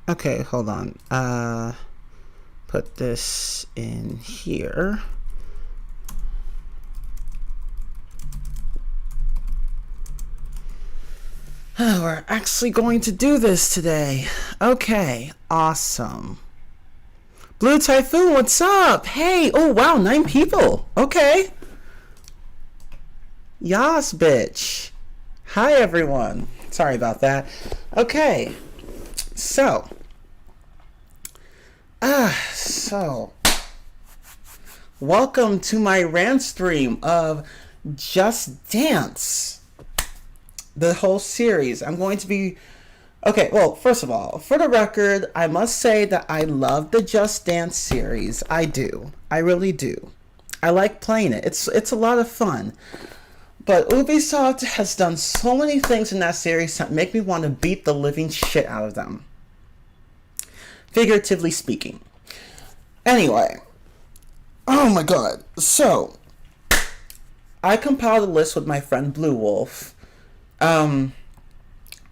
Okay, hold on. Put this in here. We're actually going to do this today. Okay, awesome. Blue Typhoon, what's up? Hey, oh wow, 9 people. Okay. Yas, bitch. Hi, everyone. Sorry about that. Okay, so. Welcome to my rant stream of Just Dance. The whole series. I'm going to be... Okay, well, first of all, for the record, I must say that I love the Just Dance series. I do. I really do. I like playing it. It's a lot of fun. But Ubisoft has done so many things in that series that make me want to beat the living shit out of them. Figuratively speaking. Anyway. Oh my god. So, I compiled a list with my friend Blue Wolf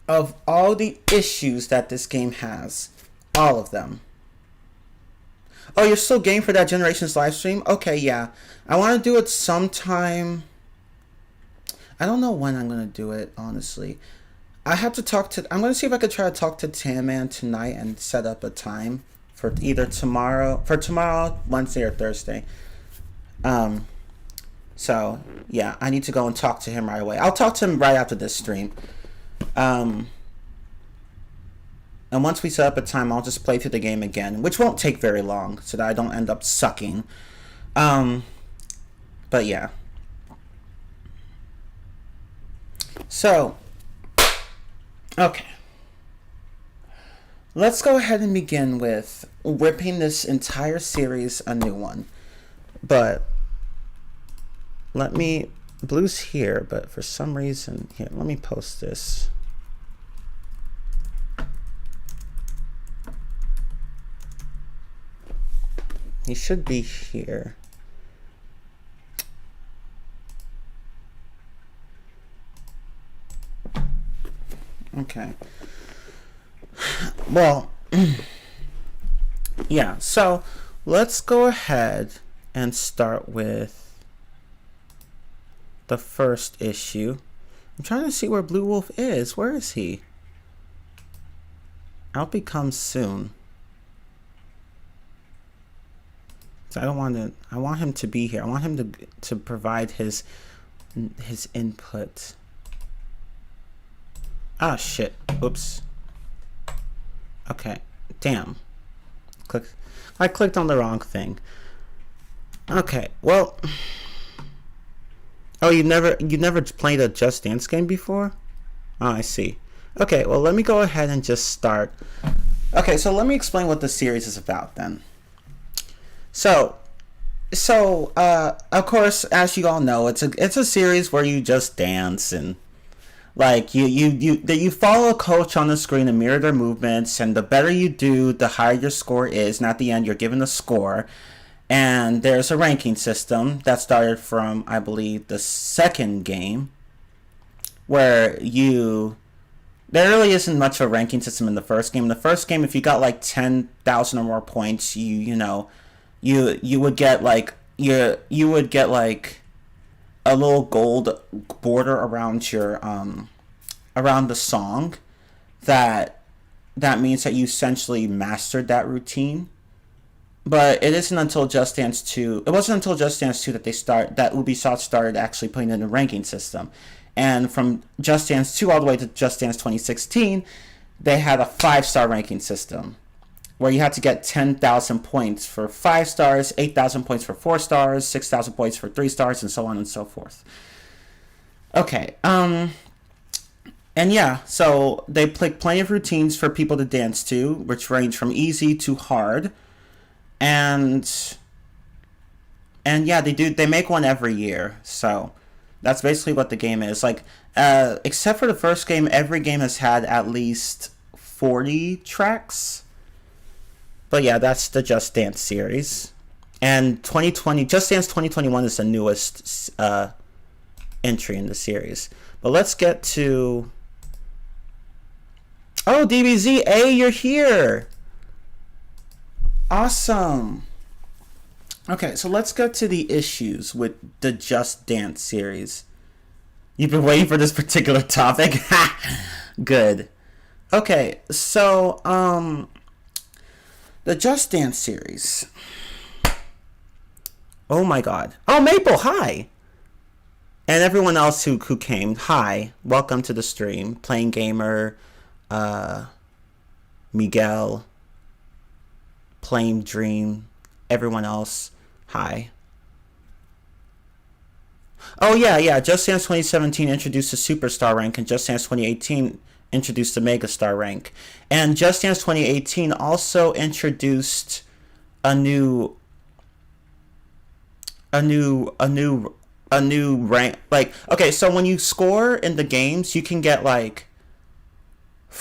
of all the issues that this game has. All of them. Oh, you're still game for that Generations live stream? Okay, yeah. I want to do it sometime. I don't know when I'm going to do it, honestly. I have to talk to... I'm going to see if I could try to talk to Tan Man tonight and set up a time for either tomorrow... For tomorrow, Wednesday, or Thursday. So, yeah, I need to go and talk to him right away. I'll talk to him right after this stream. And once we set up a time, I'll just play through the game again, which won't take very long, so that I don't end up sucking. But yeah. So, okay. Let's go ahead and begin with ripping this entire series a new one. But let me... Blue's here, but for some reason... Here, let me post this. He should be here. Okay. Well, yeah, so let's go ahead and start with the first issue. I'm trying to see where Blue Wolf is. Where is he? I hope he comes soon. So I want him to be here. I want him to provide his input. Ah, shit. Oops. Okay. Damn. I clicked on the wrong thing. Okay. Well. Oh, you never played a Just Dance game before? Oh, I see. Okay. Well, let me go ahead and just start. Okay. So let me explain what the series is about then. So, of course, as you all know, it's a series where you just dance and. Like, you follow a coach on the screen and mirror their movements, and the better you do, the higher your score is, and at the end, you're given a score. And there's a ranking system that started from, I believe, the second game, where there really isn't much of a ranking system in the first game. In the first game, if you got, like, 10,000 or more points, you would get, like, you would get, like, a little gold border around your around the song that means that you essentially mastered that routine. But it isn't until Just Dance 2. It wasn't until Just Dance 2 that Ubisoft started actually putting in a ranking system. And from Just Dance 2 all the way to Just Dance 2016, they had a 5-star ranking system, where you had to get 10,000 points for 5 stars, 8,000 points for 4 stars, 6,000 points for 3 stars, and so on and so forth. Okay, and yeah, so they play plenty of routines for people to dance to, which range from easy to hard, and yeah, they make one every year, so that's basically what the game is. Like, except for the first game, every game has had at least 40 tracks. But yeah, that's the Just Dance series. And Just Dance 2021 is the newest entry in the series. But let's get to Oh, DBZ, hey, you're here. Awesome. Okay, so let's go to the issues with the Just Dance series. You've been waiting for this particular topic? Good. Okay, so, the Just Dance series. Oh my god. Oh, Maple, hi! And everyone else who came, hi. Welcome to the stream. Playing Gamer, Miguel, Plain Dream, everyone else, hi. Oh yeah, Just Dance 2017 introduced the Superstar rank, and Just Dance 2018 introduced the Megastar rank. And Just Dance 2018 also introduced a new rank. Like, okay, so when you score in the games, you can get like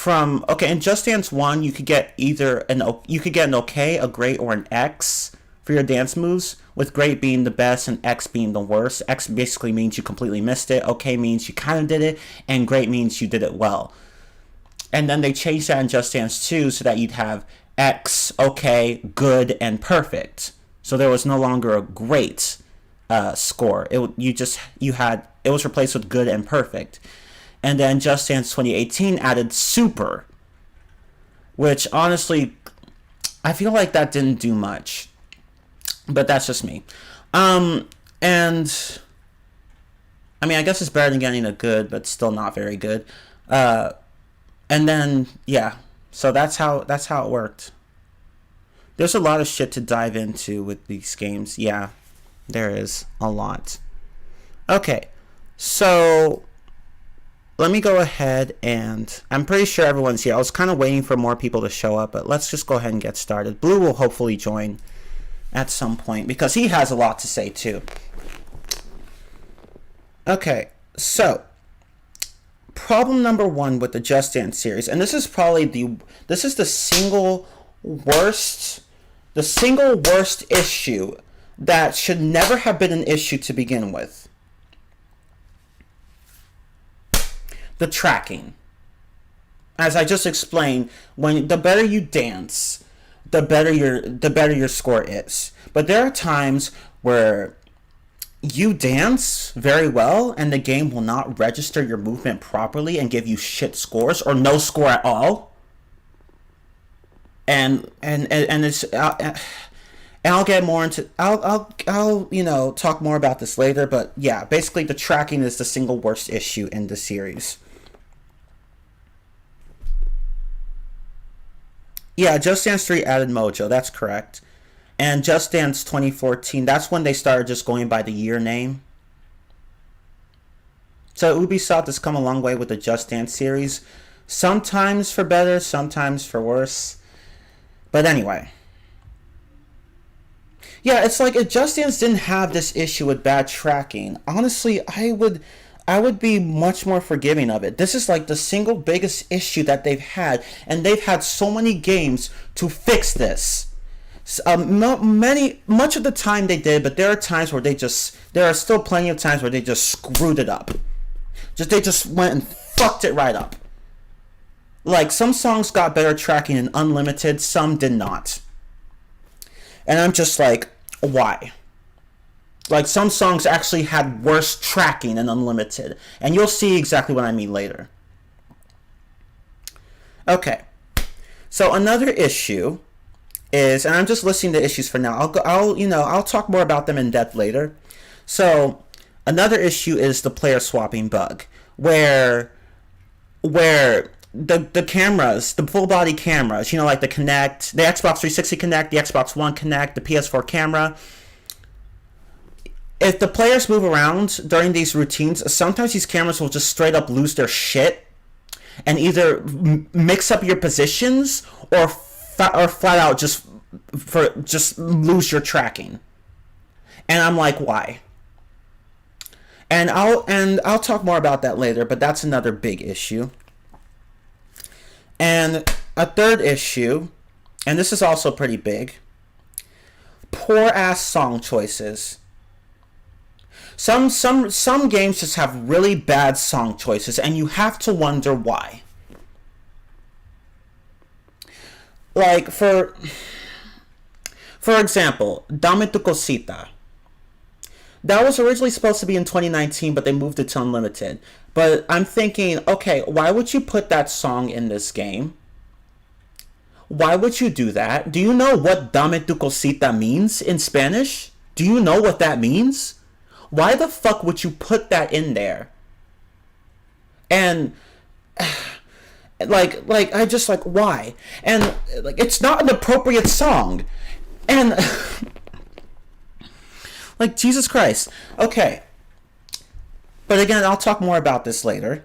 in Just Dance 1, you could get either an okay, a great, or an X for your dance moves, with great being the best and X being the worst. X basically means you completely missed it, okay means you kind of did it, and great means you did it well. And then they changed that in Just Dance 2 so that you'd have X, okay, good, and perfect. So there was no longer a great score. It was replaced with good and perfect. And then Just Dance 2018 added Super, which honestly, I feel like that didn't do much. But that's just me. And I mean, I guess it's better than getting a good, but still not very good. And then yeah, so that's how it worked. There's a lot of shit to dive into with these games. Yeah, there is a lot. Okay, so let me go ahead, and I'm pretty sure everyone's here. I was kind of waiting for more people to show up, but let's just go ahead and get started. Blue will hopefully join at some point because he has a lot to say too. Okay, so problem number one with the Just Dance series, and this is the single worst issue that should never have been an issue to begin with. The tracking. As I just explained, when the better you dance, the better your score is. But there are times where you dance very well and the game will not register your movement properly and give you shit scores or no score at all. And it's and I'll get more into I'll talk more about this later, but yeah, basically the tracking is the single worst issue in the series. Yeah, Just Dance 3 added Mojo, that's correct. And Just Dance 2014, that's when they started just going by the year name. So Ubisoft has come a long way with the Just Dance series. Sometimes for better, sometimes for worse. But anyway. Yeah, it's like if Just Dance didn't have this issue with bad tracking, honestly, I would be much more forgiving of it. This is like the single biggest issue that they've had, and they've had so many games to fix this. Much of the time they did, but there are times where there are still plenty of times where they just screwed it up. They just went and fucked it right up. Like, some songs got better tracking in Unlimited, some did not. And I'm just like, why? Like, some songs actually had worse tracking in Unlimited. And you'll see exactly what I mean later. Okay. So another issue is, and I'm just listing the issues for now. I'll talk more about them in depth later. So another issue is the player swapping bug, where the cameras, the full body cameras, like the Kinect, the Xbox 360 Kinect, the Xbox One Kinect, the PS4 camera. If the players move around during these routines, sometimes these cameras will just straight up lose their shit and either mix up your positions or flat out just lose your tracking. And I'm like, why? And I'll talk more about that later, but that's another big issue. And a third issue, and this is also pretty big, poor ass song choices. Some games just have really bad song choices, and you have to wonder why. Like, for example, Dame Tu Cosita. That was originally supposed to be in 2019, but they moved it to Unlimited. But I'm thinking, okay, why would you put that song in this game? Why would you do that? Do you know what Dame Tu Cosita means in Spanish? Do you know what that means? Why the fuck would you put that in there? And I just like, why? And like, it's not an appropriate song. And like, Jesus Christ. Okay. But again, I'll talk more about this later.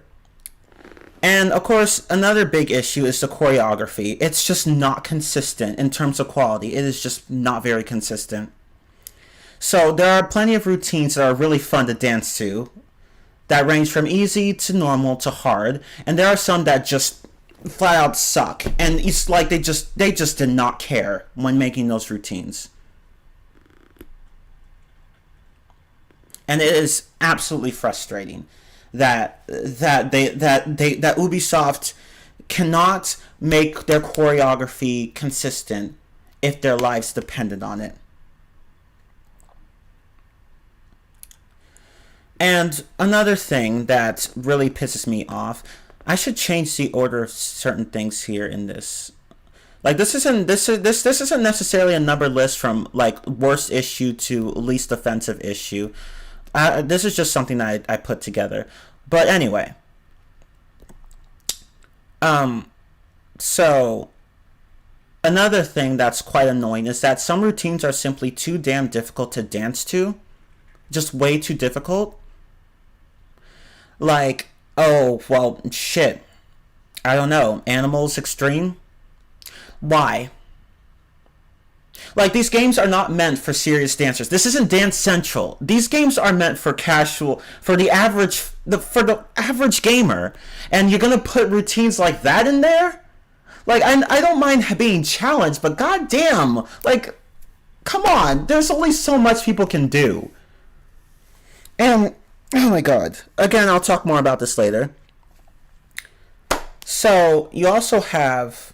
And of course, another big issue is the choreography. It's just not consistent in terms of quality. It is just not very consistent. So there are plenty of routines that are really fun to dance to, that range from easy to normal to hard, and there are some that just flat out suck. And it's like they just did not care when making those routines. And it is absolutely frustrating that Ubisoft cannot make their choreography consistent if their lives depended on it. And another thing that really pisses me off, I should change the order of certain things here in this. Like, this isn't necessarily a number list from like worst issue to least offensive issue. This is just something that I put together. But anyway. So another thing that's quite annoying is that some routines are simply too damn difficult to dance to. Just way too difficult. Like, oh, well, shit. I don't know. Animals Extreme? Why? Like, these games are not meant for serious dancers. This isn't Dance Central. These games are meant for casual, for the average gamer. And you're gonna put routines like that in there? Like, I don't mind being challenged, but goddamn, like, come on. There's only so much people can do. And, oh my god. Again, I'll talk more about this later. So, you also have...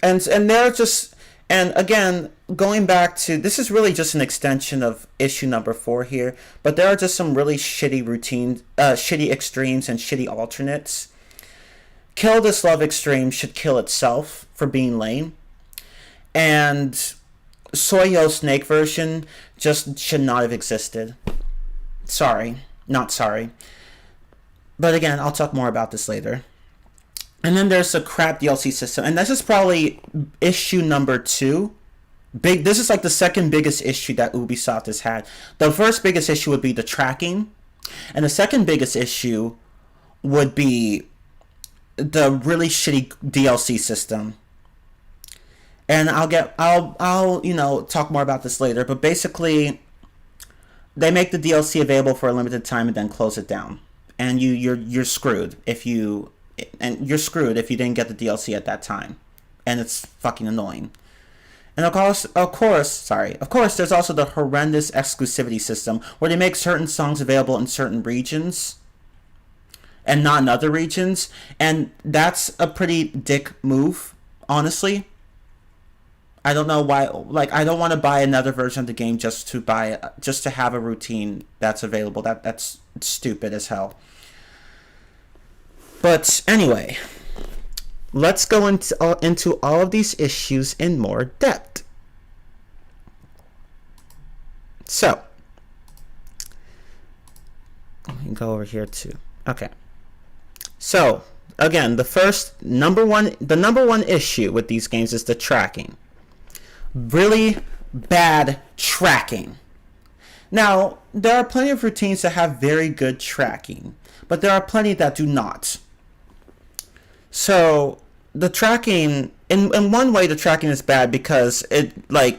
And they're just... And again, going back to... This is really just an extension of issue number 4 here. But there are just some really shitty routines... shitty extremes and shitty alternates. Kill This Love Extreme should kill itself for being lame. And Soyo Snake version just should not have existed. Sorry. Not sorry. But again, I'll talk more about this later. And then there's the crap DLC system. And this is probably issue number 2. This is like the second biggest issue that Ubisoft has had. The first biggest issue would be the tracking. And the second biggest issue would be the really shitty DLC system. And I'll you know, talk more about this later. But basically, they make the DLC available for a limited time and then close it down. And you're screwed if you... And you're screwed if you didn't get the DLC at that time. And it's fucking annoying. And of course, there's also the horrendous exclusivity system where they make certain songs available in certain regions and not in other regions. And that's a pretty dick move, honestly. I don't know why. Like, I don't want to buy another version of the game just to have a routine that's available. That's stupid as hell. But anyway, let's go into all of these issues in more depth. So, let me go over here too. Okay. So, again, the number one issue with these games is the tracking. Really bad tracking. Now, there are plenty of routines that have very good tracking, but there are plenty that do not. So, the tracking, in one way, the tracking is bad because it, there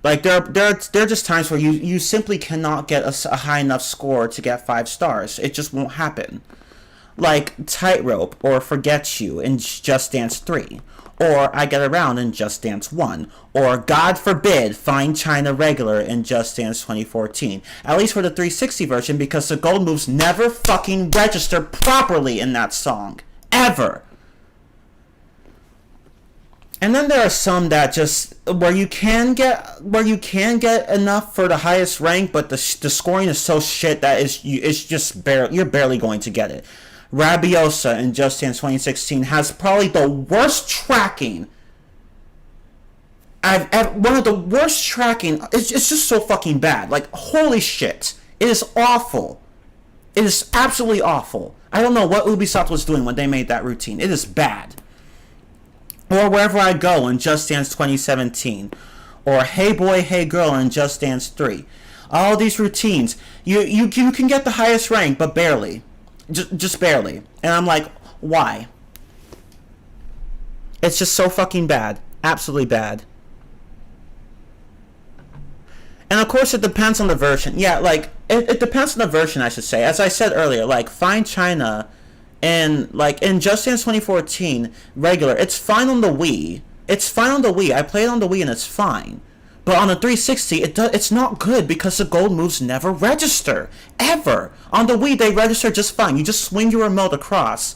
are just times where you simply cannot get a high enough score to get 5 stars. It just won't happen. Like Tightrope or Forget You in Just Dance 3. Or I Get Around in Just Dance 1. Or God forbid, Fine China Regular in Just Dance 2014. At least for the 360 version, because the gold moves never fucking register properly in that song. Ever. And then there are some that just where you can get enough for the highest rank, but the scoring is so shit that it's just you're barely going to get it. Rabiosa in Just Dance 2016 has probably the worst tracking. One of the worst tracking. It's just so fucking bad. Like, holy shit, it is awful. It is absolutely awful. I don't know what Ubisoft was doing when they made that routine. It is bad. Or Wherever I Go in Just Dance 2017. Or Hey Boy, Hey Girl in Just Dance 3. All these routines, you can get the highest rank, but barely. Just barely. And I'm like, why? It's just so fucking bad. Absolutely bad. And of course it depends on the version. Yeah, like, it depends on the version, I should say. As I said earlier, like, Fine China and like in Just Dance 2014 regular, it's fine on the Wii. It's fine on the Wii. I played on the Wii and it's fine. But on the 360, it's not good because the gold moves never register ever. On the Wii, they register just fine. You just swing your remote across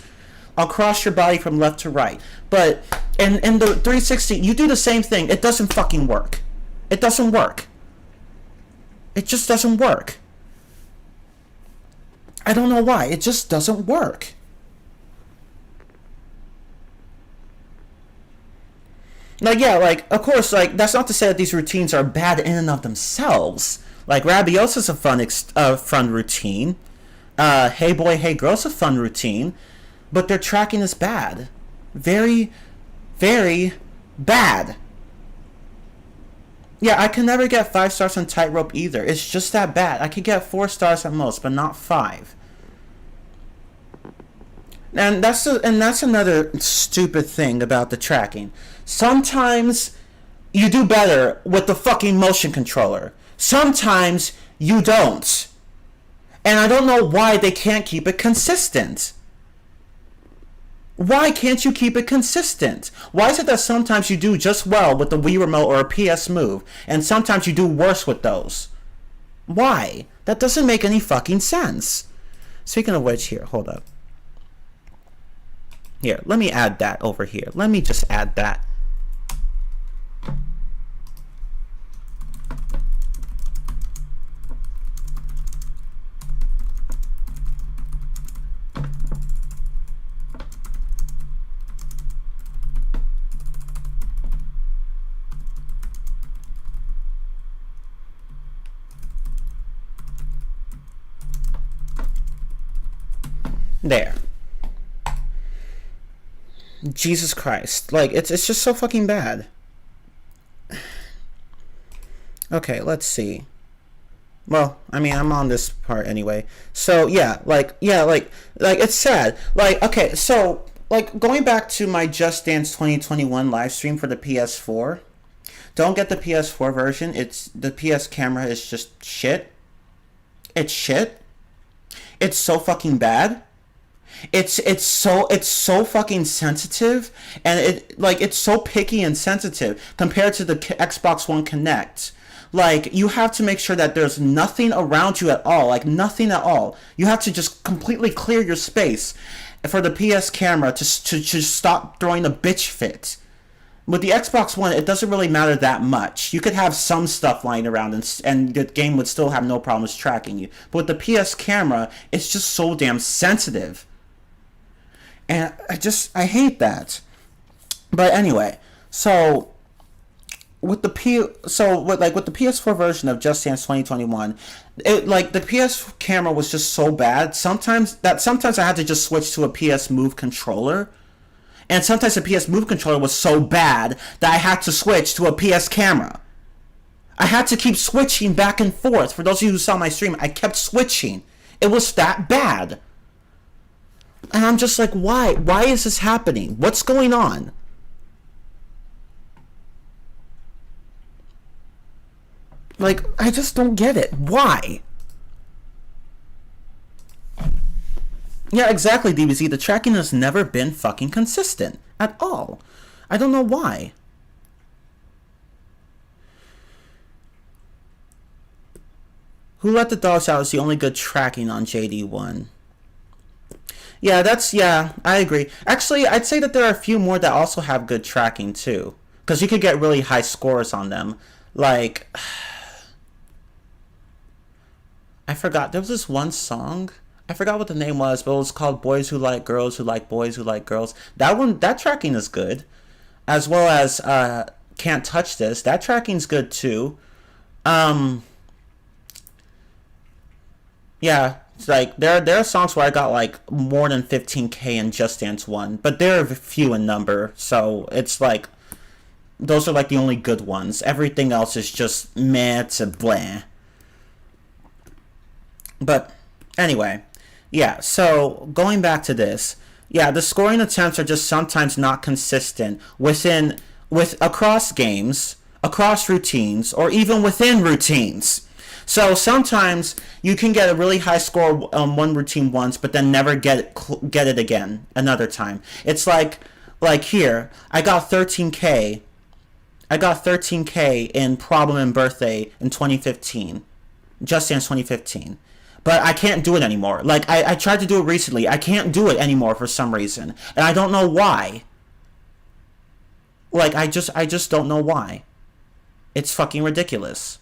your body from left to right. But in the 360, you do the same thing. It doesn't fucking work. It doesn't work. It just doesn't work. I don't know why. It just doesn't work. Like, yeah, like, of course, like, that's not to say that these routines are bad in and of themselves. Like, Rabiosa's a fun routine. Hey Boy, Hey Girl's a fun routine. But their tracking is bad. Very, very bad. Yeah, I can never get 5 stars on Tightrope either. It's just that bad. I could get 4 stars at most, but not 5. And that's another stupid thing about the tracking. Sometimes you do better with the fucking motion controller. Sometimes you don't. And I don't know why they can't keep it consistent. Why can't you keep it consistent? Why is it that sometimes you do just well with the Wii Remote or a PS Move, and sometimes you do worse with those? Why? That doesn't make any fucking sense. Speaking of which, here, hold up. Here, let me add that over here. Let me just add that. There. Jesus Christ. Like, it's just so fucking bad. Okay, let's see. Well, I mean, I'm on this part anyway. So, yeah, it's sad. Like, okay, so, like, going back to my Just Dance 2021 live stream for the PS4, don't get the PS4 version. The PS camera is just shit. It's shit. It's so fucking bad. It's so fucking sensitive, and it's so picky and sensitive compared to the Xbox One Connect. Like, you have to make sure that there's nothing around you at all, like nothing at all. You have to just completely clear your space for the PS camera to stop throwing a bitch fit. With the Xbox One, it doesn't really matter that much. You could have some stuff lying around and the game would still have no problems tracking you. But with the PS camera, it's just so damn sensitive. And I hate that. But anyway, so with the PS4 version of Just Dance 2021, the PS camera was just so bad. Sometimes I had to just switch to a PS Move controller. And sometimes the PS Move controller was so bad that I had to switch to a PS camera. I had to keep switching back and forth. For those of you who saw my stream, I kept switching. It was that bad. And I'm just like, why? Why is this happening? What's going on? Like, I just don't get it. Why? Yeah, exactly, DBZ. The tracking has never been fucking consistent. At all. I don't know why. Who Let the Dogs Out is the only good tracking on JD1. Yeah, I agree. Actually, I'd say that there are a few more that also have good tracking too, because you could get really high scores on them. Like, I forgot there was this one song. I forgot what the name was, but it was called "Boys Who Like Girls Who Like Boys Who Like Girls." That one, that tracking is good, as well as "Can't Touch This." That tracking's good too. Um, yeah, it's like there are songs where I got like more than 15K in Just Dance one, but they're few in number, so it's like those are like the only good ones. Everything else is just meh to blah. But anyway, yeah, so going back to this, yeah, the scoring attempts are just sometimes not consistent with across games, across routines, or even within routines. So sometimes you can get a really high score on one routine once, but then never get it again another time. It's like here, I got 13K in Problem and Birthday in 2015, Just Dance 2015. But I can't do it anymore. Like, I tried to do it recently. I can't do it anymore for some reason. And I don't know why. Like, I just don't know why. It's fucking ridiculous.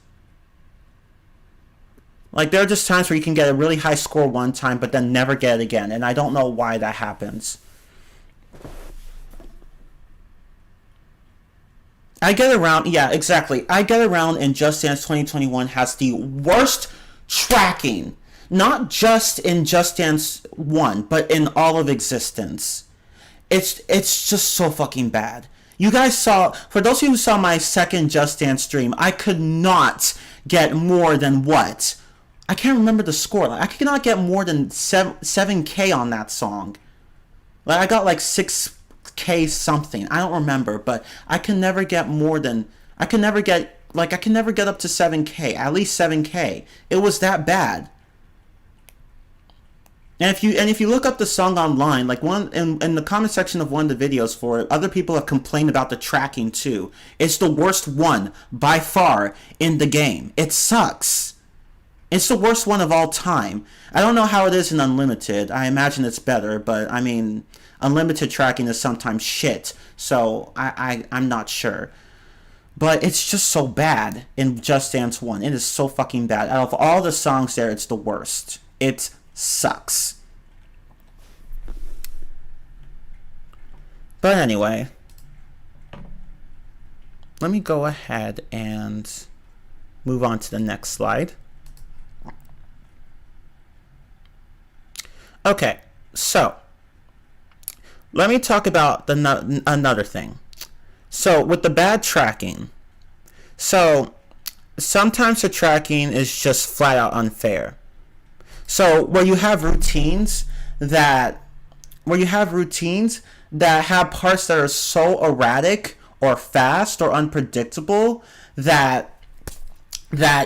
Like, there are just times where you can get a really high score one time, but then never get it again. And I don't know why that happens. I Get Around, yeah, exactly. I Get Around in Just Dance 2021 has the worst tracking. Not just in Just Dance 1, but in all of existence. It's just so fucking bad. You guys saw, for those of you who saw my second Just Dance stream, I could not get more than what? I can't remember the score. Like, I could not get more than 7K on that song. Like, I got like 6K something. I don't remember, but I can never get more than, I can never get up to 7K, at least 7K. It was that bad. And if you look up the song online, like one in the comment section of one of the videos for it, other people have complained about the tracking too. It's the worst one by far in the game. It sucks. It's the worst one of all time. I don't know how it is in Unlimited. I imagine it's better, but I mean, Unlimited tracking is sometimes shit. So I'm not sure. But it's just so bad in Just Dance 1. It is so fucking bad. Out of all the songs there, it's the worst. It sucks. But anyway, let me go ahead and move on to the next slide. Okay, so let me talk about another thing. So with the bad tracking, so sometimes the tracking is just flat out unfair. So where you have routines that have parts that are so erratic or fast or unpredictable that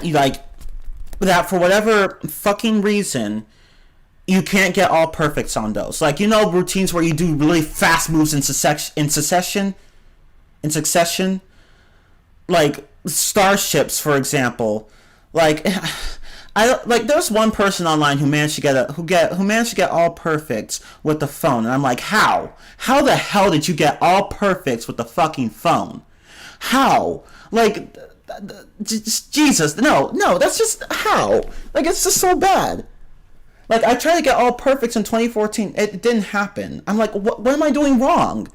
you like that for whatever fucking reason you can't get all perfects on those. Like, you know, routines where you do really fast moves in succession, like starships, for example. Like, there's one person online who managed to get all perfects with the phone, and I'm like, how the hell did you get all perfects with the fucking phone? How? Like, Jesus, no, that's just how. Like, it's just so bad. Like, I tried to get all perfects in 2014. It didn't happen. I'm like, what am I doing wrong?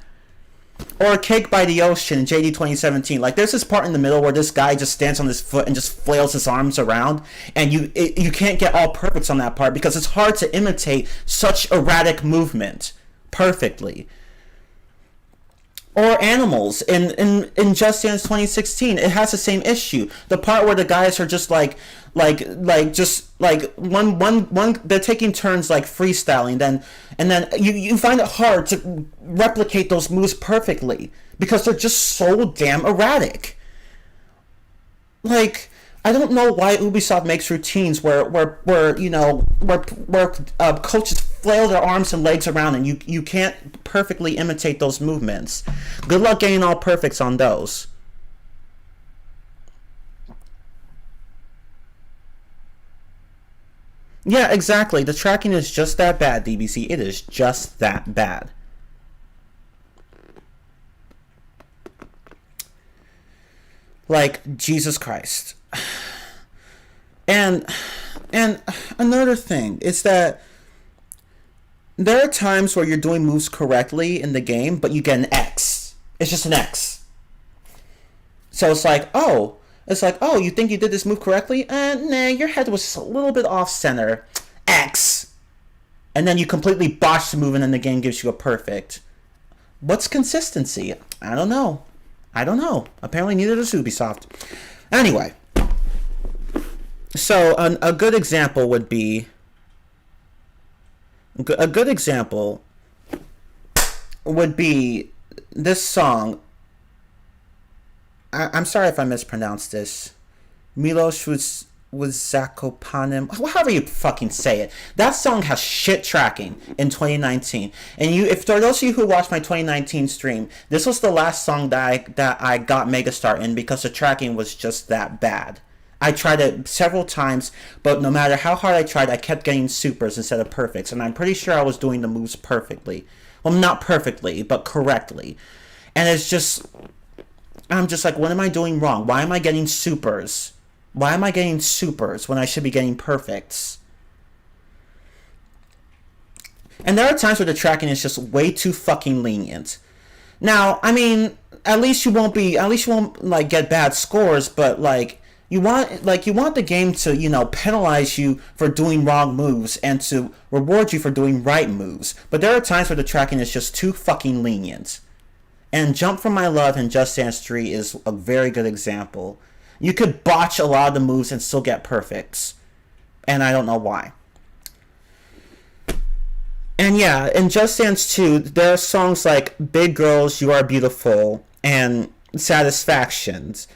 Or Cake by the Ocean in JD 2017. Like, there's this part in the middle where this guy just stands on his foot and just flails his arms around, and you can't get all perfects on that part because it's hard to imitate such erratic movement perfectly. Or Animals in Just Dance 2016. It has the same issue. The part where the guys are just like one they're taking turns like freestyling, and then you find it hard to replicate those moves perfectly because they're just so damn erratic. Like, I don't know why Ubisoft makes routines where coaches flail their arms and legs around and you can't perfectly imitate those movements. Good luck getting all perfects on those. Yeah, exactly. The tracking is just that bad, DBC. It is just that bad. Like, Jesus Christ. And and another thing is that there are times where you're doing moves correctly in the game, but you get an X. It's just an X. So it's like, you think you did this move correctly? Nah, your head was a little bit off center. X. And then you completely botch the move, and then the game gives you a perfect. What's consistency? I don't know. Apparently neither does Ubisoft. Anyway, so a good example would be this song. I'm sorry if I mispronounced this. Milos was Zakopanim. However you fucking say it. That song has shit tracking in 2019. And if for those of you who watched my 2019 stream, this was the last song that I got Megastar in because the tracking was just that bad. I tried it several times, but no matter how hard I tried, I kept getting supers instead of perfects, and I'm pretty sure I was doing the moves perfectly. Well, not perfectly, but correctly. And I'm just like, what am I doing wrong? Why am I getting supers? Why am I getting supers when I should be getting perfects? And there are times where the tracking is just way too fucking lenient. Now, I mean, at least you won't like get bad scores, but like you want the game to, penalize you for doing wrong moves and to reward you for doing right moves. But there are times where the tracking is just too fucking lenient. And Jump From My Love and Just Dance 3 is a very good example. You could botch a lot of the moves and still get perfects. And I don't know why. And yeah, in Just Dance 2, there are songs like Big Girls, You Are Beautiful, and Satisfactions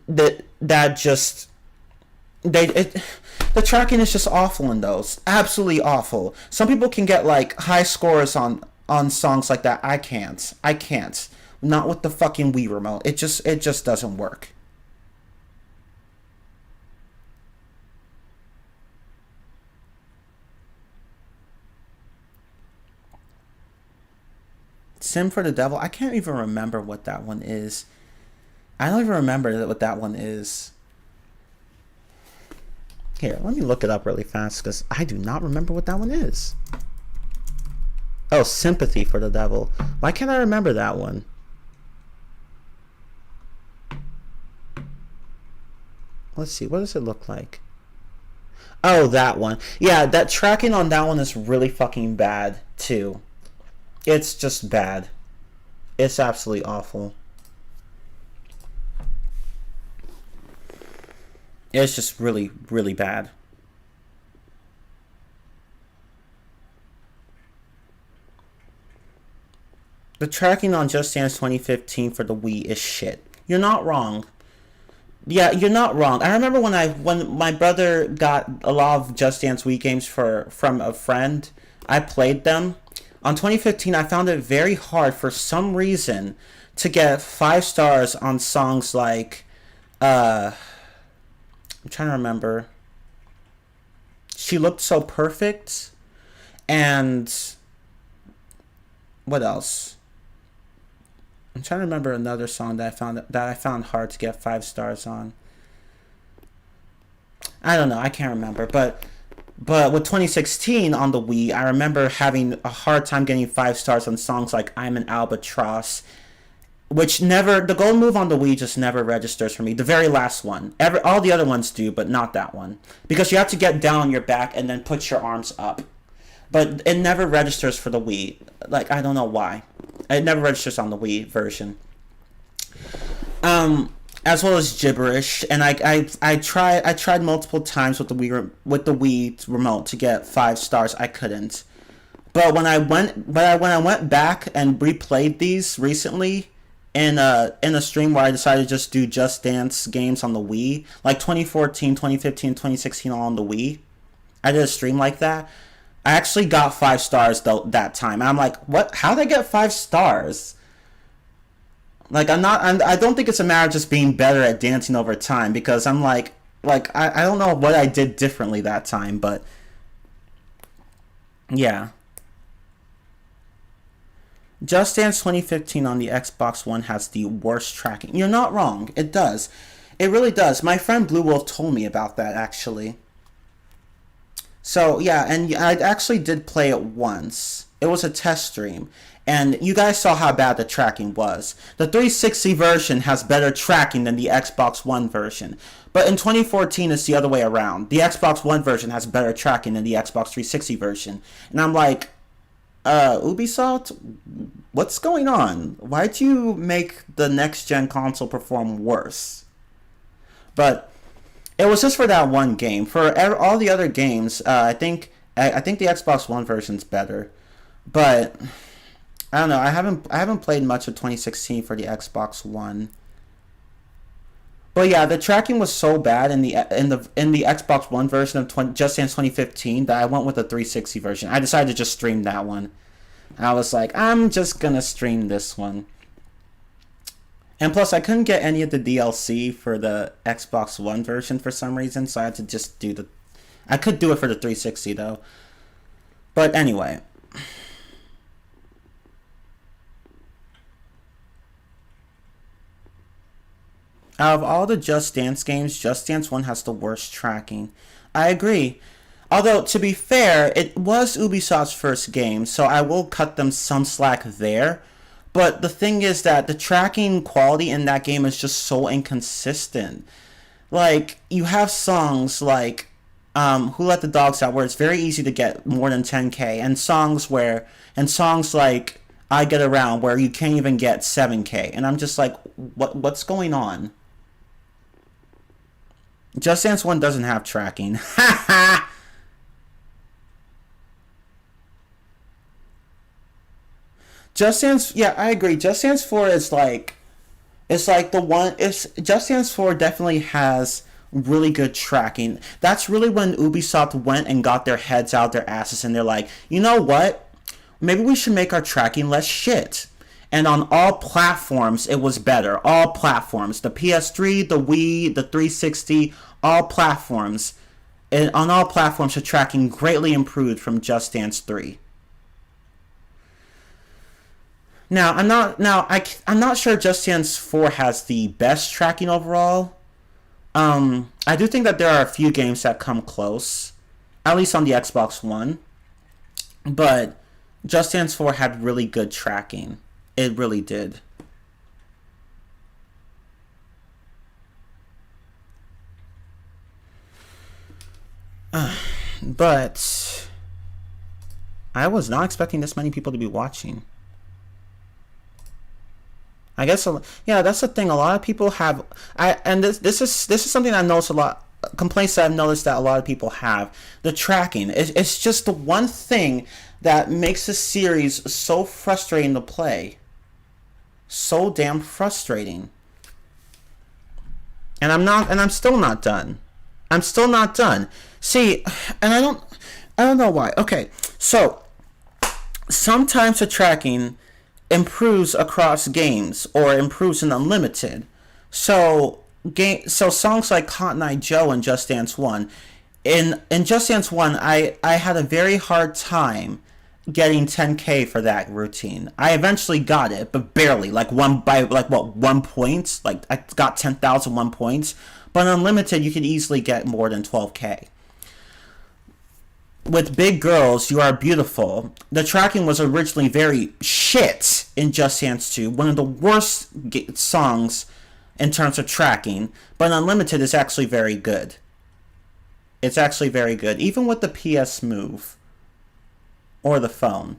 that just the tracking is just awful in those. Absolutely awful. Some people can get like high scores on songs like that. I can't. Not with the fucking Wii remote. It just doesn't work. Sim for the Devil. I can't even remember what that one is. I don't even remember what that one is. Here, let me look it up really fast because I do not remember what that one is. Oh, Sympathy for the Devil. Why can't I remember that one? Let's see. What does it look like? Oh, that one. Yeah, that tracking on that one is really fucking bad, too. It's just bad. It's absolutely awful. It's just really, really bad. The tracking on Just Dance 2015 for the Wii is shit. You're not wrong. Yeah, you're not wrong. I remember when my brother got a lot of Just Dance Wii games from a friend. I played them. On 2015, I found it very hard for some reason to get 5 stars on songs like I'm trying to remember. She Looked So Perfect, and what else? I'm trying to remember another song that I found hard to get 5 stars on. I don't know. I can't remember, but with 2016 on the Wii, I remember having a hard time getting 5 stars on songs like I'm an Albatross, which the gold move on the Wii just never registers for me. The very last one. All the other ones do, but not that one. Because you have to get down on your back and then put your arms up. But it never registers for the Wii. Like, I don't know why. It never registers on the Wii version. As well as Gibberish, and I tried multiple times with the Wii remote to get 5 stars. I couldn't. But when I went back and replayed these recently in a stream where I decided to just do Just Dance games on the Wii, like 2014, 2015, 2016 all on the Wii, I did a stream like that. I actually got 5 stars that time. And I'm like, what? How did I get 5 stars? Like, I don't think it's a matter of just being better at dancing over time, because I'm like I don't know what I did differently that time, but Yeah. Just Dance 2015 on the Xbox One has the worst tracking. You're not wrong. It does. It really does. My friend Blue Wolf told me about that, actually. So, yeah, and I actually did play it once. It was a test stream. And you guys saw how bad the tracking was. The 360 version has better tracking than the Xbox One version. But in 2014, it's the other way around. The Xbox One version has better tracking than the Xbox 360 version. And I'm like, Ubisoft, what's going on? Why'd you make the next gen console perform worse? But it was just for that one game. For all the other games, I think the Xbox One version's better. But I don't know. I haven't played much of 2016 for the Xbox One. But yeah, the tracking was so bad in the Xbox One version of Just Dance 2015 that I went with the 360 version. I decided to just stream that one. I was like, I'm just gonna stream this one. And plus, I couldn't get any of the DLC for the Xbox One version for some reason, so I had to just do the. I could do it for the 360 though. But anyway. Out of all the Just Dance games, Just Dance 1 has the worst tracking. I agree. Although, to be fair, it was Ubisoft's first game, so I will cut them some slack there. But the thing is that the tracking quality in that game is just so inconsistent. Like, you have songs like Who Let the Dogs Out, where it's very easy to get more than 10K, and songs like I Get Around, where you can't even get 7K. And I'm just like, what's going on? Just Dance 1 doesn't have tracking. Ha ha! Just Dance, yeah, I agree. Just Dance 4 is like, it's like the one, it's, Just Dance 4 definitely has really good tracking. That's really when Ubisoft went and got their heads out their asses and they're like, you know what? Maybe we should make our tracking less shit. And on all platforms, it was better. All platforms. The PS3, the Wii, the 360, all platforms. And on all platforms, the tracking greatly improved from Just Dance 3. Now, I'm not sure Just Dance 4 has the best tracking overall. I do think that there are a few games that come close, at least on the Xbox One. But Just Dance 4 had really good tracking. It really did. But I was not expecting this many people to be watching. I guess, yeah, that's the thing. A lot of people have, and this is something I noticed a lot. Complaints that I've noticed that a lot of people have. The tracking. It's just the one thing that makes the series so frustrating to play. So damn frustrating. And I'm still not done. I'm still not done. See, and I don't know why. Okay, so sometimes the tracking improves across games or improves in unlimited. So songs like Cotton Eye Joe and Just Dance 1. In Just Dance 1, I had a very hard time getting 10K for that routine. I eventually got it, but barely. Like 1 point? Like I got 10,001 points. But in unlimited, you could easily get more than 12K. With Big Girls, You Are Beautiful, the tracking was originally very shit in Just Dance 2. One of the worst songs in terms of tracking. But Unlimited is actually very good. It's actually very good. Even with the PS Move. Or the phone.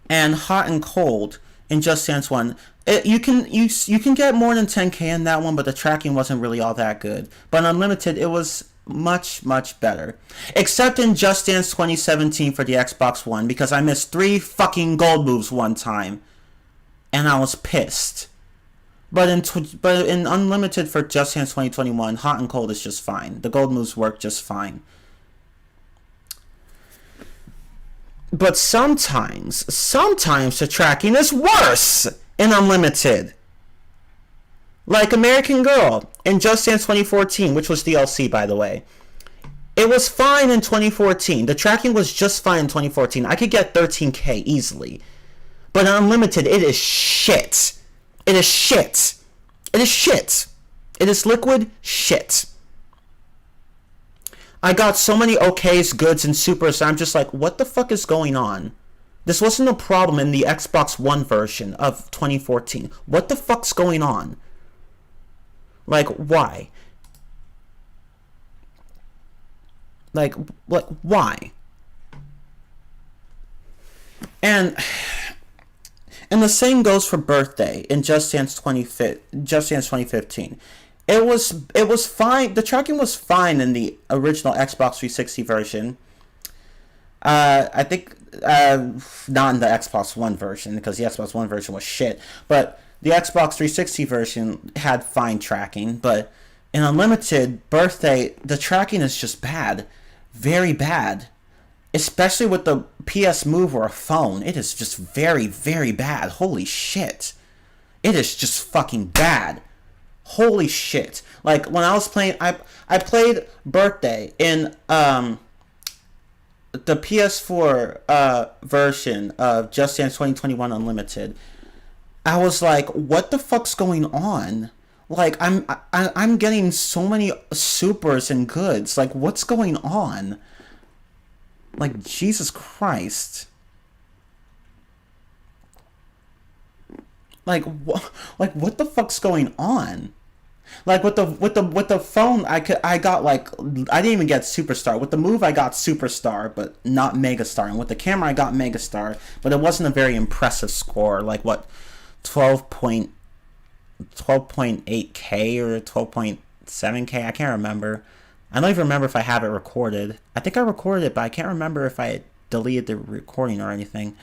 And Hot and Cold in Just Dance 1. You can get more than 10K in that one, but the tracking wasn't really all that good. But Unlimited, it was much, much better. Except in Just Dance 2017 for the Xbox One, because I missed 3 fucking gold moves one time. And I was pissed. But in Unlimited for Just Dance 2021, Hot and Cold is just fine. The gold moves work just fine. But sometimes the tracking is worse in Unlimited. Like American Girl in Just Dance 2014, which was DLC, by the way. It was fine in 2014. The tracking was just fine in 2014. I could get 13K easily. But in Unlimited, it is shit. It is shit. It is shit. It is liquid shit. I got so many okays, goods, and supers, I'm just like, what the fuck is going on? This wasn't a problem in the Xbox One version of 2014. What the fuck's going on? Like, why? Like, why? And the same goes for Birthday in Just Dance 2015. It was fine. The tracking was fine in the original Xbox 360 version. I think not in the Xbox One version, because the Xbox One version was shit. But the Xbox 360 version had fine tracking. But in Unlimited Birthday, the tracking is just bad, very bad. Especially with the PS Move or a phone, it is just very, very bad. Holy shit, it is just fucking bad. Holy shit! Like when I was playing, I played Birthday in the PS4 version of Just Dance 2021 Unlimited. I was like, what the fuck's going on? Like I'm getting so many supers and goods. Like what's going on? Like Jesus Christ. Like what the fuck's going on? Like with the phone, I got like, I didn't even get Superstar. With the Move I got Superstar, but not Megastar. And with the camera I got Megastar, but it wasn't a very impressive score. Like what, 12.8K or 12.7K? I can't remember. I don't even remember if I have it recorded. I think I recorded it, but I can't remember if I deleted the recording or anything.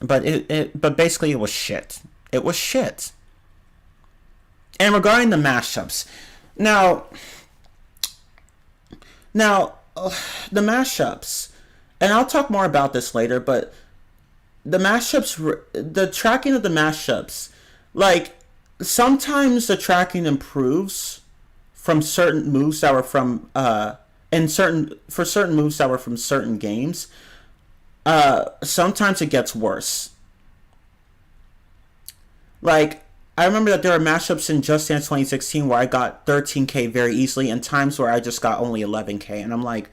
But but basically it was shit. It was shit. And regarding the mashups, now the mashups, and I'll talk more about this later, but the mashups, the tracking of the mashups, like sometimes the tracking improves from certain moves that were from certain moves that were from certain games. Sometimes it gets worse. Like I remember that there were mashups in Just Dance 2016 where I got 13K very easily, and times where I just got only 11K, and I'm like,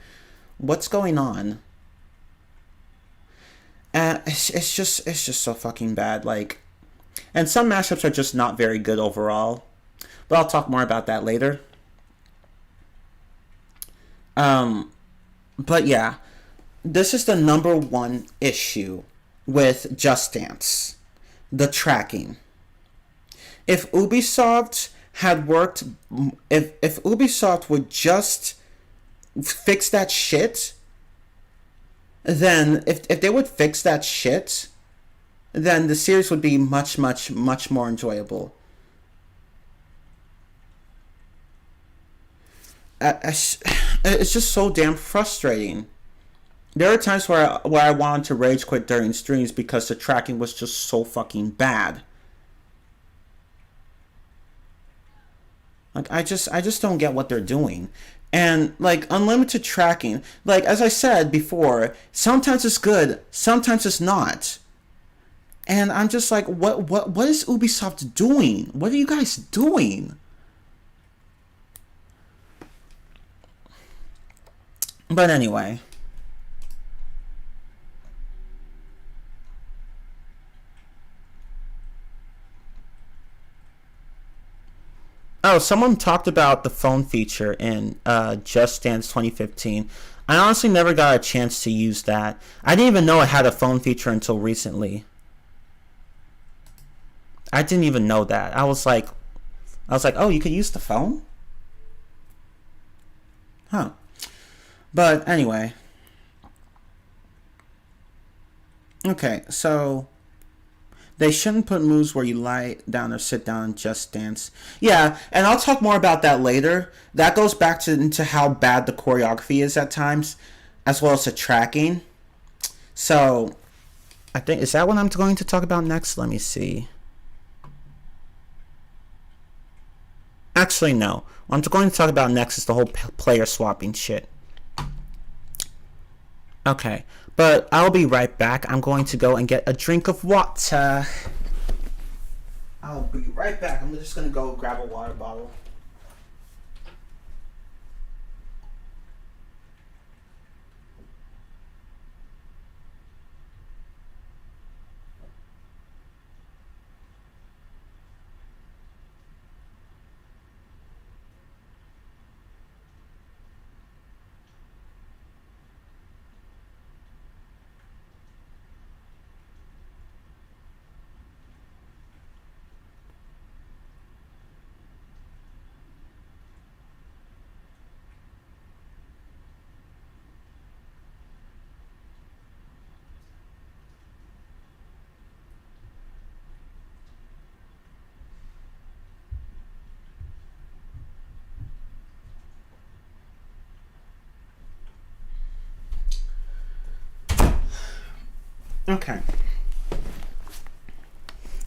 what's going on? It's just so fucking bad. Like, and some mashups are just not very good overall, but I'll talk more about that later. But yeah, this is the number one issue with Just Dance: the tracking. If Ubisoft had worked, if Ubisoft would just fix that shit, then if they would fix that shit, then the series would be much, much, much more enjoyable. It's just so damn frustrating. There are times where I wanted to rage quit during streams because the tracking was just so fucking bad. Like I just don't get what they're doing. And like unlimited tracking, like as I said before, sometimes it's good, sometimes it's not. And I'm just like, what is Ubisoft doing? What are you guys doing? But anyway. Oh, someone talked about the phone feature in Just Dance 2015. I honestly never got a chance to use that. I didn't even know it had a phone feature until recently. I didn't even know that. I was like, oh, you could use the phone? Huh. But anyway. Okay, so they shouldn't put moves where you lie down or sit down and Just Dance. Yeah, and I'll talk more about that later. That goes back into how bad the choreography is at times, as well as the tracking. So, I think, is that what I'm going to talk about next? Let me see. Actually, no. What I'm going to talk about next is the whole player swapping shit. Okay, but I'll be right back. I'm going to go and get a drink of water. I'll be right back. I'm just going to go grab a water bottle. Okay.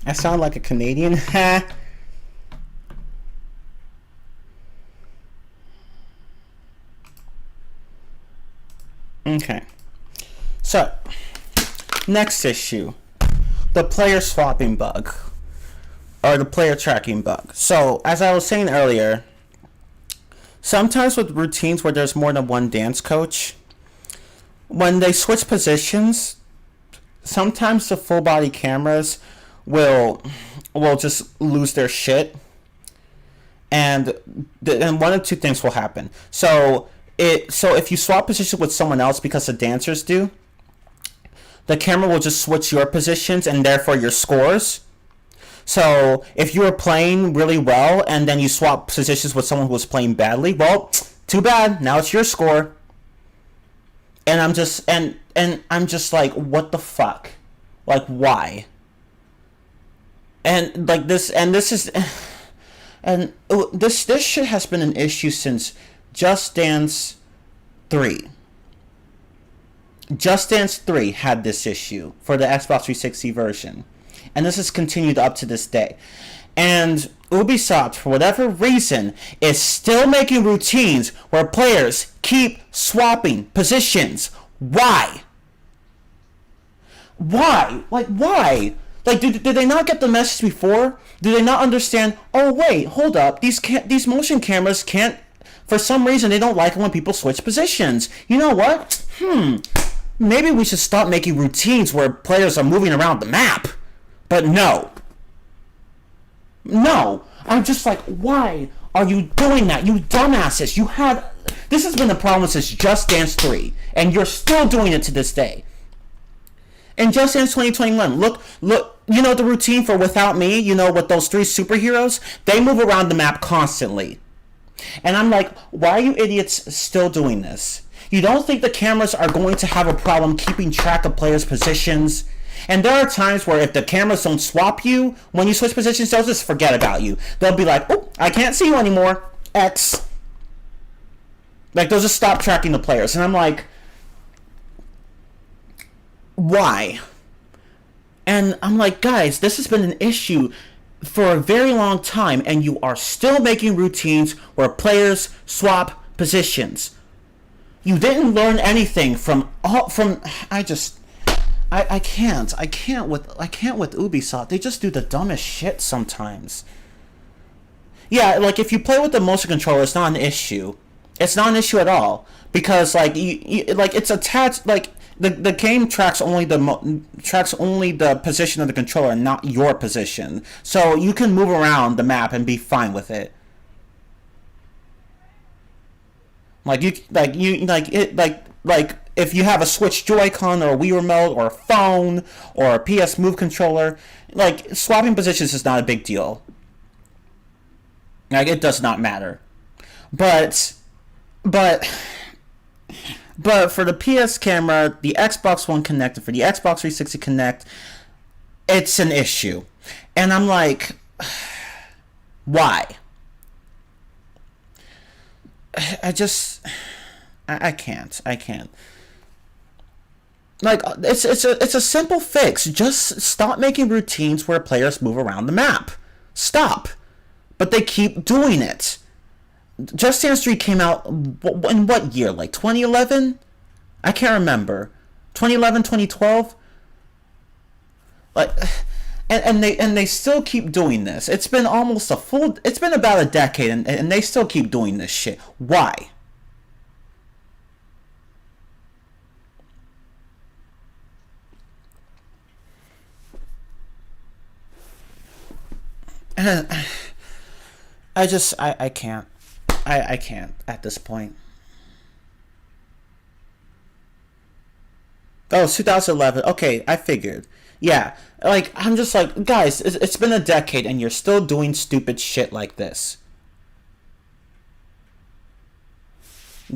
I sound like a Canadian. Okay. So, next issue. The player swapping bug. Or the player tracking bug. So, as I was saying earlier, sometimes with routines where there's more than one dance coach, when they switch positions, sometimes the full body cameras will just lose their shit, and one of two things will happen. So if you swap position with someone else because the dancers do, the camera will just switch your positions and therefore your scores. So if you were playing really well and then you swap positions with someone who was playing badly, well, too bad. Now it's your score. And I'm just I'm just like, what the fuck? Like, why? And like this shit has been an issue since Just Dance 3. Just Dance 3 had this issue for the Xbox 360 version. And this has continued up to this day. And Ubisoft, for whatever reason, is still making routines where players keep swapping positions. Why? Why? Like, why? Like, did they not get the message before? Do they not understand, oh, wait, hold up, these motion cameras can't, for some reason, they don't like it when people switch positions. You know what? Maybe we should stop making routines where players are moving around the map. But no. No. I'm just like, why are you doing that? You dumbasses. This has been the problem since Just Dance 3. And you're still doing it to this day. In Just Dance 2021, look, you know the routine for Without Me, you know, with those three superheroes? They move around the map constantly. And I'm like, why are you idiots still doing this? You don't think the cameras are going to have a problem keeping track of players' positions? And there are times where if the cameras don't swap you, when you switch positions, they'll just forget about you. They'll be like, oh, I can't see you anymore. X. Like, they'll just stop tracking the players. And I'm like, why? And I'm like, guys, this has been an issue for a very long time, and you are still making routines where players swap positions. You didn't learn anything I can't with Ubisoft. They just do the dumbest shit sometimes. Yeah, like if you play with the motion controller, it's not an issue. It's not an issue at all because like you like it's attached. Like the game tracks only the position of the controller, not your position. So you can move around the map and be fine with it. Like if you have a Switch Joy-Con or a Wii Remote or a phone or a PS Move controller, like swapping positions is not a big deal. Like it does not matter. But for the PS camera, the Xbox One Connect, and for the Xbox 360 Connect, it's an issue. And I'm like, why? I can't. Like it's a simple fix. Just stop making routines where players move around the map. Stop. but they keep doing it. Just Dance 3 came out in what year? Like 2011? I can't remember. 2011, 2012? Like, and they still keep doing this. It's been it's been about a decade, and they still keep doing this shit. Why? I can't. I can't at this point. Oh, 2011. Okay, I figured. Yeah, like, I'm just like, guys, it's been a decade and you're still doing stupid shit like this.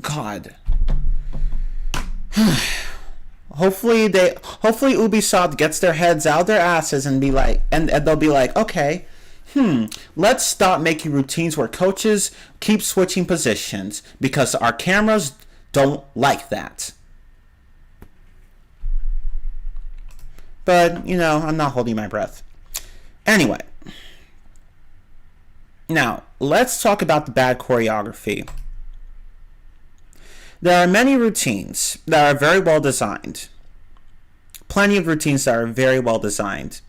God. Hopefully Ubisoft gets their heads out their asses and be like, and they'll be like, okay, let's stop making routines where coaches keep switching positions because our cameras don't like that. But, I'm not holding my breath. Anyway. Now, let's talk about the bad choreography. There are many routines that are very well designed. Plenty of routines that are very well designed.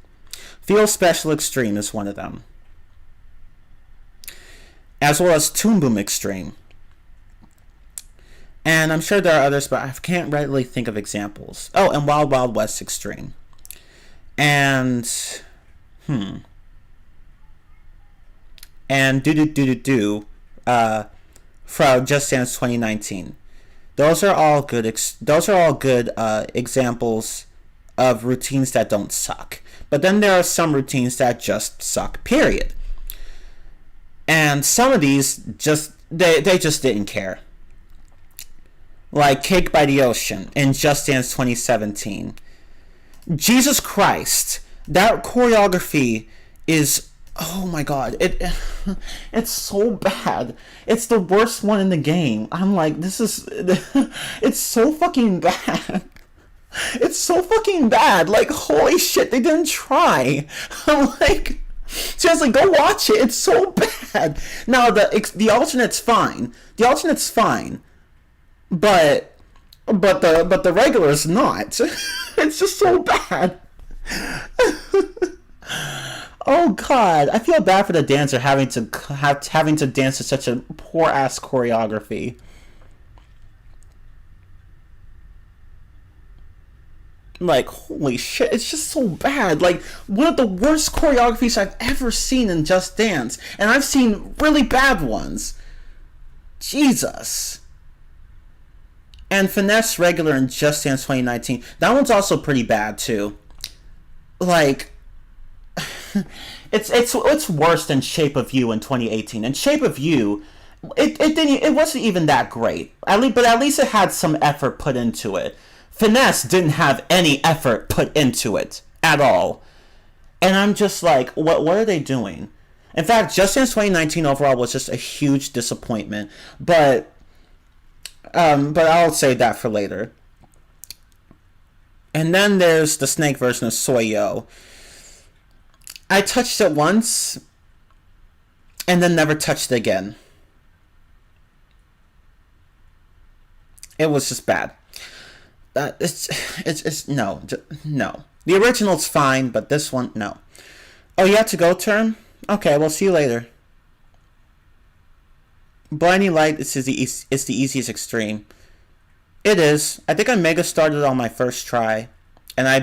Feel Special Extreme is one of them. As well as Toon Boom Extreme. And I'm sure there are others, but I can't readily think of examples. Oh, and Wild Wild West Extreme. And and do from Just Dance 2019. Those are all good examples of routines that don't suck. But then there are some routines that just suck, period. And some of these they just didn't care. Like Cake by the Ocean in Just Dance 2017. Jesus Christ, that choreography is, oh my god, it's so bad. It's the worst one in the game. I'm like, it's so fucking bad. It's so fucking bad. Like, holy shit, they didn't try. I'm like, seriously, go watch it. It's so bad. Now, the alternate's fine. The alternate's fine. But the regular is not. It's just so bad. Oh god, I feel bad for the dancer having to dance to such a poor ass choreography. Like, holy shit, it's just so bad. Like, one of the worst choreographies I've ever seen in Just Dance, and I've seen really bad ones. Jesus. And Finesse Regular in Just Dance 2019. That one's also pretty bad too. Like, it's worse than Shape of You in 2018. And Shape of You, it wasn't even that great. But at least it had some effort put into it. Finesse didn't have any effort put into it at all. And I'm just like, what are they doing? In fact, Just Dance 2019 overall was just a huge disappointment. But I'll save that for later. And then there's the snake version of Soyo. I touched it once, and then never touched it again. It was just bad. It's no. The original's fine, but this one, no. Oh, you have to go, Term? Okay, we'll see you later. Blinding Light is the easiest extreme. It is. I think I mega started on my first try, and I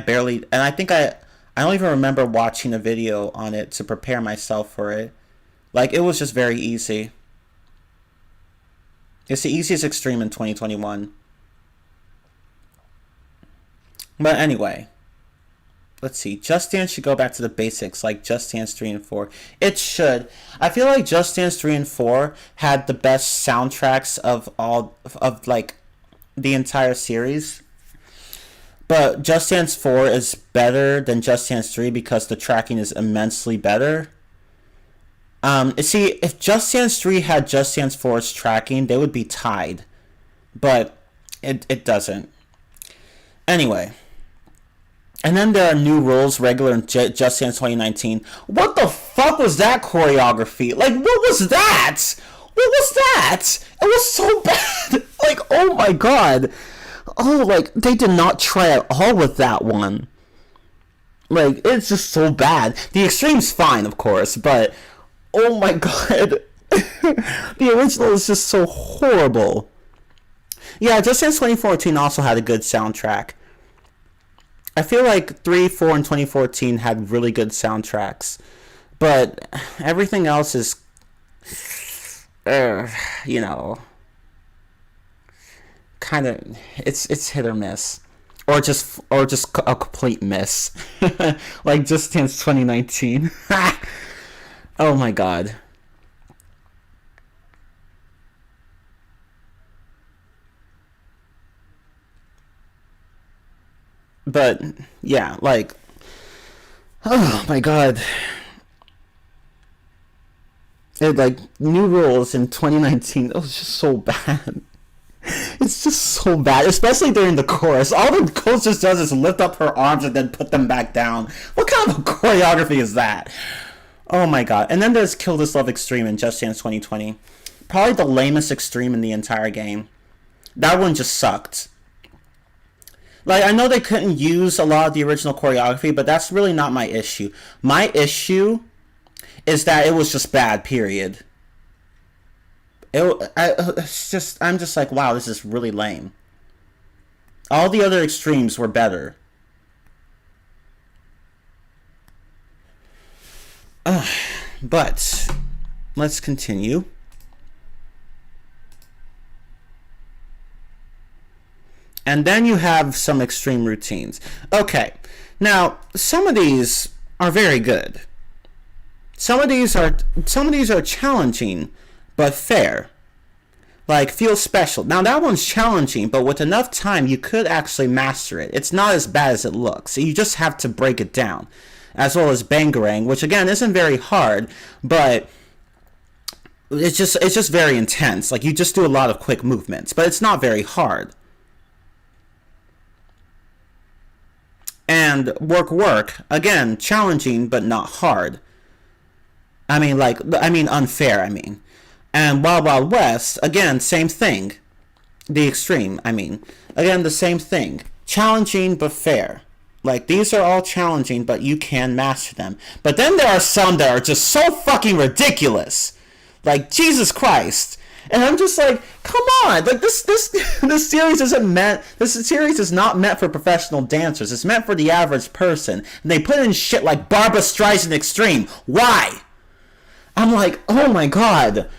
think I don't even remember watching a video on it to prepare myself for it. Like, it was just very easy. It's the easiest extreme in 2021. But anyway, let's see. Just Dance should go back to the basics, like Just Dance 3 and 4. It should. I feel like Just Dance 3 and 4 had the best soundtracks of like the entire series. But Just Dance 4 is better than Just Dance 3 because the tracking is immensely better. See, if Just Dance 3 had Just Dance 4's tracking, they would be tied. But it doesn't. Anyway. And then there are new rules regular in Just Dance 2019. What the fuck fuck was that choreography? Like, what was that? What was that? It was so bad. Like, oh my god. Oh, like, they did not try at all with that one. Like, it's just so bad. The extreme's fine, of course, but oh my god. The original is just so horrible. Yeah, Just Dance 2014 also had a good soundtrack. I feel like 3, 4, and 2014 had really good soundtracks. But everything else is, you know, kind of, it's hit or miss. Or just a complete miss. Like Just Dance 2019. Oh my god. But yeah, like, oh my god. It, like, new rules in 2019, it was just so bad. It's just so bad, especially during the chorus. All the coach just does is lift up her arms and then put them back down. What kind of a choreography is that? Oh my god. And then there's Kill This Love Extreme in Just Dance 2020. Probably the lamest extreme in the entire game. That one just sucked. Like, I know they couldn't use a lot of the original choreography, but that's really not my issue. My issue is that it was just bad, period. I'm just like, wow, this is really lame. All the other extremes were better. But let's continue. And then you have some extreme routines. Okay, now some of these are very good. Some of these are challenging, but fair. Like, feel special. Now that one's challenging, but with enough time, you could actually master it. It's not as bad as it looks. You just have to break it down. As well as Bangarang, which again isn't very hard, but it's just very intense. Like, you just do a lot of quick movements, but it's not very hard. And work, again, challenging but not hard. I mean unfair, I mean. And Wild Wild West, again, same thing. The extreme, again, the same thing. Challenging but fair. Like, these are all challenging, but you can master them. But then there are some that are just so fucking ridiculous. Like, Jesus Christ. And I'm just like, come on! Like, this series isn't meant. This series is not meant for professional dancers. It's meant for the average person. And they put in shit like Barbra Streisand Extreme. Why? I'm like, oh my god.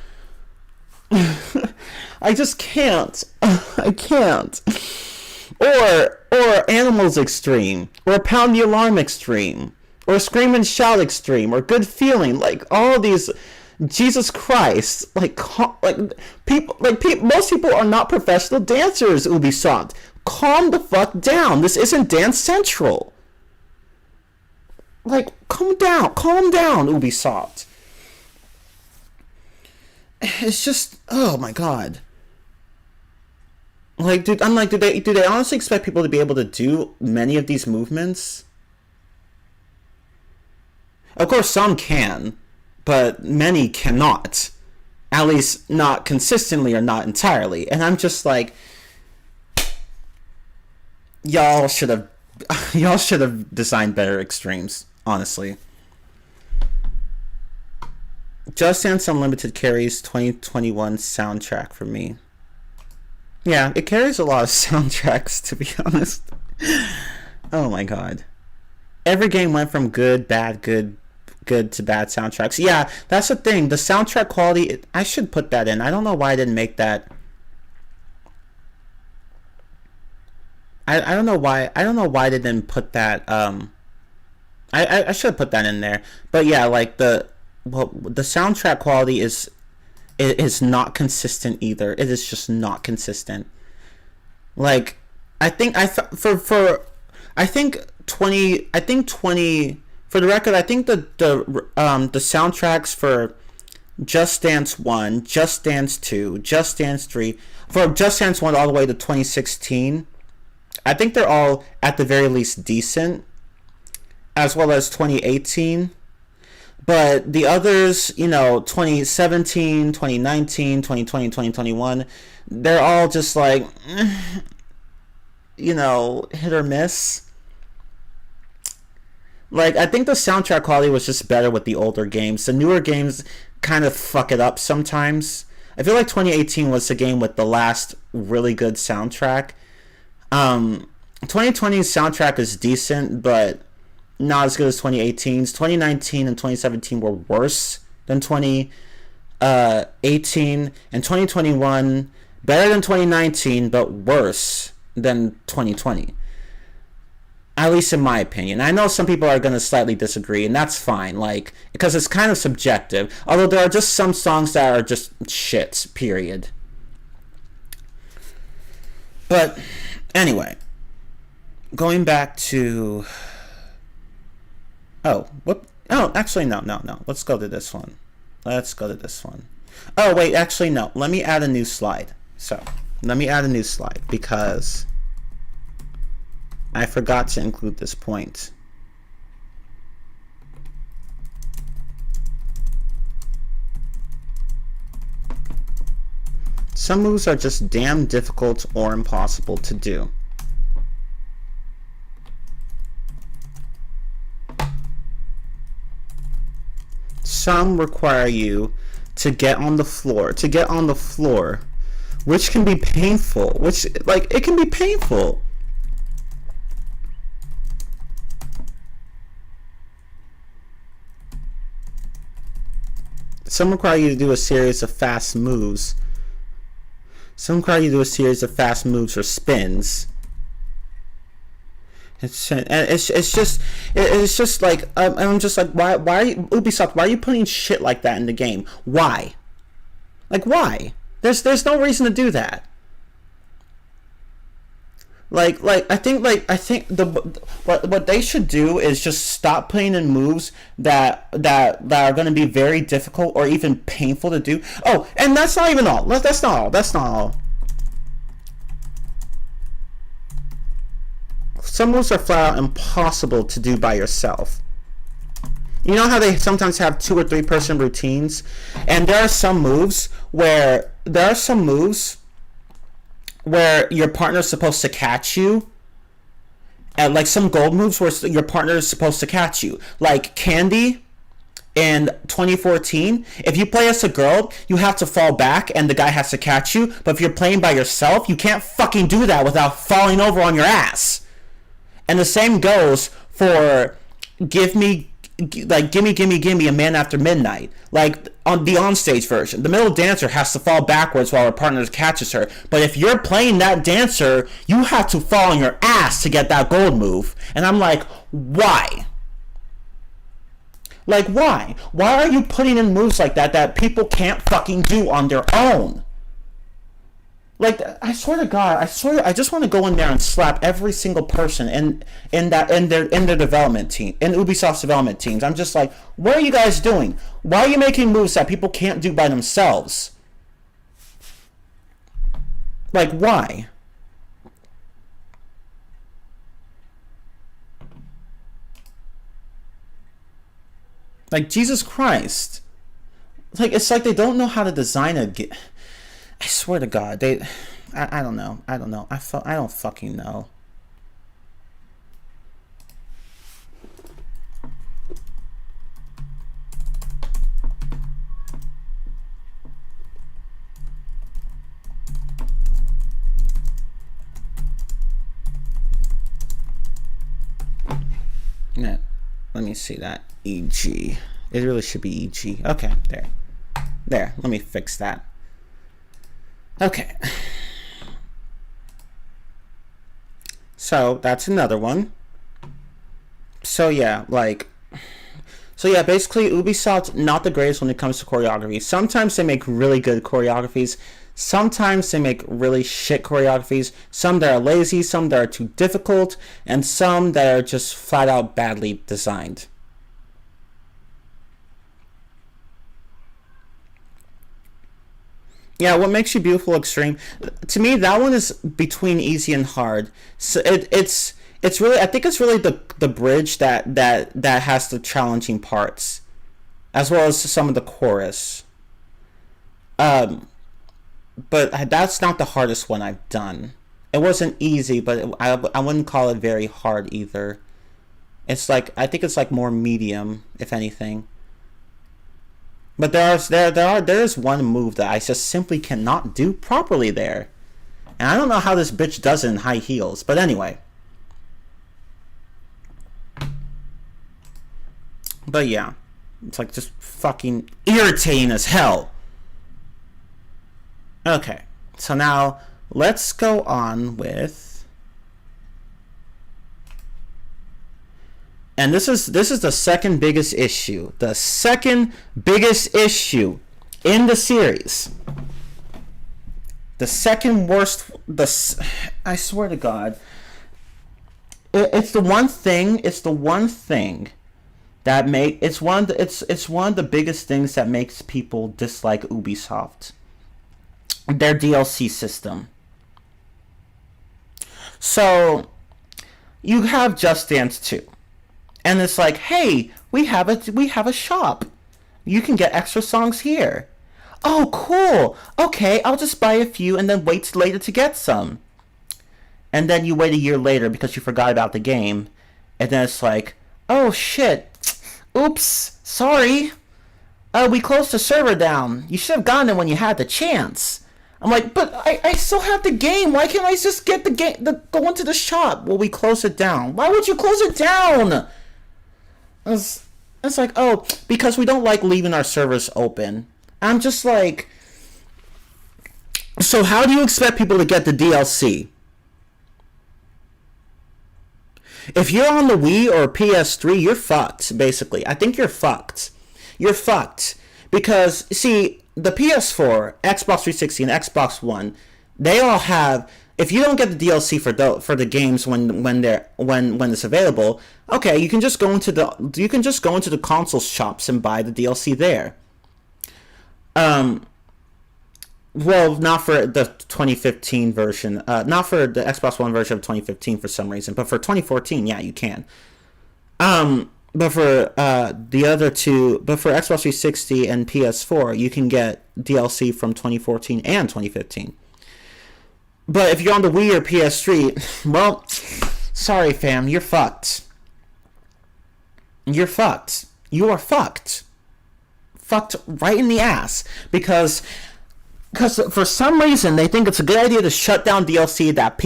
I just can't. I can't. Or Animals Extreme. Or Pound the Alarm Extreme. Or Scream and Shout Extreme. Or Good Feeling. Like, all of these. Jesus Christ, most people are not professional dancers, Ubisoft. Calm the fuck down. This isn't Dance Central. Like, calm down, Ubisoft. It's just, oh my god. Like, dude, I'm like, do they honestly expect people to be able to do many of these movements? Of course, some can. But many cannot. At least not consistently or not entirely. And I'm just like, y'all should have designed better extremes, honestly. Just Dance Unlimited carries 2021 soundtrack for me. Yeah, it carries a lot of soundtracks, to be honest. Oh my god. Every game went from good, bad, good to bad soundtracks. Yeah, that's the thing. The soundtrack quality, I should put that in. I don't know why I didn't make that. I don't know why I didn't put that. I should have put that in there. But yeah, like the soundtrack quality is not consistent either. It is just not consistent. Like, I think for the record, I think the soundtracks for Just Dance 1, Just Dance 2, Just Dance 3, for Just Dance 1 all the way to 2016, I think they're all at the very least decent, as well as 2018. But the others, 2017, 2019, 2020, 2021, they're all just like, hit or miss. Like, I think the soundtrack quality was just better with the older games. The newer games kind of fuck it up sometimes. I feel like 2018 was the game with the last really good soundtrack. 2020's soundtrack is decent, but not as good as 2018's. 2019 and 2017 were worse than 2018, and 2021 better than 2019, but worse than 2020. At least in my opinion. I know some people are going to slightly disagree, and that's fine, like, because it's kind of subjective. Although there are just some songs that are just shits, period. But anyway, going back to... Oh, whoop. Oh, actually, no. Let's go to this one. Oh, wait, actually, no. Let me add a new slide. Because I forgot to include this point. Some moves are just damn difficult or impossible to do. Some require you to get on the floor, which can be painful, it can be painful. Some require you to do a series of fast moves. Or spins. It's just like, I'm just like, why are you, Ubisoft, why are you putting shit like that in the game? Why? Like, why? There's no reason to do that. I think what they should do is just stop putting in moves that are going to be very difficult or even painful to do. Oh, and that's not even all. That's not all. Some moves are flat out impossible to do by yourself. You know how they sometimes have 2 or 3 person routines, and there are some moves where your partner is supposed to catch you, and like some gold moves where your partner is supposed to catch you, like Candy in 2014. If you play as a girl, you have to fall back and the guy has to catch you, but if you're playing by yourself, you can't fucking do that without falling over on your ass. And the same goes for gimme a man after midnight. Like on the onstage version, the middle dancer has to fall backwards while her partner catches her. But if you're playing that dancer, you have to fall on your ass to get that gold move. And I'm like, why? Like, why? Why are you putting in moves like that people can't fucking do on their own? Like, I swear to God, I just want to go in there and slap every single person in their development team, in Ubisoft's development teams. I'm just like, what are you guys doing? Why are you making moves that people can't do by themselves? Like, why? Like, Jesus Christ. Like, it's like they don't know how to design a game. I swear to God, I don't know. I don't fucking know. Yeah, let me see that. EG. It really should be EG. Okay, there. Let me fix that. Okay. So that's another one. So yeah, basically Ubisoft not the greatest when it comes to choreography. Sometimes they make really good choreographies. Sometimes they make really shit choreographies. Some that are lazy, some that are too difficult, and some that are just flat out badly designed. Yeah, what makes you beautiful extreme? To me, that one is between easy and hard. So it's really, I think it's really the bridge that has the challenging parts. as well as some of the chorus. Um, but that's not the hardest one I've done. It wasn't easy, but I wouldn't call it very hard either. It's like, I think it's like more medium, if anything. But there is one move that I just simply cannot do properly there. And I don't know how this bitch does it in high heels. But anyway. But yeah. It's like just fucking irritating as hell. Okay. So now let's go on with, and this is the second biggest issue. The second biggest issue in the series. The second worst. I swear to God. It's the one thing. It's the one thing that it's one of the biggest things that makes people dislike Ubisoft. Their DLC system. So you have Just Dance 2. And it's like, hey, we have a shop. You can get extra songs here. Oh, cool. Okay, I'll just buy a few and then wait later to get some. And then you wait a year later because you forgot about the game. And then it's like, oh shit. Oops, sorry. We closed the server down. You should have gotten it when you had the chance. I'm like, but I still have the game. Why can't I just get the game, go into the shop? Well, we close it down. Why would you close it down? It's like, oh, because we don't like leaving our servers open. I'm just like, so how do you expect people to get the DLC? If you're on the Wii or PS3, you're fucked, basically. I think you're fucked. You're fucked. Because, see, the PS4, Xbox 360, and Xbox One, they all have. If you don't get the DLC for the games when it's available, okay, you can just go into the console shops and buy the DLC there. Well, not for the 2015 version, not for the Xbox One version of 2015 for some reason, but for 2014, yeah, you can. But for the other two, but for Xbox 360 and PS4, you can get DLC from 2014 and 2015. But if you're on the Wii or PS3, well, sorry fam, you're fucked. You're fucked. You are fucked. Fucked right in the ass. Because for some reason they think it's a good idea to shut down DLC that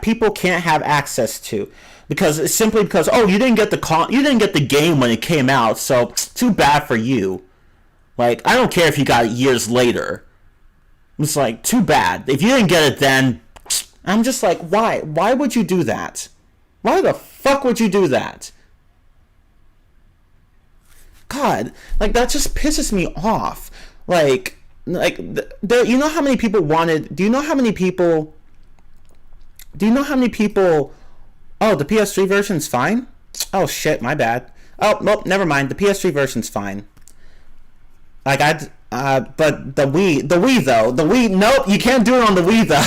people can't have access to. Because you didn't get the game when it came out, so too bad for you. Like, I don't care if you got it years later. It's like, too bad. If you didn't get it then, I'm just like, why? Why would you do that? Why the fuck would you do that? God, like, that just pisses me off. Like you know how many people wanted? Do you know how many people? Oh, the PS3 version's fine? Oh shit, my bad. Oh, nope, never mind. The PS3 version's fine. Like, but the Wii though, nope, you can't do it on the Wii though.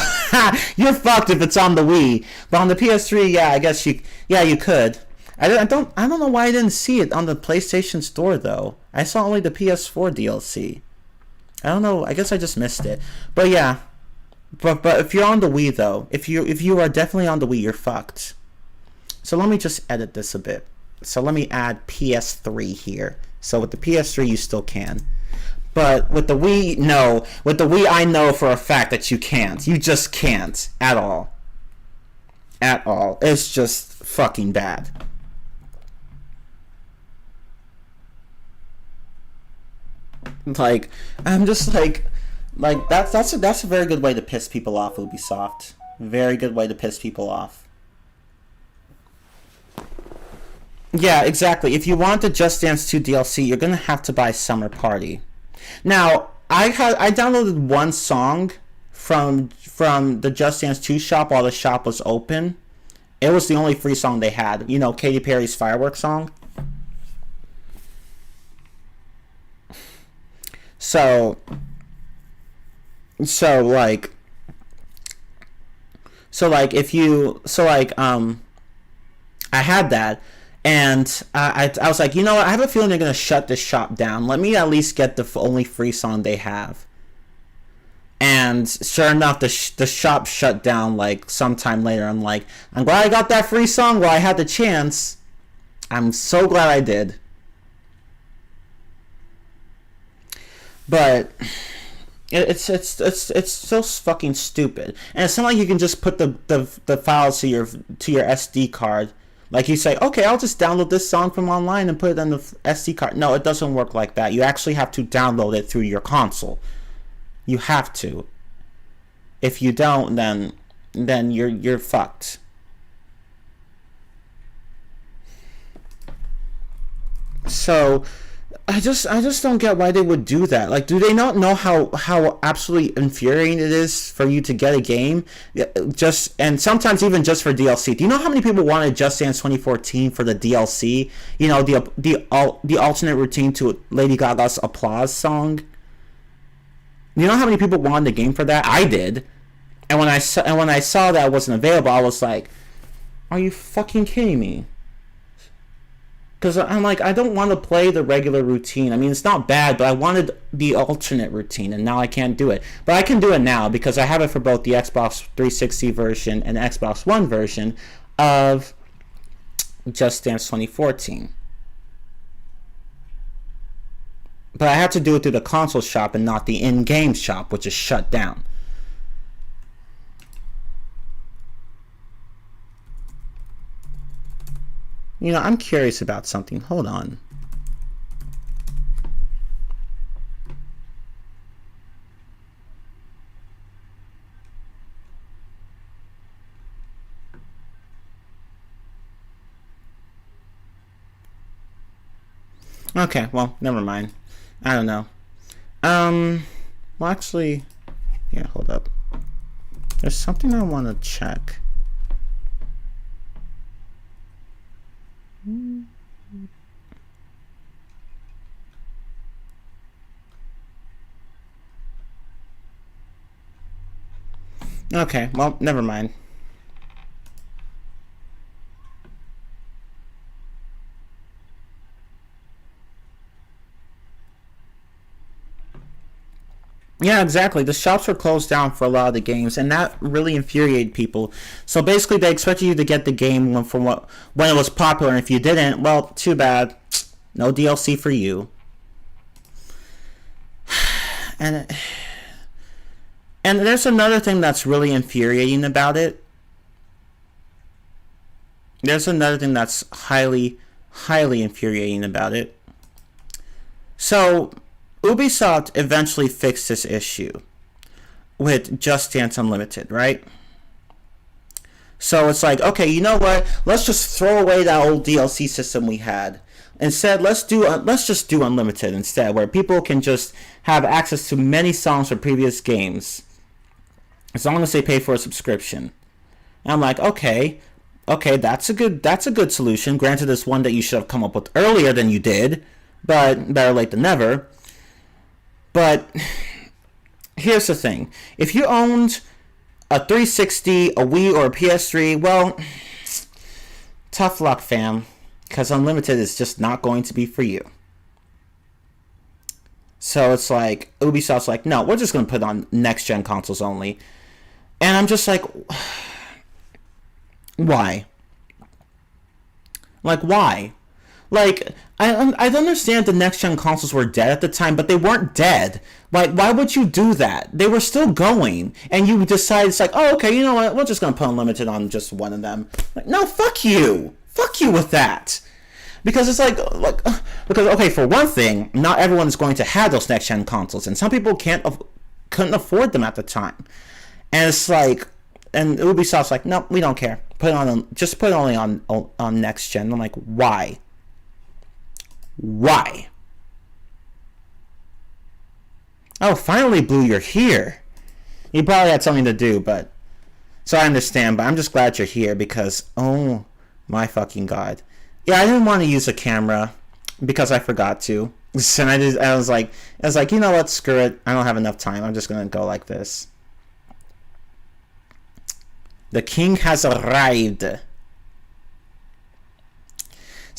You're fucked if it's on the Wii. But on the PS3, yeah, I guess you could. I don't know why I didn't see it on the PlayStation Store though. I saw only the PS4 DLC. I don't know, I guess I just missed it. But yeah. But if you're on the Wii though, if you are definitely on the Wii, you're fucked. So let me just edit this a bit. So let me add PS3 here. So with the PS3, you still can. But with the Wii, no. With the Wii, I know for a fact that you can't. You just can't. At all. At all. It's just fucking bad. Like, I'm just like that's a very good way to piss people off, Ubisoft. Very good way to piss people off. Yeah, exactly. If you want the Just Dance 2 DLC, you're gonna have to buy Summer Party. Now, I downloaded one song from the Just Dance 2 shop while the shop was open. It was the only free song they had. You know, Katy Perry's Fireworks song. So I had that. And I was like, you know what? I have a feeling they're going to shut this shop down. Let me at least get the only free song they have. And sure enough, the shop shut down like sometime later. I'm like, I'm glad I got that free song while I had the chance. I'm so glad I did. But it's so fucking stupid. And it's not like you can just put the files to your SD card. Like you say, okay, I'll just download this song from online and put it on the SD card. No, it doesn't work like that. You actually have to download it through your console. You have to. If you don't, then you're fucked. So I just don't get why they would do that. Like, do they not know how absolutely infuriating it is for you to get a game, just, and sometimes even just for DLC? Do you know how many people wanted Just Dance 2014 for the DLC? You know, the alternate routine to Lady Gaga's Applause song. You know how many people wanted the game for that? I did. And when I saw that it wasn't available, I was like, are you fucking kidding me? Because I'm like, I don't want to play the regular routine. I mean, it's not bad, but I wanted the alternate routine, and now I can't do it. But I can do it now because I have it for both the Xbox 360 version and Xbox One version of Just Dance 2014. But I had to do it through the console shop and not the in-game shop, which is shut down. You know, I'm curious about something. Hold on. Okay, well, never mind. I don't know. Well, actually, yeah, hold up. There's something I want to check. Okay, well, never mind. Yeah, exactly. The shops were closed down for a lot of the games, and that really infuriated people. So basically, they expected you to get the game when it was popular, and if you didn't, well, too bad. No DLC for you. And there's another thing that's really infuriating about it. There's another thing that's highly, highly infuriating about it. So Ubisoft eventually fixed this issue with Just Dance Unlimited, right? So it's like, okay, you know what? Let's just throw away that old DLC system we had. Instead, let's just do Unlimited instead, where people can just have access to many songs from previous games, as long as they pay for a subscription. And I'm like, okay, that's a good solution. Granted, it's one that you should have come up with earlier than you did, but better late than never. But here's the thing. If you owned a 360, a Wii, or a PS3, well, tough luck, fam. Because Unlimited is just not going to be for you. So it's like, Ubisoft's like, no, we're just going to put it on next-gen consoles only. And I'm just like, why? Like, why? Like, I understand the next-gen consoles were dead at the time, but they weren't dead. Like, why would you do that? They were still going, and you decide, it's like, oh, okay, you know what? We're just going to put Unlimited on just one of them. Like, no, fuck you. Fuck you with that. Because it's because, okay, for one thing, not everyone is going to have those next-gen consoles, and some people couldn't afford them at the time. And it's like, and Ubisoft's like, no, we don't care. Just put it only on next-gen. I'm like, why? Why? Oh, finally, Blue, you're here. You probably had something to do, but... So I understand, but I'm just glad you're here because, oh my fucking god. Yeah, I didn't want to use a camera because I forgot to. And I was like, you know what, screw it. I don't have enough time. I'm just going to go like this. The king has arrived.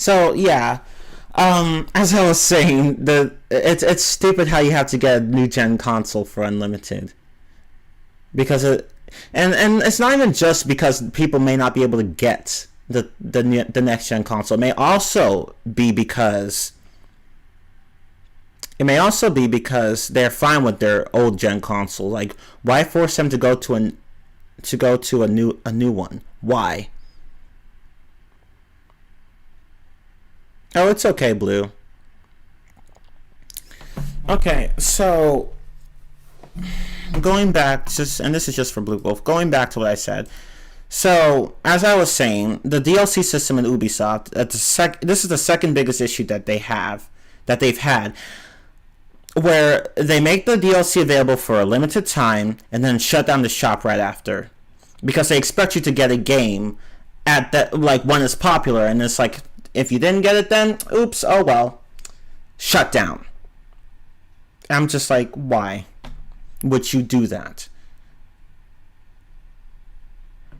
So yeah, as I was saying, it's stupid how you have to get a new gen console for unlimited because and it's not even just because people may not be able to get the next gen console. It may also be because they're fine with their old gen console. Like, why force them to go to a new one? Why? Oh, it's okay, Blue. Okay, so going back, and this is just for Blue Wolf. Going back to what I said. So, as I was saying, the DLC system in Ubisoft. This is the second biggest issue that they've had, where they make the DLC available for a limited time and then shut down the shop right after, because they expect you to get a game at that, like, when it's popular, and it's like, if you didn't get it then, oops, oh well, shut down. I'm just like, why would you do that?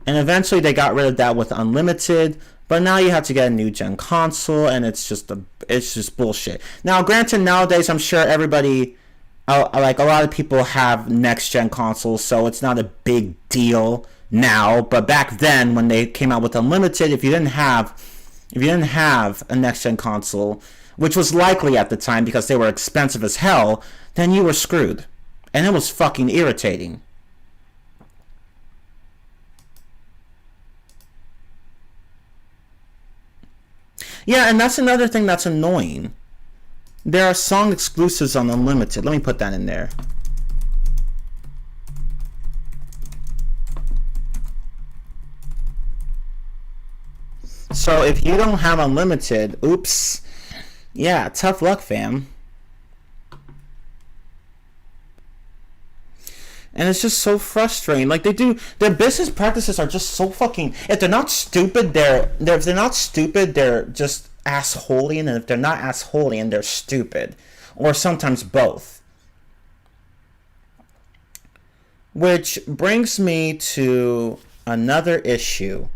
And eventually they got rid of that with Unlimited, but now you have to get a new gen console, and it's just bullshit. Now, granted, nowadays I'm sure everybody, like a lot of people have next gen consoles, so it's not a big deal now. But back then, when they came out with Unlimited, if you didn't have a next gen console, which was likely at the time because they were expensive as hell, then you were screwed, and it was fucking irritating. Yeah, and that's another thing that's annoying. There are song exclusives on Unlimited. Let me put that in there. So if you don't have Unlimited, oops. Yeah, tough luck, fam. And it's just so frustrating. Like, their business practices are just so fucking. If they're not stupid, they're just assholey, and if they're not assholey, and they're stupid, or sometimes both. Which brings me to another issue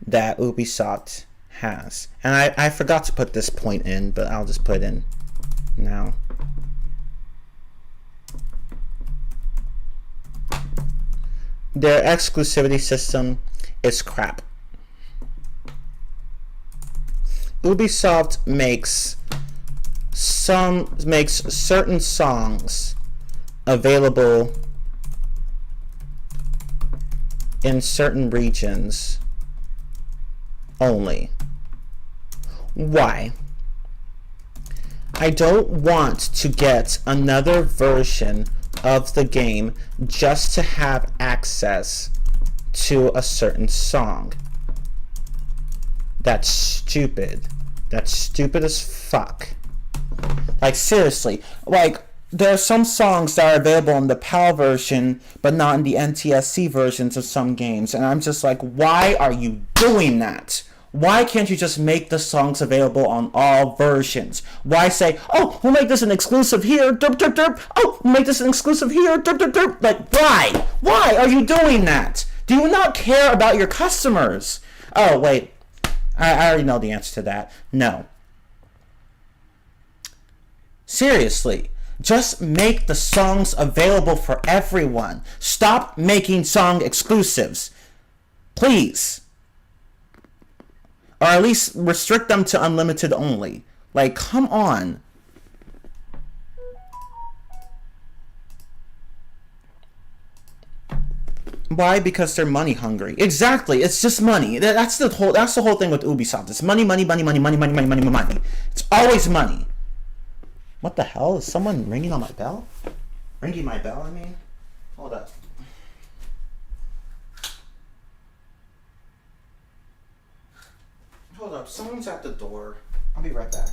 that Ubisoft has, and I forgot to put this point in, but I'll just put it in now. Their exclusivity system is crap. Ubisoft makes certain songs available in certain regions only. Why? I don't want to get another version of the game just to have access to a certain song. That's stupid. That's stupid as fuck. Like, seriously. Like, there are some songs that are available in the PAL version, but not in the NTSC versions of some games. And I'm just like, why are you doing that? Why can't you just make the songs available on all versions? Why say, oh, we'll make this an exclusive here, derp, derp, derp. Oh, we'll make this an exclusive here, derp, derp, derp. Like, why? Why are you doing that? Do you not care about your customers? Oh, wait. I already know the answer to that. No. Seriously. Just make the songs available for everyone. Stop making song exclusives. Please. Or at least restrict them to Unlimited only. Like, come on. Why? Because they're money hungry. Exactly. It's just money. That's the whole thing with Ubisoft. It's money, money, money, money, money, money, money, money, money. It's always money. What the hell? Is someone ringing on my bell? Ringing my bell, I mean? Hold up. Hold up. Someone's at the door. I'll be right back.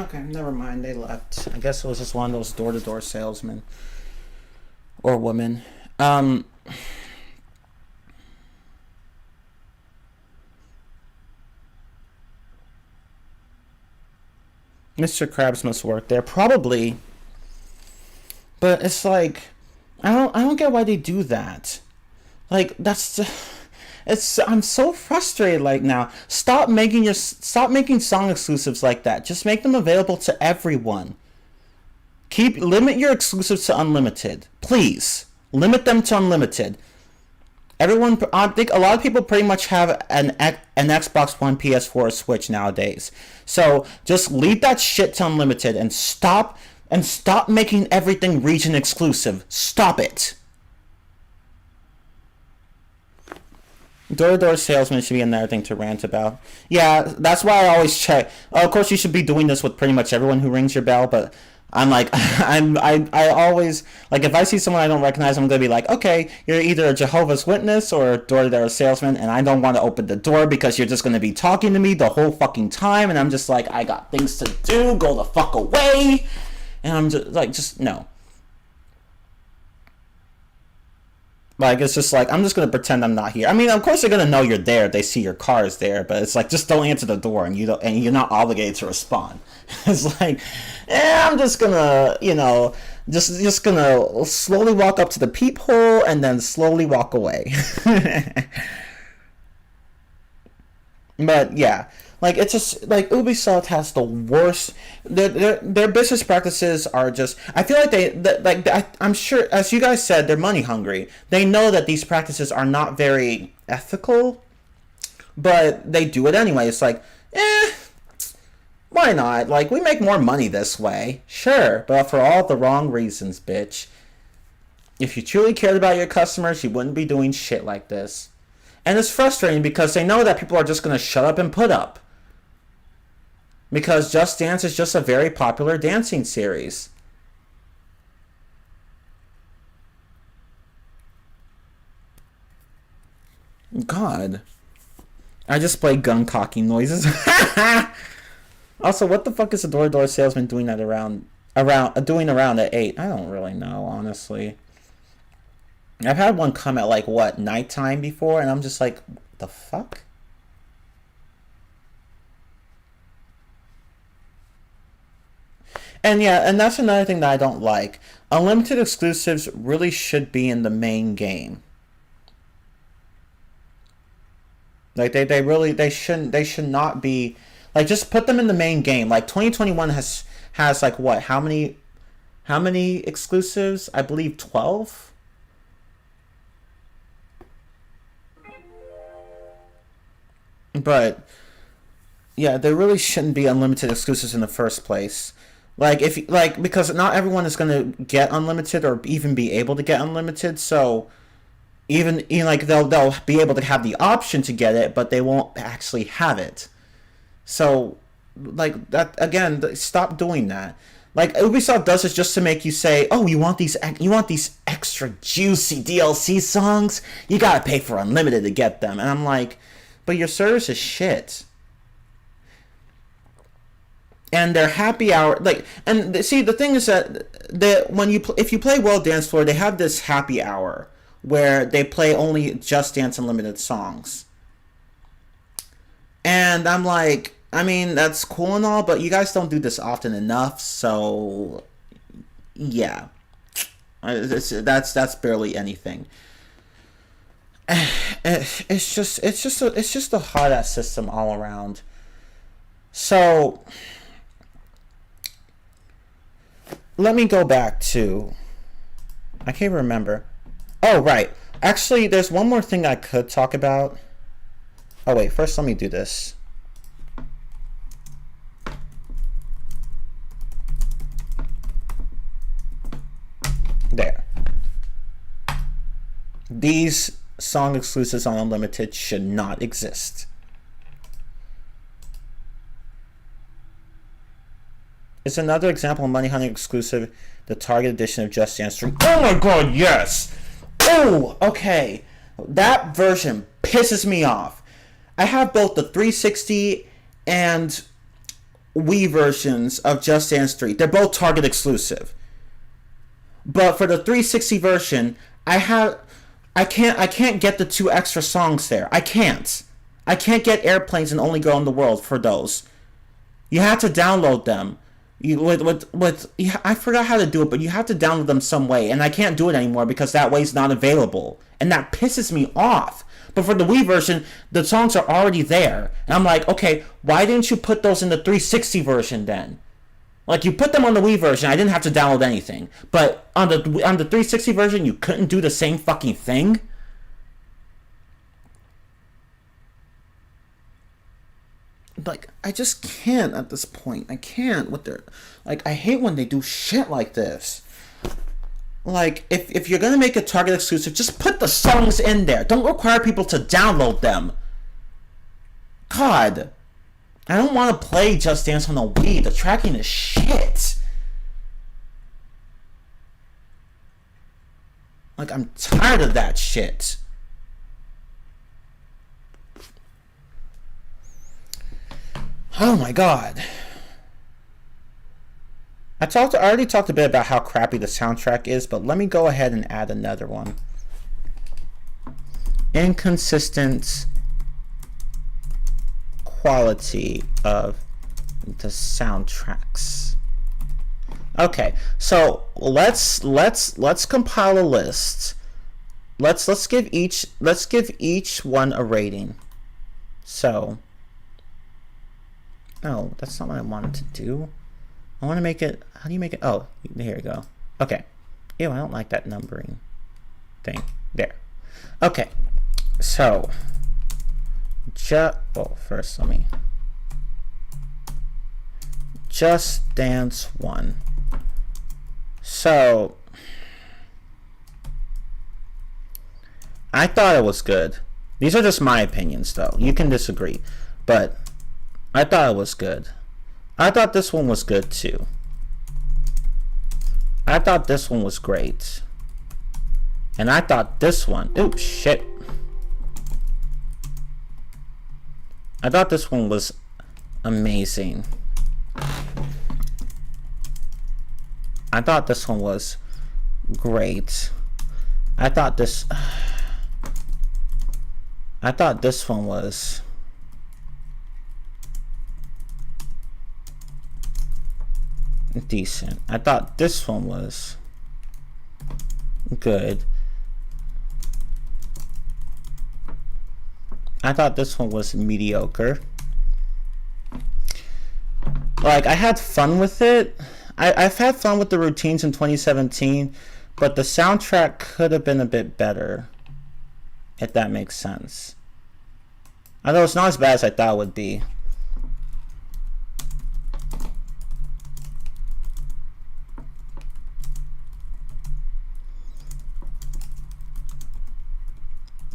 Okay, never mind. They left. I guess it was just one of those door-to-door salesmen or women. Mr. Krabs must work there, probably. But it's like, I don't get why they do that. Like that's it's I'm so frustrated like now. Stop making song exclusives like that. Just make them available to everyone. Limit your exclusives to unlimited. Please. Limit them to unlimited. Everyone, I think a lot of people pretty much have an Xbox One, PS4, or Switch nowadays. So just leave that shit to unlimited and stop making everything region exclusive. Stop it. Door-to-door salesman should be another thing to rant about. Yeah, that's why I always check. Oh, of course, you should be doing this with pretty much everyone who rings your bell, but I'm like, I always, like, if I see someone I don't recognize, I'm going to be like, okay, you're either a Jehovah's Witness or a door-to-door salesman, and I don't want to open the door because you're just going to be talking to me the whole fucking time, and I'm just like, I got things to do, go the fuck away, and I'm just like, just, no. Like, it's just like, I'm just going to pretend I'm not here. I mean, of course they're going to know you're there if they see your car is there, but it's like, just don't answer the door and you're not obligated to respond. It's like, I'm just going to, just going to slowly walk up to the peephole and then slowly walk away. But, yeah. Like, it's just, like, Ubisoft has the worst, their business practices are just, I feel like I'm sure, as you guys said, they're money hungry. They know that these practices are not very ethical, but they do it anyway. It's like, why not? Like, we make more money this way. Sure, but for all the wrong reasons, bitch. If you truly cared about your customers, you wouldn't be doing shit like this. And it's frustrating because they know that people are just going to shut up and put up. Because Just Dance is just a very popular dancing series. God. I just play gun cocking noises. Also, what the fuck is a door-to-door salesman doing around at 8? I don't really know, honestly. I've had one come at like what, nighttime before, and I'm just like, what the fuck? And yeah, and that's another thing that I don't like. Unlimited exclusives really should be in the main game. Like they should not be, like, just put them in the main game. Like 2021 has like what, how many exclusives? I believe 12. But yeah, there really shouldn't be unlimited exclusives in the first place. Like because not everyone is going to get unlimited or even be able to get unlimited, so even like they'll be able to have the option to get it, but they won't actually have it. So like that again, stop doing that. Like Ubisoft does this just to make you say, "Oh, you want these extra juicy DLC songs? You got to pay for unlimited to get them." And I'm like, "But your service is shit." And their happy hour, like, and see, the thing is that if you play World Dance Floor, they have this happy hour where they play only Just Dance Unlimited songs. And I'm like, I mean, that's cool and all, but you guys don't do this often enough, so yeah, that's barely anything. It's just a hard ass system all around. So let me go back to, I can't remember. Oh, right. Actually, there's one more thing I could talk about. Oh, wait. First, let me do this. There. These song exclusives on Unlimited should not exist. It's another example of Money Hunting exclusive, the Target edition of Just Dance 3. Oh my god, yes! Oh, okay. That version pisses me off. I have both the 360 and Wii versions of Just Dance 3. They're both Target exclusive. But for the 360 version, I can't get the 2 extra songs there. I can't get Airplanes and Only Girl in the World for those. You have to download them. I forgot how to do it, but you have to download them some way, and I can't do it anymore because that way's not available, and that pisses me off. But for the Wii version, the songs are already there, and I'm like, okay, why didn't you put those in the 360 version then? Like, you put them on the Wii version, I didn't have to download anything, but on the 360 version, you couldn't do the same fucking thing. Like, I just can't at this point. I can't with their... Like, I hate when they do shit like this. Like, if you're gonna make a Target exclusive, just put the songs in there. Don't require people to download them. God. I don't want to play Just Dance on the Wii. The tracking is shit. Like, I'm tired of that shit. Oh my god. I already talked a bit about how crappy the soundtrack is, but let me go ahead and add another one. Inconsistent quality of the soundtracks. Okay, so let's compile a list. Let's give each one a rating. So, no, that's not what I wanted to do. I want to make it. How do you make it? Oh, here we go. Okay. Ew, I don't like that numbering thing. There. Okay. So, first let me. Just Dance 1. So, I thought it was good. These are just my opinions, though. You can disagree, but I thought it was good. I thought this one was good too. I thought this one was great. And I thought this one... Oops, shit. I thought this one was amazing. I thought this one was great. I thought this one was... decent. I thought this one was good. I thought this one was mediocre. Like, I had fun with it. I've had fun with the routines in 2017, but the soundtrack could have been a bit better, if that makes sense. Although it's not as bad as I thought it would be.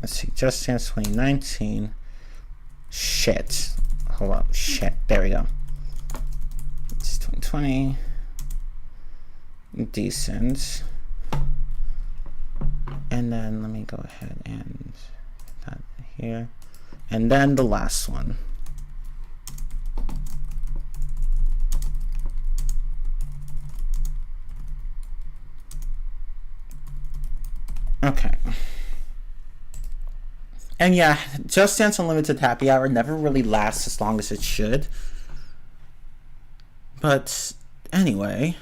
Let's see, Just Dance 2019. Shit. Hold on. Shit. There we go. It's 2020. Decent. And then let me go ahead and put that here. And then the last one. Okay. And yeah, Just Dance Unlimited Happy Hour never really lasts as long as it should. But anyway.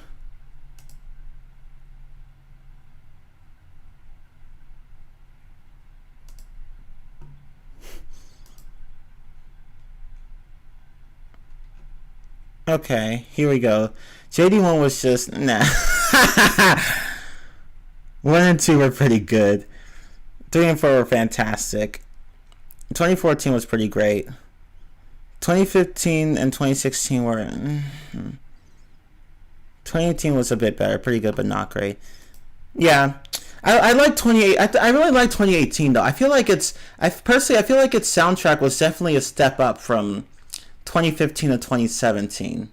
Okay, here we go. JD1 was just, nah. 1 and 2 were pretty good. 3 and 4 were fantastic. 2014 was pretty great. 2015 and 2016 were... 2018 was a bit better. Pretty good, but not great. Yeah. I like 28. I really like 2018, though. I feel like its soundtrack was definitely a step up from 2015 to 2017.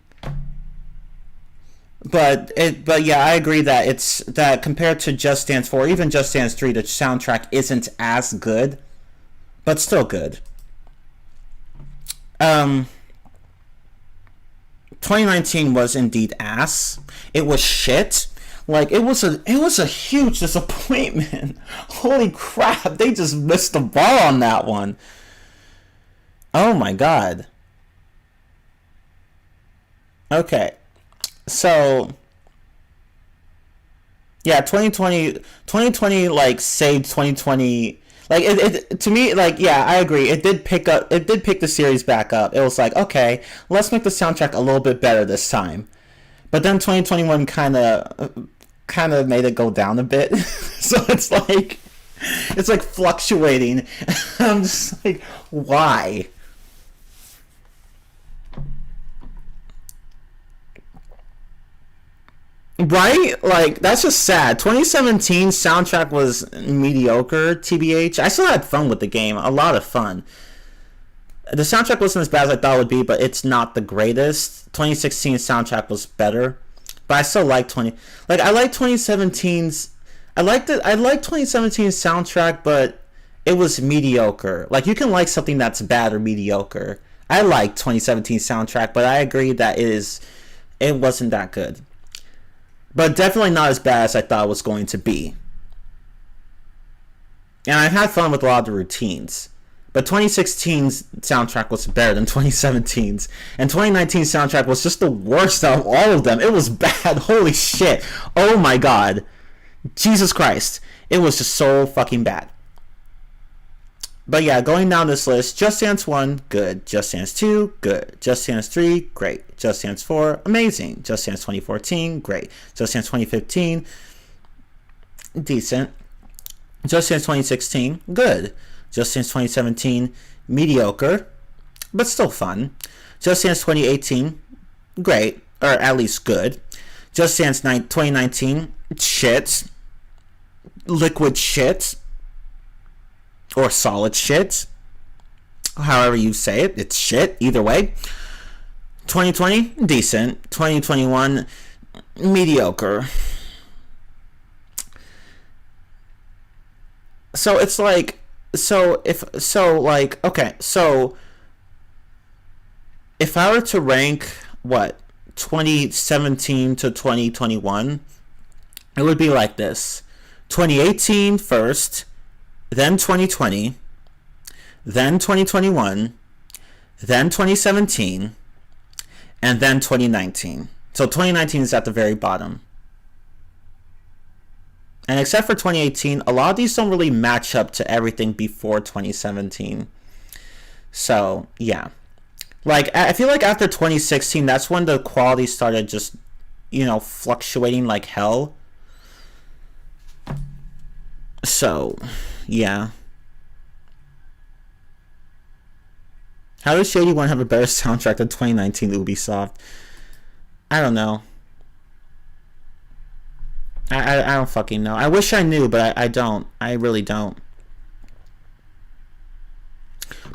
But yeah, I agree that compared to Just Dance 4, even Just Dance 3, the soundtrack isn't as good, but still good. 2019 was indeed ass. It was shit. Like it was a huge disappointment. Holy crap, they just missed the ball on that one. Oh my god. Okay. So yeah, 2020 like saved 2020. Like it to me, like, yeah, I agree. It did pick the series back up. It was like, okay, let's make the soundtrack a little bit better this time. But then 2021 kind of made it go down a bit. So it's like fluctuating. I'm just like, why? Right? Like, that's just sad. 2017 soundtrack was mediocre, TBH. I still had fun with the game. A lot of fun. The soundtrack wasn't as bad as I thought it would be, but it's not the greatest. 2016 soundtrack was better. But I still like I like 2017's I liked 2017's soundtrack, but it was mediocre. Like, you can like something that's bad or mediocre. I like 2017 soundtrack, but I agree that it wasn't that good. But definitely not as bad as I thought it was going to be. And I had fun with a lot of the routines. But 2016's soundtrack was better than 2017's. And 2019's soundtrack was just the worst out of all of them. It was bad. Holy shit. Oh my god. Jesus Christ. It was just so fucking bad. But yeah, going down this list, Just Dance 1, good. Just Dance 2, good. Just Dance 3, great. Just Dance 4, amazing. Just Dance 2014, great. Just Dance 2015, decent. Just Dance 2016, good. Just Dance 2017, mediocre, but still fun. Just Dance 2018, great, or at least good. Just Dance 2019, shit. Liquid shit. Or solid shit. However you say it, it's shit. Either way. 2020, decent. 2021, mediocre. So it's like, okay, so if I were to rank, 2017 to 2021, it would be like this. 2018 first, then 2020, then 2021, then 2017, and then 2019. So 2019 is at the very bottom. And except for 2018, a lot of these don't really match up to everything before 2017. So, yeah. Like, I feel like after 2016, that's when the quality started just, fluctuating like hell. So, yeah. How does Shady One have a better soundtrack than 2019 Ubisoft? I don't know. I don't fucking know. I wish I knew, but I don't. I really don't.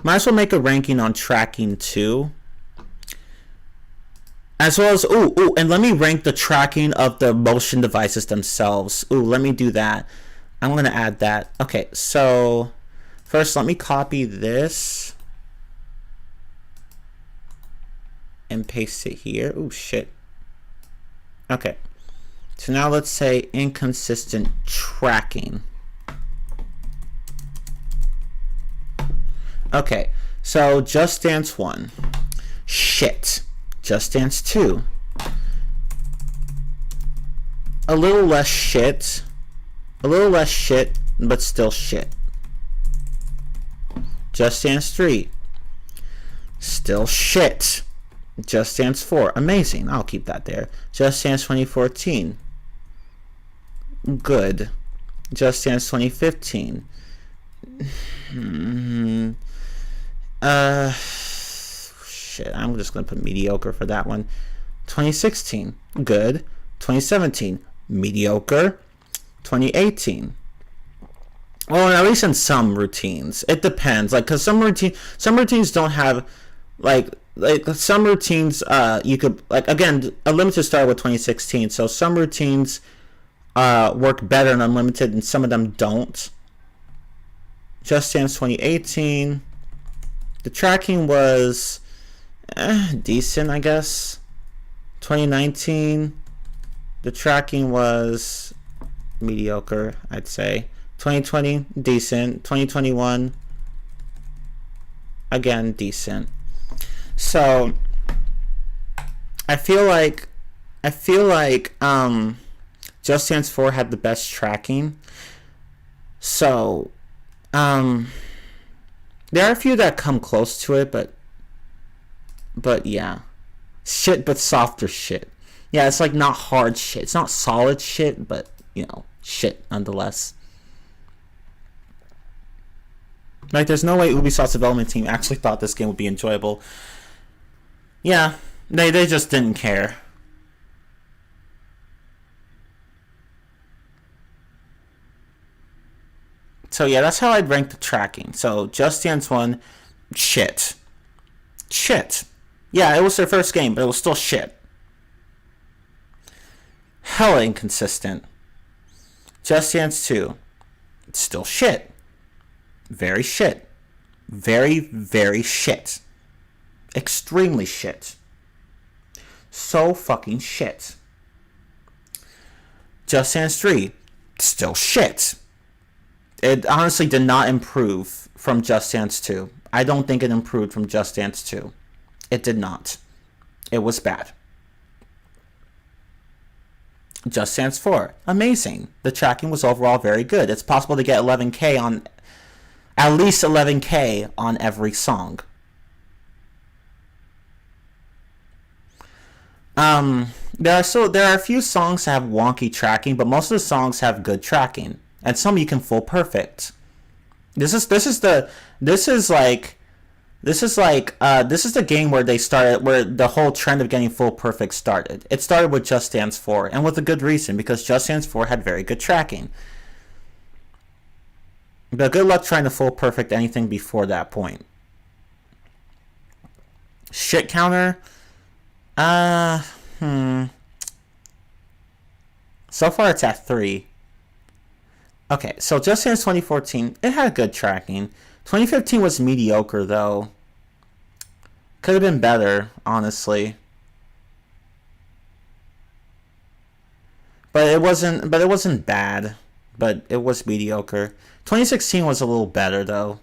Might as well make a ranking on tracking too. As well as, and let me rank the tracking of the motion devices themselves. Let me do that. I'm going to add that. Okay, so first let me copy this and paste it here. Shit. Okay. So now let's say inconsistent tracking. Okay, so Just Dance 1. Shit. Just Dance 2. A little less shit. A little less shit, but still shit. Just Dance 3. Still shit. Just Dance 4. Amazing. I'll keep that there. Just Dance 2014. Good. Just Dance 2015. Shit, I'm just gonna put mediocre for that one. 2016, good. 2017, mediocre. 2018, well, at least in some routines. It depends, cause some routines don't have, like some routines, you could, again, Unlimited started with 2016, so some routines work better in Unlimited and some of them don't. Just Dance 2018, the tracking was decent, I guess. 2019, the tracking was mediocre, I'd say. 2020, decent. 2021, again, decent. So I feel like Just Dance 4 had the best tracking. So there are a few that come close to it, but yeah. Shit, but softer shit. Yeah, it's like not hard shit. It's not solid shit, but you know, shit nonetheless. Like, there's no way Ubisoft's development team actually thought this game would be enjoyable. Yeah, they just didn't care. So yeah, that's how I'd rank the tracking. So Just Dance 1, shit. Shit. Yeah, it was their first game, but it was still shit. Hella inconsistent. Just Dance 2, it's still shit. Very shit. Very, very shit. Extremely shit. So fucking shit. Just Dance 3, still shit. It honestly did not improve from Just Dance 2. I don't think it improved from Just Dance 2. It did not. It was bad. Just Dance 4, amazing. The tracking was overall very good. It's possible to get 11K on, at least 11K on every song. There are a few songs that have wonky tracking, but most of the songs have good tracking, and some you can full perfect. This is the game where where the whole trend of getting full perfect started. It started with Just Dance 4, and with a good reason, because Just Dance 4 had very good tracking. But good luck trying to full perfect anything before that point. Shit counter. So far it's at 3. Okay, so Just Dance 2014, it had good tracking. 2015 was mediocre though. Could have been better, honestly. But it wasn't bad. But it was mediocre. 2016 was a little better though.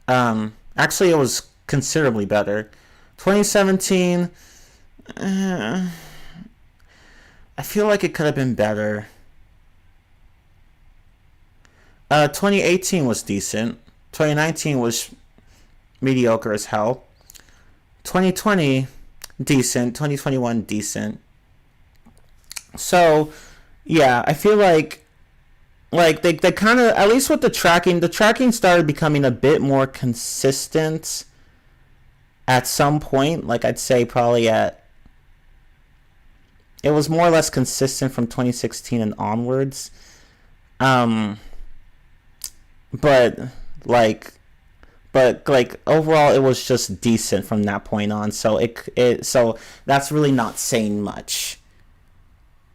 Actually it was considerably better. 2017, I feel like it could have been better. 2018 was decent. 2019 was mediocre as hell. 2020, decent. 2021, decent. So, yeah, I feel like they kind of, at least with the tracking started becoming a bit more consistent at some point. Like, I'd say probably it was more or less consistent from 2016 and onwards. But overall it was just decent from that point on. So so that's really not saying much.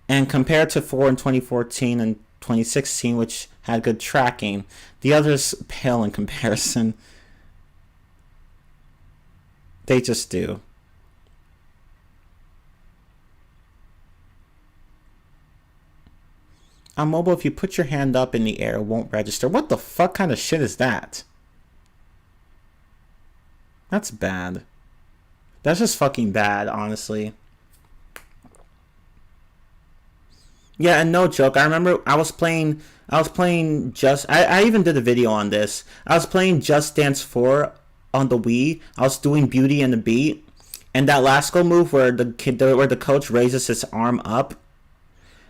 And compared to 4 in 2014 and 2016, which had good tracking, the others pale in comparison. They just do. On mobile, if you put your hand up in the air, it won't register. What the fuck kind of shit is that? That's bad. That's just fucking bad, honestly. Yeah, and no joke, I remember I was playing I even did a video on this. I was playing Just Dance 4 on the Wii. I was doing Beauty and the Beat, and that last go move where the coach raises his arm up,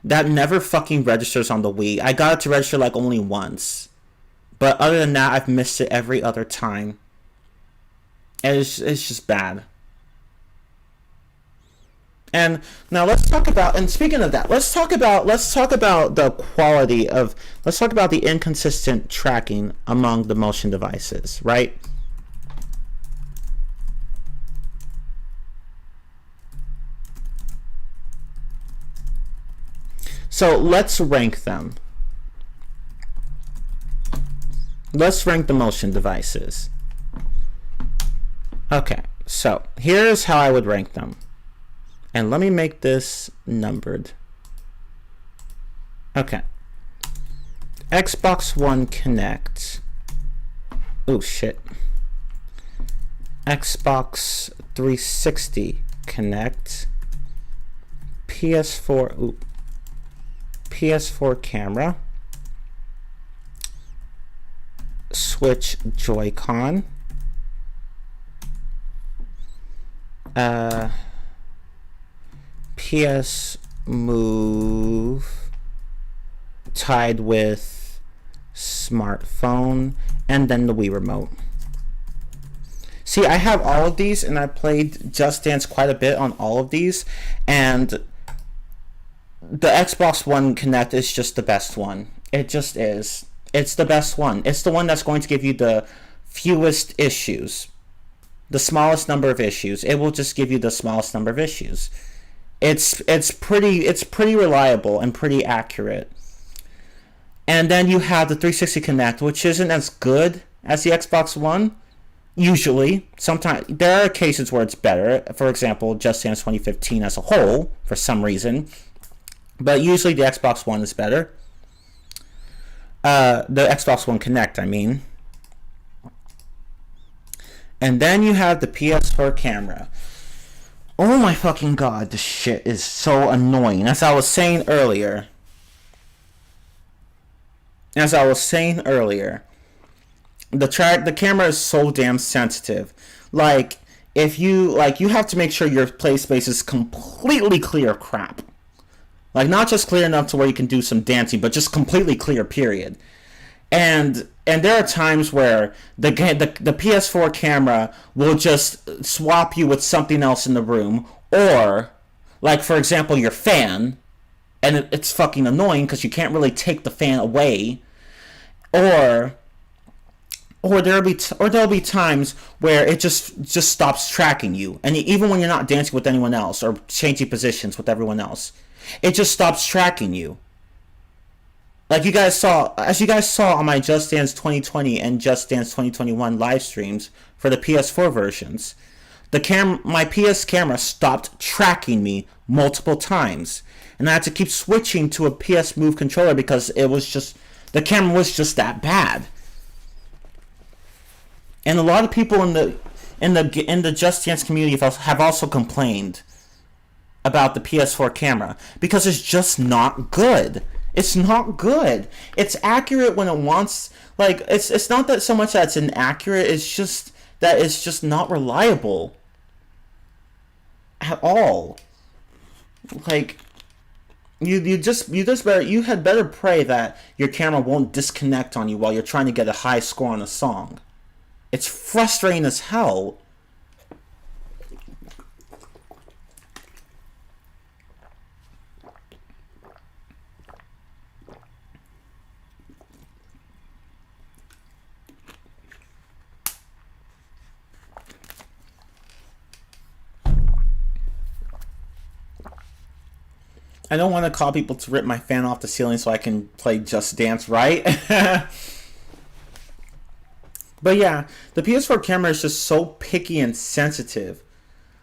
that never fucking registers on the Wii. I got it to register like only once. But other than that, I've missed it every other time. And it's just bad. And now let's talk about, and speaking of that, let's talk about the quality of, let's talk about the inconsistent tracking among the motion devices, right? So let's rank them. Let's rank the motion devices. Okay, So here's how I would rank them. And let me make this numbered. Okay. Xbox One Connect. Oh shit. Xbox 360 Connect. PS4. Ooh. PS4 camera. Switch Joy-Con. PS Move tied with smartphone, and then the Wii Remote. See, I have all of these, and I played Just Dance quite a bit on all of these, and the Xbox One Connect is just the best one. It just is. It's the best one. It's the one that's going to give you the fewest issues. The smallest number of issues. It will just give you the smallest number of issues. It's pretty reliable and pretty accurate. And then you have the 360 Connect, which isn't as good as the Xbox One. Usually, sometimes there are cases where it's better. For example, Just Dance 2015 as a whole, for some reason. But usually the Xbox One is better. The Xbox One Connect, I mean. And then you have the PS4 camera. Oh my fucking god, this shit is so annoying. As I was saying earlier, the camera is so damn sensitive. Like, if you have to make sure your play space is completely clear crap. Like, not just clear enough to where you can do some dancing, but just completely clear, period. And there are times where the PS4 camera will just swap you with something else in the room, or, like, for example, your fan, and it's fucking annoying because you can't really take the fan away, or there'll be times where it just stops tracking you, and even when you're not dancing with anyone else or changing positions with everyone else, it just stops tracking you. Like as you guys saw on my Just Dance 2020 and Just Dance 2021 live streams for the PS4 versions, my PS camera stopped tracking me multiple times, and I had to keep switching to a PS Move controller because the camera was just that bad. And a lot of people in the Just Dance community have also complained about the PS4 camera because it's just not good. It's not good. It's accurate when it wants. Like, it's not that so much that it's inaccurate. It's just that it's just not reliable at all. Like, you had better pray that your camera won't disconnect on you while you're trying to get a high score on a song. It's frustrating as hell. I don't want to call people to rip my fan off the ceiling so I can play Just Dance right. But yeah, the PS4 camera is just so picky and sensitive.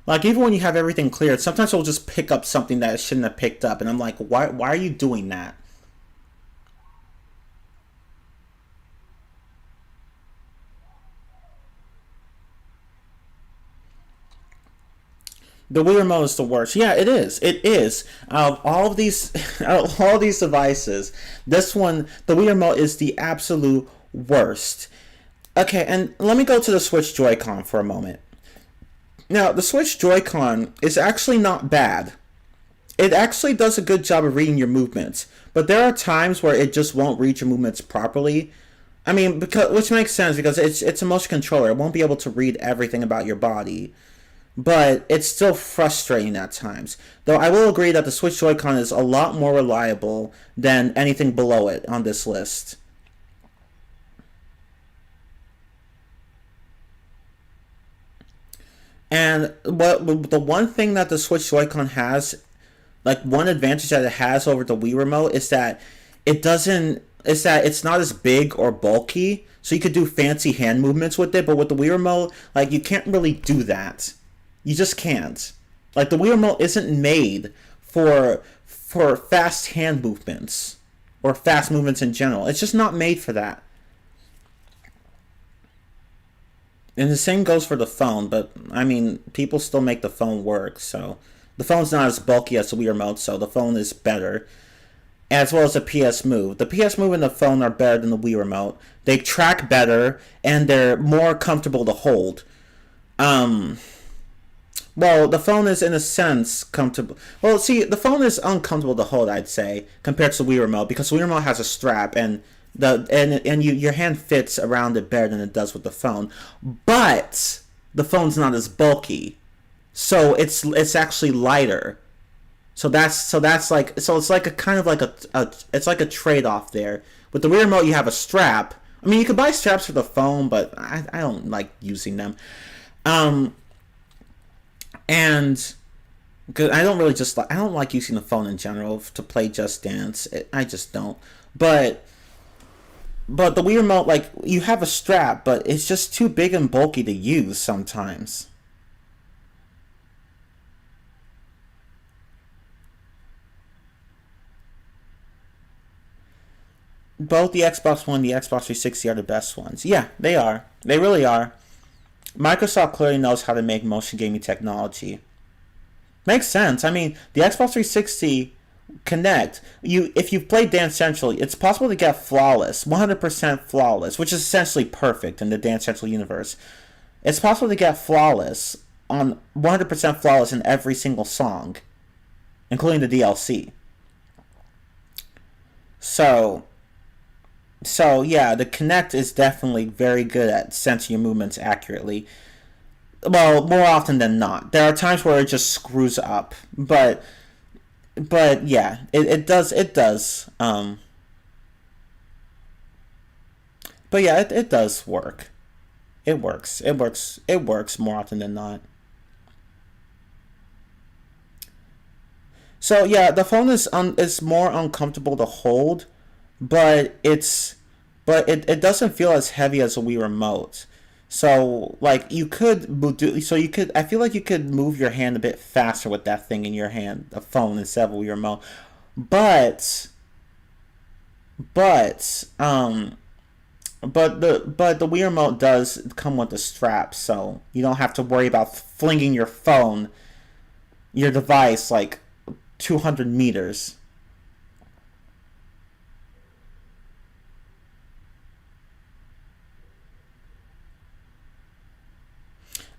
Like, even when you have everything cleared, sometimes it'll just pick up something that it shouldn't have picked up. And I'm like, why are you doing that? The Wii Remote is the worst. Yeah, it is. It is. Out of all of these, devices, this one, the Wii Remote, is the absolute worst. Okay, and let me go to the Switch Joy-Con for a moment. Now, the Switch Joy-Con is actually not bad. It actually does a good job of reading your movements, but there are times where it just won't read your movements properly. I mean, which makes sense because it's a motion controller. It won't be able to read everything about your body. But it's still frustrating at times. Though I will agree that the Switch Joy-Con is a lot more reliable than anything below it on this list. And the one thing that the Switch Joy-Con has, like one advantage that it has over the Wii Remote, is that it's not as big or bulky, so you could do fancy hand movements with it. But with the Wii Remote, like, you can't really do that. You just can't. Like the Wii remote isn't made for fast hand movements or fast movements in general. It's just not made for that. And the same goes for the phone, but I mean, people still make the phone work, so the phone's not as bulky as the Wii remote, so the phone is better. As well as the PS Move. The PS Move and the phone are better than the Wii remote. They track better and they're more comfortable to hold. Um, well, the phone is in a sense comfortable. Well, see, the phone is uncomfortable to hold, I'd say, compared to the Wii remote, because the Wii remote has a strap and your hand fits around it better than it does with the phone. But the phone's not as bulky, so it's actually lighter. So it's like a kind of like a it's like a trade off there. With the Wii remote, you have a strap. I mean, you could buy straps for the phone, but I don't like using them. Um, and cause I don't like using the phone in general to play Just Dance. I just don't. But but the Wii remote, like, you have a strap, but it's just too big and bulky to use sometimes. Both the Xbox One and the Xbox 360 are the best ones. Yeah, they are. They really are. Microsoft clearly knows how to make motion gaming technology. Makes sense. I mean, the Xbox 360 Connect, if you've played Dance Central, it's possible to get flawless, 100% flawless, which is essentially perfect in the Dance Central universe. It's possible to get flawless on 100% flawless in every single song, including the DLC. So, so yeah, the Kinect is definitely very good at sensing your movements accurately. Well, more often than not. There are times where it just screws up, but yeah, it does. But yeah, it does work. It works more often than not. So yeah, the phone is more uncomfortable to hold, but it doesn't feel as heavy as a Wii remote. So like you could I feel like you could move your hand a bit faster with that thing in your hand, a phone instead of a Wii remote. But but but the Wii remote does come with a strap, so you don't have to worry about flinging your device like 200 meters.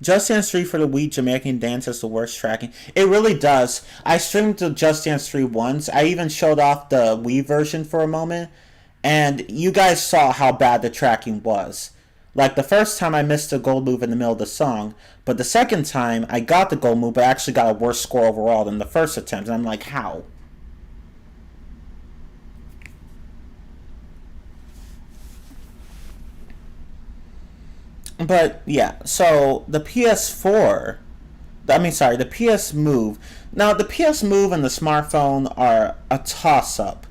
Just Dance 3 for the Wii Jamaican Dance has the worst tracking. It really does. I streamed the Just Dance 3 once. I even showed off the Wii version for a moment, and you guys saw how bad the tracking was. Like the first time I missed a gold move in the middle of the song, but the second time I got the gold move, but I actually got a worse score overall than the first attempt. And I'm like, how? But yeah, so the PS4, I mean, sorry, the PS Move. Now, the PS Move and the smartphone are a toss up.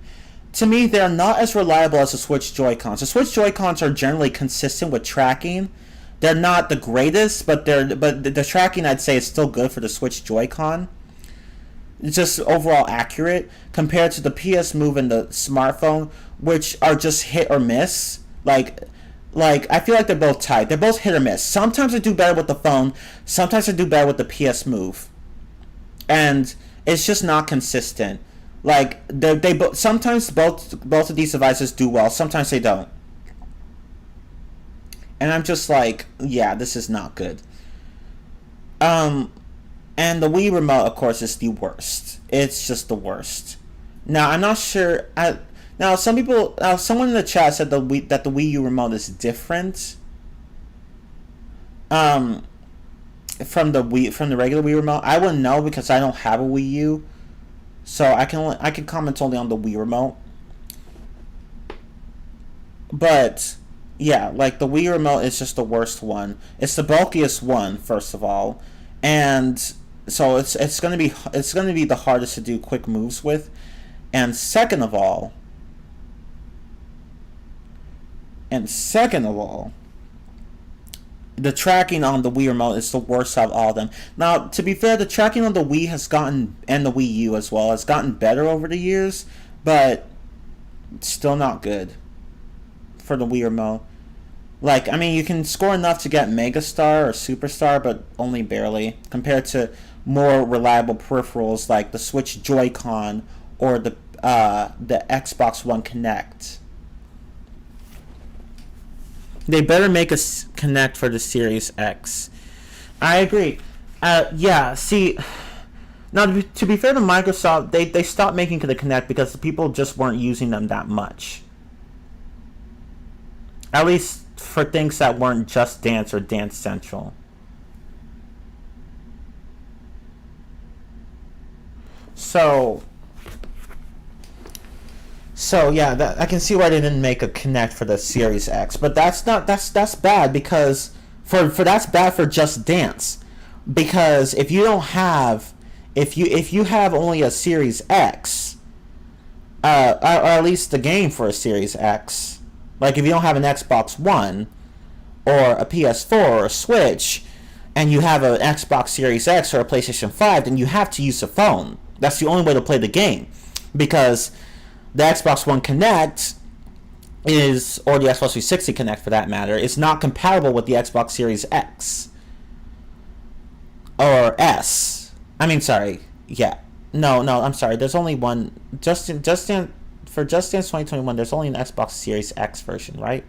To me, they're not as reliable as the Switch Joy-Cons. The Switch Joy-Cons are generally consistent with tracking. They're not the greatest, but the tracking, I'd say, is still good for the Switch Joy-Con. It's just overall accurate compared to the PS Move and the smartphone, which are just hit or miss. I feel like they're both tied. They're both hit or miss. Sometimes I do better with the phone. Sometimes I do better with the PS Move, and it's just not consistent. Like they both sometimes both of these devices do well. Sometimes they don't, and I'm just like, yeah, this is not good. Um, and the Wii remote, of course, is the worst. It's just the worst. Now I'm not sure. Now some people, someone in the chat said that the Wii U remote is different. Um, from the regular Wii remote. I wouldn't know because I don't have a Wii U, so I can comment only on the Wii remote. But yeah, like the Wii remote is just the worst one. It's the bulkiest one, first of all, and so it's gonna be the hardest to do quick moves with. And second of all, the tracking on the Wii remote is the worst of all of them. Now, to be fair, the tracking on the Wii has gotten, and the Wii U as well, has gotten better over the years, but still not good for the Wii remote. Like, I mean, you can score enough to get Megastar or Superstar, but only barely, compared to more reliable peripherals like the Switch Joy-Con or the Xbox One Kinect. They better make a Kinect for the Series X. I agree. Yeah, see, now to be fair to Microsoft, they stopped making the Kinect because the people just weren't using them that much. At least for things that weren't Just Dance or Dance Central. So yeah, I can see why they didn't make a Kinect for the Series X, but that's bad because that's bad for Just Dance, because if you have only a Series X, or at least the game for a Series X, like if you don't have an Xbox One or a PS4 or a Switch, and you have an Xbox Series X or a PlayStation 5, then you have to use a phone. That's the only way to play the game, because the Xbox One Kinect or the Xbox 360 Kinect for that matter, is not compatible with the Xbox Series X or S. I mean, sorry, yeah, no, I'm sorry. There's only one. For Just Dance 2021, there's only an Xbox Series X version, right?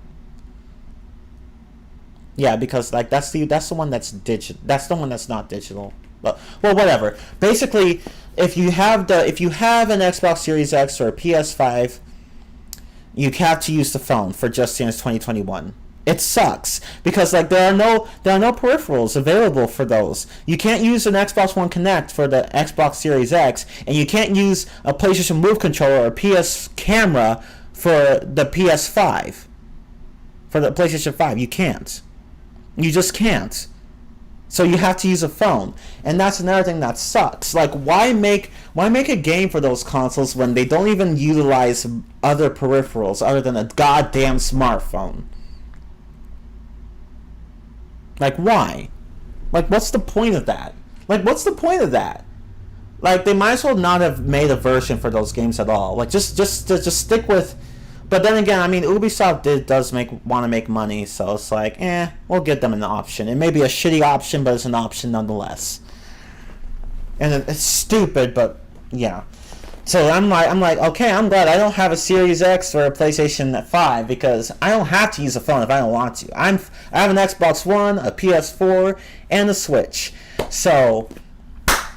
Yeah, because like that's the one that's digital. That's the one that's not digital. Well, whatever. Basically, if you have an Xbox Series X or a PS5, you have to use the phone for Just Dance 2021. It sucks because like there are no peripherals available for those. You can't use an Xbox One Kinect for the Xbox Series X, and you can't use a PlayStation Move controller or a PS camera for the PS5. For the PlayStation 5, you can't. You just can't. So you have to use a phone, and that's another thing that sucks. Like, why make a game for those consoles when they don't even utilize other peripherals other than a goddamn smartphone? Like, why? Like, what's the point of that? Like, they might as well not have made a version for those games at all. Like, just stick with. But then again, I mean, Ubisoft does want to make money, so it's like, we'll give them an option. It may be a shitty option, but it's an option nonetheless. And it's stupid, but yeah. So I'm like, okay, I'm glad I don't have a Series X or a PlayStation 5 because I don't have to use a phone if I don't want to. I have an Xbox One, a PS4, and a Switch. So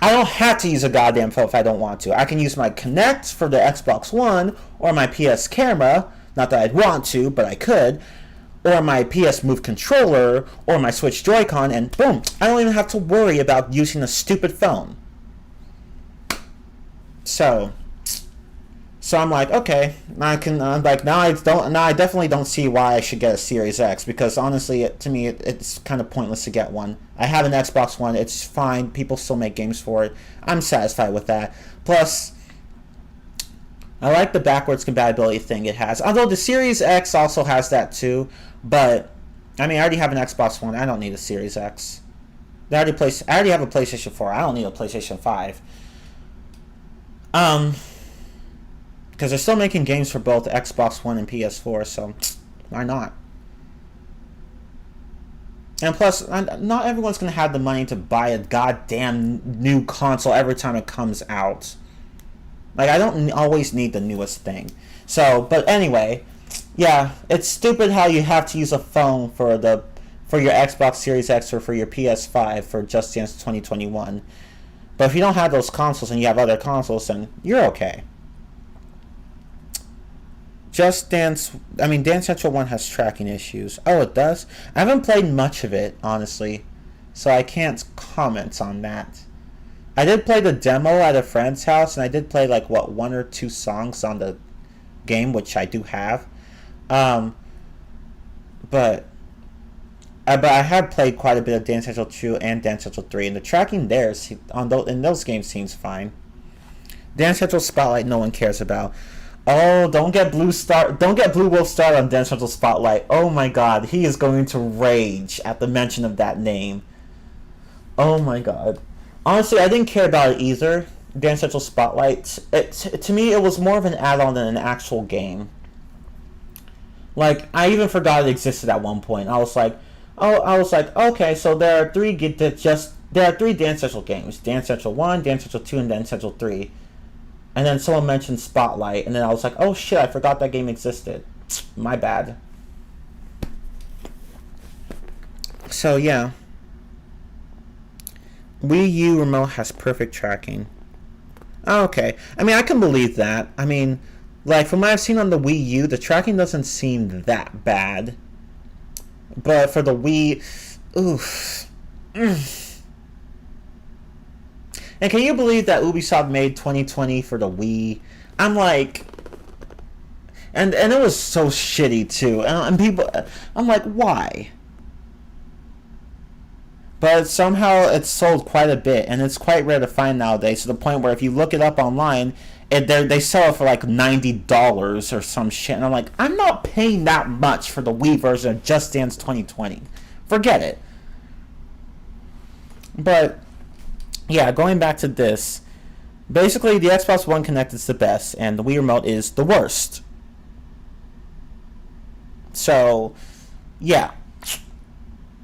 I don't have to use a goddamn phone if I don't want to. I can use my Kinect for the Xbox One or my PS camera, not that I'd want to, but I could, or my PS Move controller or my Switch Joy-Con, and boom, I don't even have to worry about using a stupid phone. So I'm like, okay, now I definitely don't see why I should get a Series X, because honestly, to me, it's kind of pointless to get one. I have an Xbox One, it's fine, people still make games for it. I'm satisfied with that. Plus, I like the backwards compatibility thing it has. Although the Series X also has that too, but I mean, I already have an Xbox One, I don't need a Series X. I already have a PlayStation 4, I don't need a PlayStation 5. Because they're still making games for both Xbox One and PS4, so why not? And plus, not everyone's going to have the money to buy a goddamn new console every time it comes out. Like, I don't always need the newest thing. So, but anyway, yeah, it's stupid how you have to use a phone for your Xbox Series X or for your PS5 for Just Dance 2021. But if you don't have those consoles and you have other consoles, then you're okay. Just Dance, I mean, Dance Central 1 has tracking issues. Oh, it does? I haven't played much of it, honestly, so I can't comment on that. I did play the demo at a friend's house, and I did play, like, one or two songs on the game, which I do have. But I have played quite a bit of Dance Central 2 and Dance Central 3, and the tracking there in those games seems fine. Dance Central Spotlight no one cares about. Oh, don't get Blue Wolf started on Dance Central Spotlight. Oh my god, he is going to rage at the mention of that name. Oh my god. Honestly, I didn't care about it either. Dance Central Spotlight. To me, it was more of an add-on than an actual game. Like, I even forgot it existed at one point. I was like, okay, so there are three Dance Central games: Dance Central 1, Dance Central 2, and Dance Central 3. And then someone mentioned Spotlight, and then I was like, oh shit, I forgot that game existed. My bad. So yeah, Wii U remote has perfect tracking. Oh, okay. I mean, I can believe that. I mean, like, from what I've seen on the Wii U, the tracking doesn't seem that bad. But for the Wii, oof. And can you believe that Ubisoft made 2020 for the Wii? I'm like, and it was so shitty too. And people, I'm like, why? But somehow it's sold quite a bit, and it's quite rare to find nowadays. To the point where if you look it up online, they sell it for like $90 or some shit. And I'm like, I'm not paying that much for the Wii version of Just Dance 2020. Forget it. But yeah, going back to this, basically the Xbox One Connect is the best, and the Wii Remote is the worst. So yeah.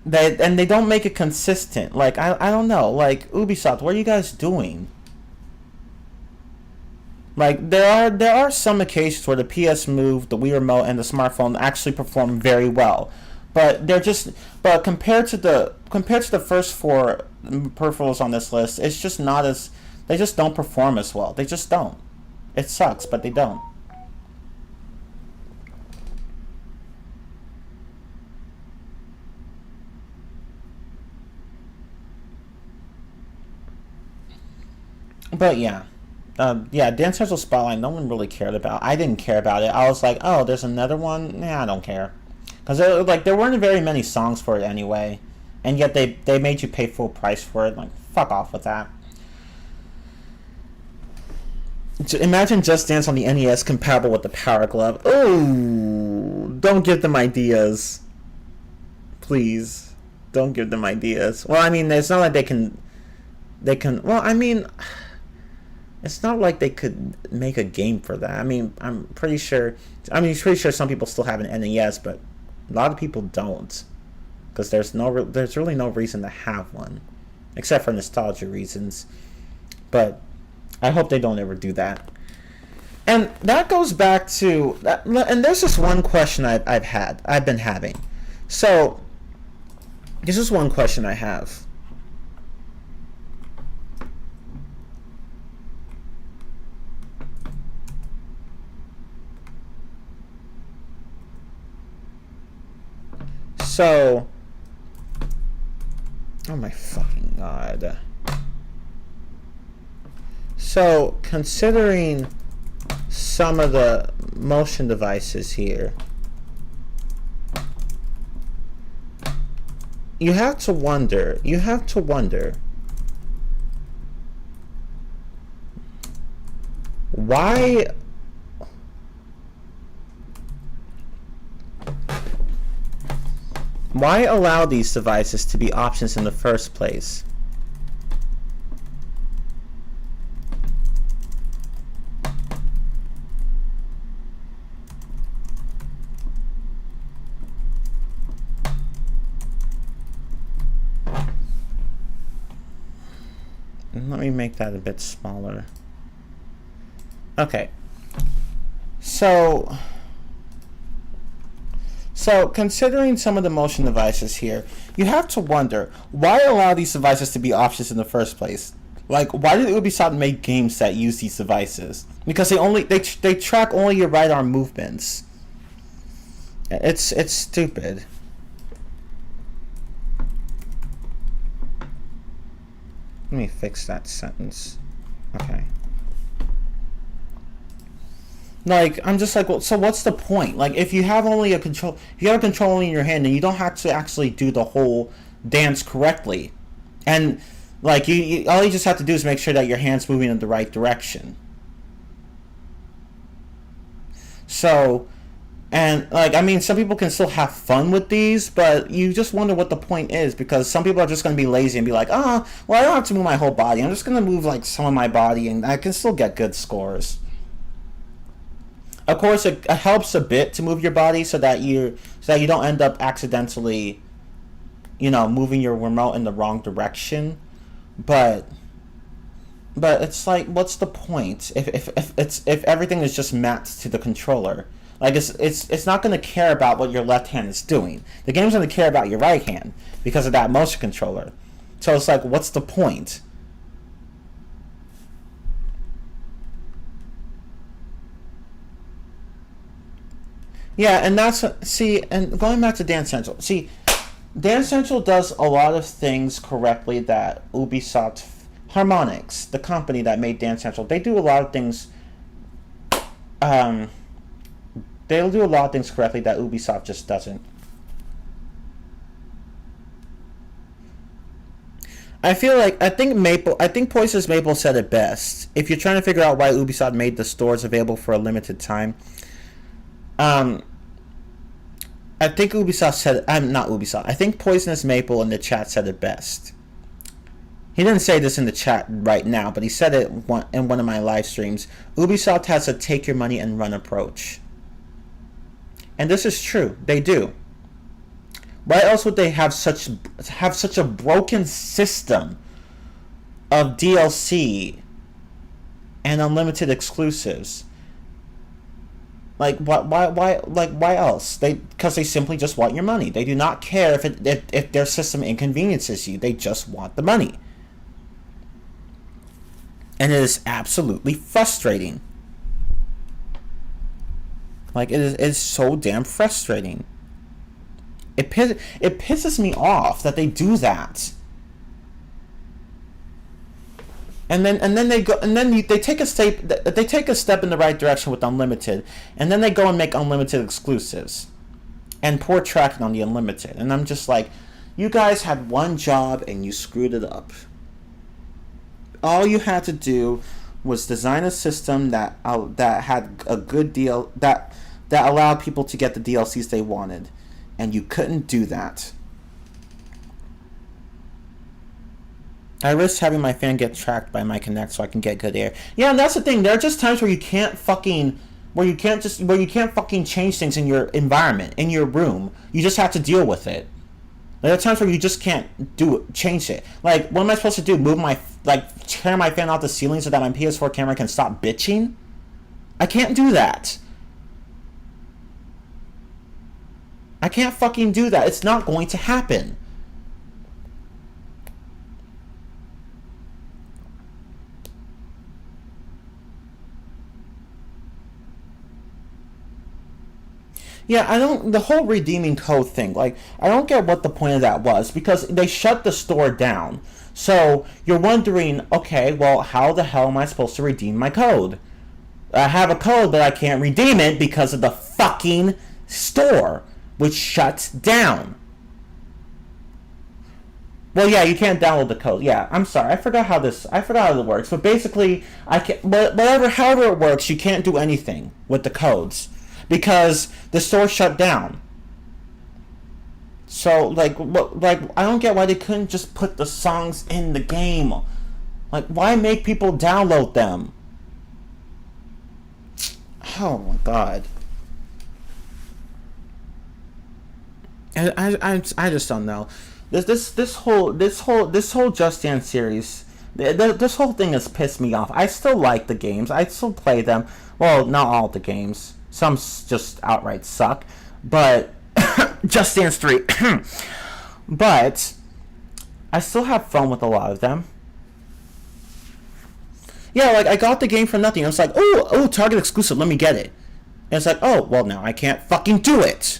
They don't make it consistent. Like, I don't know. Like, Ubisoft, what are you guys doing? Like, there are some occasions where the PS Move, the Wii Remote, and the smartphone actually perform very well, but compared to the first four peripherals on this list, it's just not as they just don't perform as well. They just don't. It sucks, but they don't. But yeah. Yeah, Dance Central Spotlight, no one really cared about. I didn't care about it. I was like, oh, there's another one? Nah, I don't care. Because like, there weren't very many songs for it anyway. And yet they made you pay full price for it. Like, fuck off with that. Imagine Just Dance on the NES compatible with the Power Glove. Oh, don't give them ideas. Please. Don't give them ideas. Well, I mean, it's not like well, I mean, it's not like they could make a game for that. I mean, pretty sure some people still have an NES, but a lot of people don't, because there's really no reason to have one, except for nostalgia reasons. But I hope they don't ever do that. And that goes back to that. And there's just one question I've been having. So this is one question I have. So, oh my fucking god. So, considering some of the motion devices here, you have to wonder why allow these devices to be options in the first place? Let me make that a bit smaller. Okay. So considering some of the motion devices here, you have to wonder, why allow these devices to be options in the first place? Like, why did Ubisoft make games that use these devices? Because they track only your right arm movements. It's stupid. Let me fix that sentence. Okay. Like, I'm just like, well, so what's the point? Like, if you have only a control, if you have a control only in your hand, then you don't have to actually do the whole dance correctly. And, like, all you just have to do is make sure that your hand's moving in the right direction. So, and like, I mean, some people can still have fun with these, but you just wonder what the point is, because some people are just going to be lazy and be like, oh, well, I don't have to move my whole body. I'm just going to move like some of my body, and I can still get good scores. Of course, it helps a bit to move your body so that you don't end up accidentally, moving your remote in the wrong direction. But it's like, what's the point if everything is just mapped to the controller? Like, it's not going to care about what your left hand is doing. The game's going to care about your right hand because of that motion controller. So it's like, what's the point? Yeah, and and going back to Dance Central. See, Dance Central does a lot of things correctly that Ubisoft Harmonix, the company that made Dance Central, they do a lot of things. Um, they'll do a lot of things correctly that Ubisoft just doesn't. I think Poisonous Maple said it best. If you're trying to figure out why Ubisoft made the stores available for a limited time, um, I think Ubisoft said, I'm not Ubisoft. I think Poisonous Maple in the chat said it best. He didn't say this in the chat right now, but he said it in one of my live streams. Ubisoft has a take your money and run approach. And this is true. They do. Why else would they have such a broken system of DLC and unlimited exclusives? Like, why else? Because they simply just want your money. They do not care if their system inconveniences you. They just want the money. And it is absolutely frustrating. Like, it is so damn frustrating. It pisses me off that they do that. And then they take a step in the right direction with unlimited, and then they go and make unlimited exclusives, and poor tracking on the unlimited. And I'm just like, you guys had one job and you screwed it up. All you had to do was design a system that had a good deal that allowed people to get the DLCs they wanted, and you couldn't do that. I risk having my fan get tracked by my Kinect so I can get good air. Yeah, and that's the thing. There are just times where you can't fucking change things in your environment, in your room. You just have to deal with it. There are times where you just can't change it. Like, what am I supposed to do? Tear my fan off the ceiling so that my PS4 camera can stop bitching? I can't do that. I can't fucking do that. It's not going to happen. Yeah, the whole redeeming code thing, like, I don't get what the point of that was, because they shut the store down. So, you're wondering, okay, well, how the hell am I supposed to redeem my code? I have a code, but I can't redeem it because of the fucking store, which shuts down. Well, yeah, you can't download the code. Yeah, I'm sorry, I forgot how it works. But basically, however it works, you can't do anything with the codes, because the store shut down. So, I don't get why they couldn't just put the songs in the game. Like, why make people download them? Oh my god. I just don't know. This whole Just Dance series, this whole thing has pissed me off. I still like the games. I still play them. Well, not all the games. Some just outright suck. But Just Dance 3. But I still have fun with a lot of them. Yeah, like, I got the game for nothing. I was like, oh, Target exclusive, let me get it. And it's like, oh, well, now I can't fucking do it.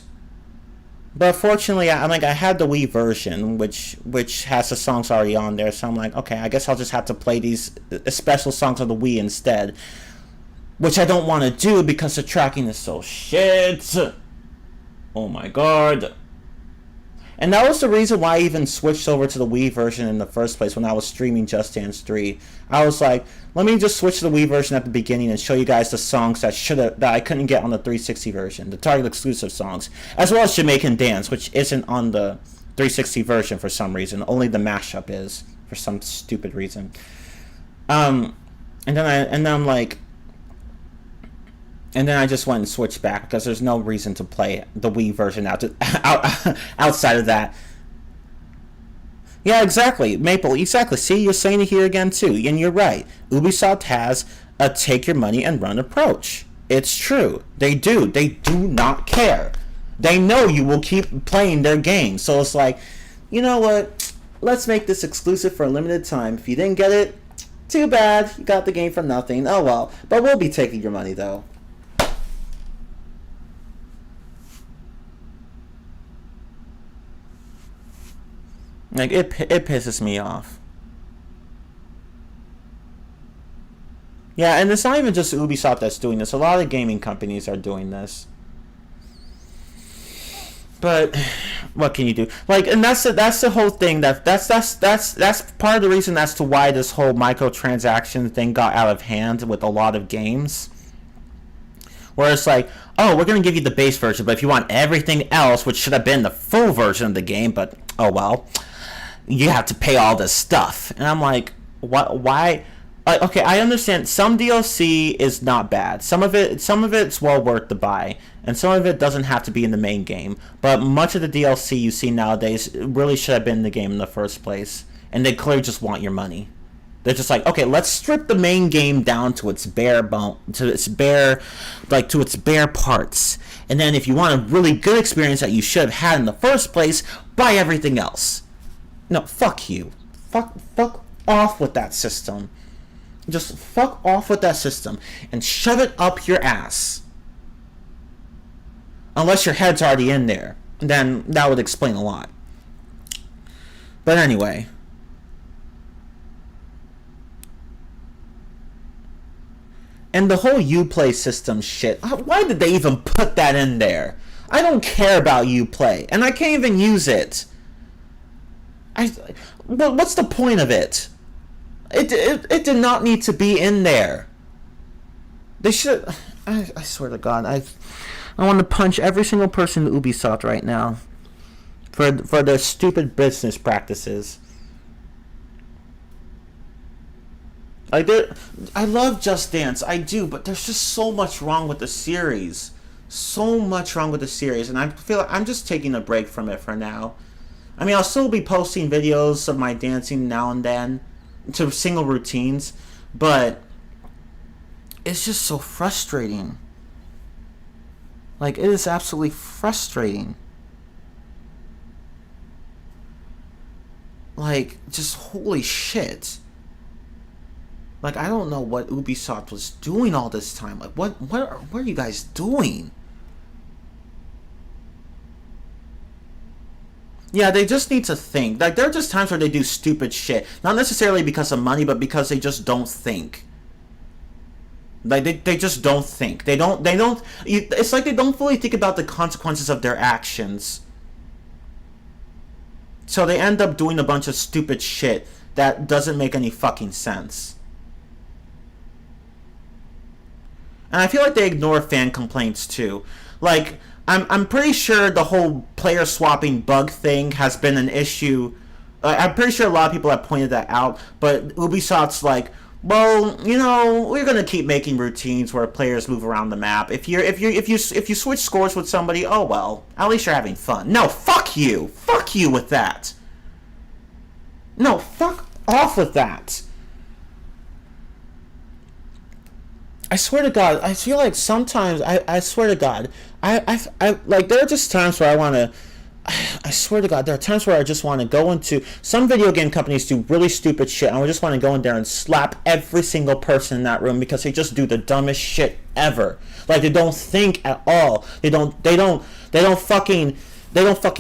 But fortunately, I had the Wii version, which has the songs already on there. So I'm like, okay, I guess I'll just have to play these special songs on the Wii instead. Which I don't want to do because the tracking is so shit. Oh my god. And that was the reason why I even switched over to the Wii version in the first place when I was streaming Just Dance 3. I was like, let me just switch to the Wii version at the beginning and show you guys the songs that I couldn't get on the 360 version, the Target exclusive songs, as well as Jamaican Dance, which isn't on the 360 version for some reason. Only the mashup is, for some stupid reason. And then I'm like, and then I just went and switched back because there's no reason to play the Wii version outside of that. Yeah, exactly, Maple, exactly. See, you're saying it here again too, and you're right. Ubisoft has a take your money and run approach. It's true. They do. They do not care. They know you will keep playing their game. So it's like, you know what? Let's make this exclusive for a limited time. If you didn't get it, too bad. You got the game for nothing. Oh well. But we'll be taking your money though. Like, it pisses me off. Yeah, and it's not even just Ubisoft that's doing this. A lot of gaming companies are doing this. But what can you do? Like, and that's the whole thing. That's part of the reason as to why this whole microtransaction thing got out of hand with a lot of games. Where it's like, oh, we're going to give you the base version, but if you want everything else, which should have been the full version of the game, but oh well, you have to pay all this stuff. And I'm like, what? Why? Okay, I understand some DLC is not bad. Some of it's well worth the buy, and some of it doesn't have to be in the main game. But much of the DLC you see nowadays really should have been in the game in the first place, and they clearly just want your money. They're just like, okay, let's strip the main game down to its bare to its bare parts, and then if you want a really good experience that you should have had in the first place, buy everything else. No, fuck you. Fuck off with that system. Just fuck off with that system and shove it up your ass. Unless your head's already in there, then that would explain a lot. But anyway. And the whole Uplay system shit, why did they even put that in there? I don't care about Uplay, and I can't even use it. But what's the point of it? It did not need to be in there. They should. I swear to God, I want to punch every single person in Ubisoft right now for their stupid business practices. I love Just Dance, I do, but there's just so much wrong with the series, and I feel like I'm just taking a break from it for now. I mean, I'll still be posting videos of my dancing now and then to single routines, but it's just so frustrating. Like, it is absolutely frustrating. Like, just holy shit. Like, I don't know what Ubisoft was doing all this time. Like, what are you guys doing? Yeah, they just need to think. Like, there are just times where they do stupid shit. Not necessarily because of money, but because they just don't think. Like, they just don't think. They don't, it's like they don't fully think about the consequences of their actions. So they end up doing a bunch of stupid shit that doesn't make any fucking sense. And I feel like they ignore fan complaints too. Like, I'm pretty sure the whole player swapping bug thing has been an issue. I'm pretty sure a lot of people have pointed that out, but Ubisoft's like, well, you know, we're gonna keep making routines where players move around the map. If you switch scores with somebody, oh well, at least you're having fun. No, fuck you with that. No, fuck off with that. I swear to God, I feel like sometimes, I swear to God, I like, there are just times where I swear to God, there are times where I just want to go into, some video game companies do really stupid shit, and I just want to go in there and slap every single person in that room because they just do the dumbest shit ever. Like, they don't think at all. They don't fucking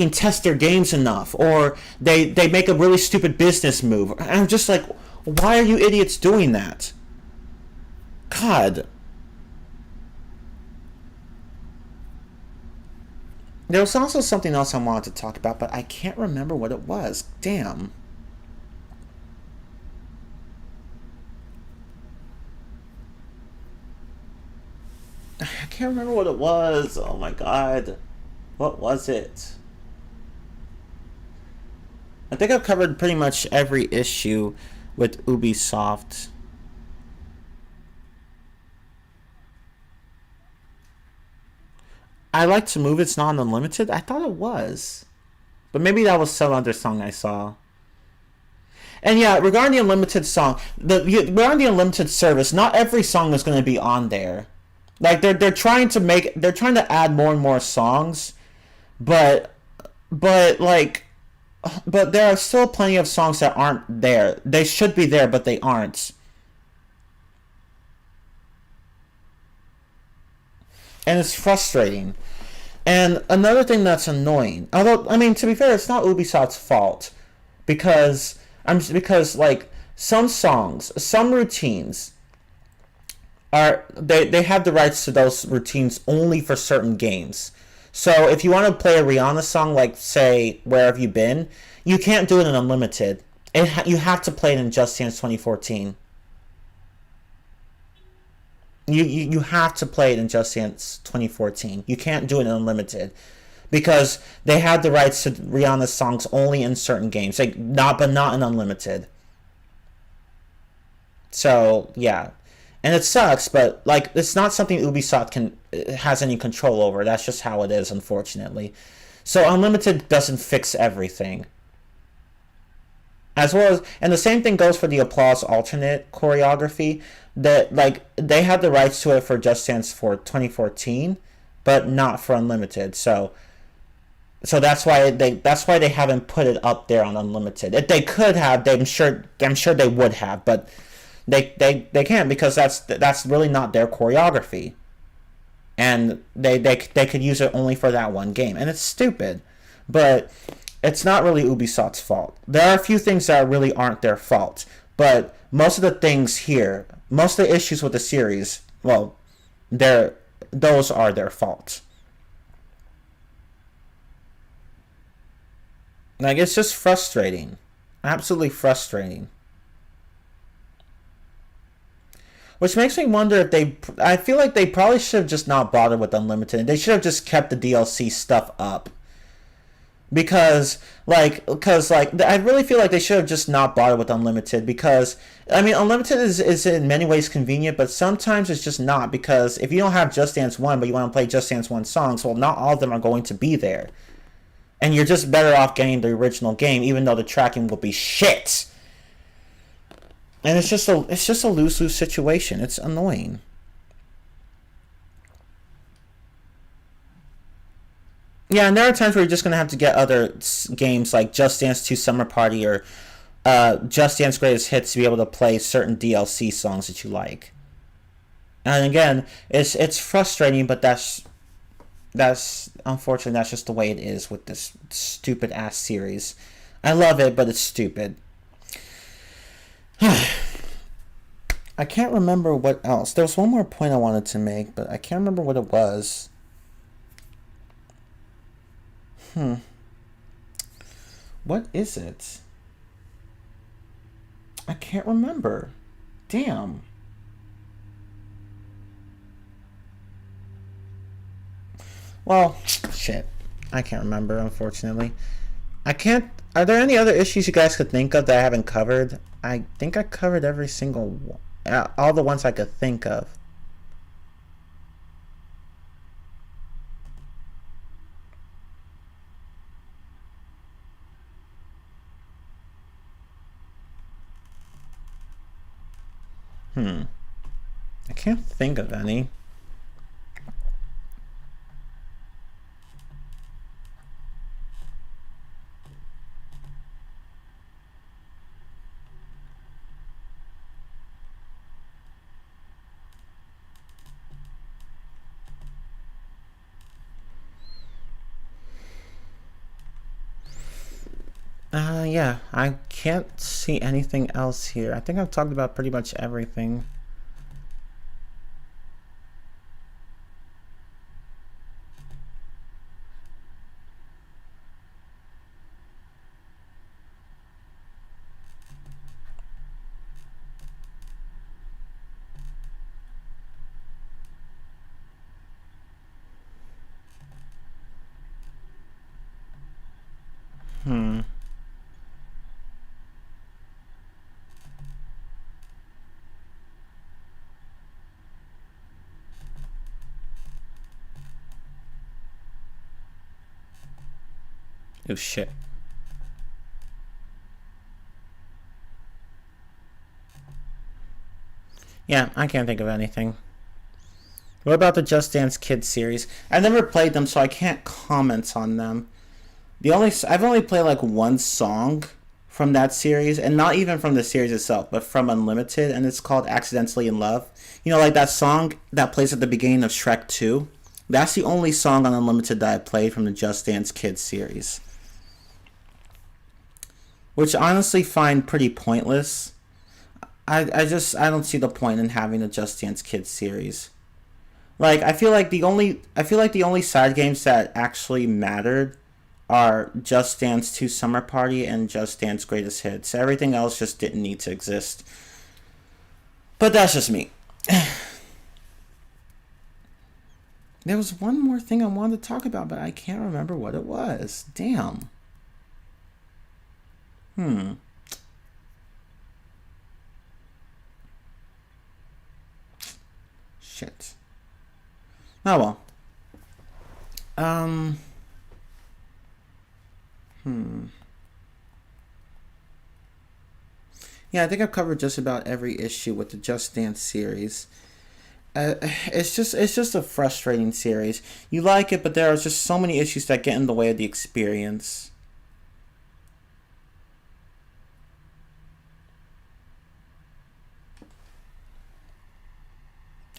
test their games enough, or they make a really stupid business move. And I'm just like, why are you idiots doing that? God. There was also something else I wanted to talk about, but I can't remember what it was. Damn. I can't remember what it was. Oh my god. What was it? I think I've covered pretty much every issue with Ubisoft. I Like to Move It's Not Unlimited? I thought it was. But maybe that was some other song I saw. And yeah, regarding the unlimited song, regarding the unlimited service, not every song is going to be on there. Like they're trying to add more and more songs, but but like but there are still plenty of songs that aren't there. They should be there, but they aren't. And it's frustrating. And another thing that's annoying, although I mean to be fair, it's not Ubisoft's fault because like some songs, some routines they have the rights to those routines only for certain games. So if you want to play a Rihanna song, like say "Where Have You Been," you can't do it in unlimited. You have to play it in Just Dance 2014. You have to play it in Just Dance 2014. You can't do it in unlimited because they had the rights to Rihanna's songs only in certain games, like not in unlimited. So yeah, and it sucks, but like it's not something Ubisoft can has any control over. That's just how it is, unfortunately. So unlimited doesn't fix everything. As well as, and the same thing goes for the applause alternate choreography. That like they had the rights to it for Just Dance for 2014, but not for unlimited. So that's why they haven't put it up there on unlimited. If they could have, I'm sure they would have, but they can't because that's really not their choreography, and they could use it only for that one game, and it's stupid, but it's not really Ubisoft's fault. There are a few things that really aren't their fault, but most of the things here, most of the issues with the series, well, those are their fault. Like it's just frustrating, absolutely frustrating. Which makes me wonder if they. I feel like they probably should have just not bothered with Unlimited. They should have just kept the DLC stuff up. Because I really feel like they should have just not bothered with Unlimited because I mean Unlimited is in many ways convenient, but sometimes it's just not because if you don't have Just Dance 1 but you want to play Just Dance 1 songs, well not all of them are going to be there. And you're just better off getting the original game even though the tracking will be shit. And it's just a lose-lose situation. It's annoying. Yeah, and there are times where you're just gonna have to get other games like Just Dance 2 Summer Party or Just Dance Greatest Hits to be able to play certain DLC songs that you like. And again, it's frustrating, but that's unfortunately that's just the way it is with this stupid ass series. I love it, but it's stupid. I can't remember what else. There was one more point I wanted to make, but I can't remember what it was. What is it? I can't remember. Damn. Well, shit. I can't remember, unfortunately. I can't. Are there any other issues you guys could think of that I haven't covered? I think I covered every single one. All the ones I could think of. I can't think of any. Yeah, I can't see anything else here. I think I've talked about pretty much everything. Oh shit. Yeah, I can't think of anything. What about the Just Dance Kids series? I've never played them, so I can't comment on them. I've only played like one song from that series, and not even from the series itself, but from Unlimited, and it's called "Accidentally in Love." You know, like that song that plays at the beginning of Shrek 2. That's the only song on Unlimited that I played from the Just Dance Kids series, which I honestly find pretty pointless. I don't see the point in having a Just Dance Kids series. Like I feel like the only side games that actually mattered are Just Dance 2 Summer Party and Just Dance Greatest Hits. Everything else just didn't need to exist. But that's just me. There was one more thing I wanted to talk about, but I can't remember what it was. Damn. Shit. Oh well. Um. Yeah, I think I've covered just about every issue with the Just Dance series. It's just a frustrating series. You like it, but there are just so many issues that get in the way of the experience.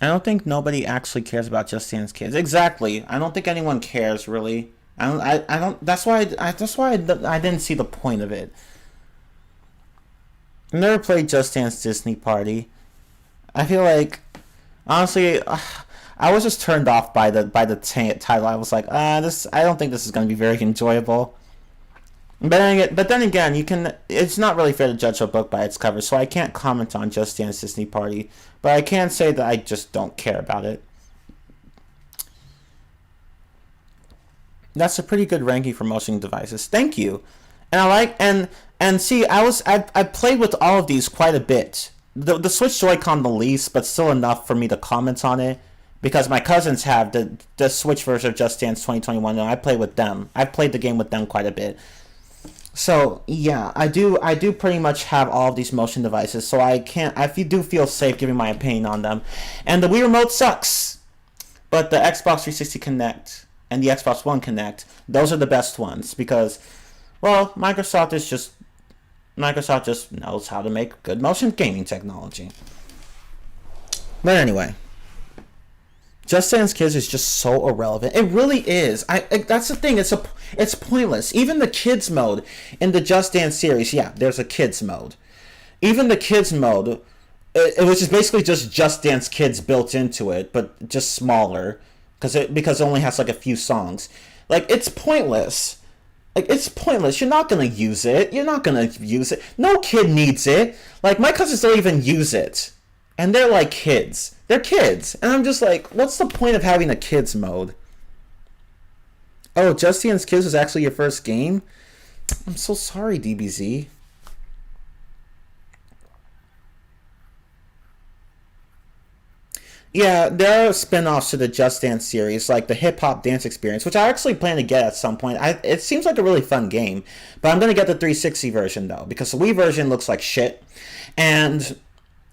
I don't think nobody actually cares about Just Dance Kids. Exactly. I don't think anyone cares really. I don't. I didn't see the point of it. I never played Just Dance Disney Party. I feel like honestly, I was just turned off by title. I was like, this. I don't think this is going to be very enjoyable. But then again, you can. It's not really fair to judge a book by its cover, so I can't comment on Just Dance Disney Party. But I can say that I just don't care about it. That's a pretty good ranking for motion devices. Thank you. And I like and see, I played with all of these quite a bit. The Switch Joy-Con the least, but still enough for me to comment on it because my cousins have the Switch version of Just Dance 2021, and I play with them. I've played the game with them quite a bit. So yeah, I do pretty much have all of these motion devices, so I can't. I do feel safe giving my opinion on them. And the Wii Remote sucks, but the Xbox 360 Connect and the Xbox One Connect, those are the best ones because, well, Microsoft just knows how to make good motion gaming technology. But anyway, Just Dance Kids is just so irrelevant. It really is. That's the thing. It's pointless. Even the kids mode in the Just Dance series, yeah, there's a kids mode. Even the kids mode, which is basically just Dance Kids built into it, but just smaller, because it only has like a few songs. Like it's pointless. Like it's pointless. You're not gonna use it. No kid needs it. Like my cousins don't even use it, and they're like kids. They're kids, and I'm just like, what's the point of having a kids mode? Oh, Just Dance Kids was actually your first game? I'm so sorry, DBZ. Yeah, there are spin-offs to the Just Dance series, like the Hip Hop Dance Experience, which I actually plan to get at some point. It seems like a really fun game, but I'm going to get the 360 version, though, because the Wii version looks like shit. And,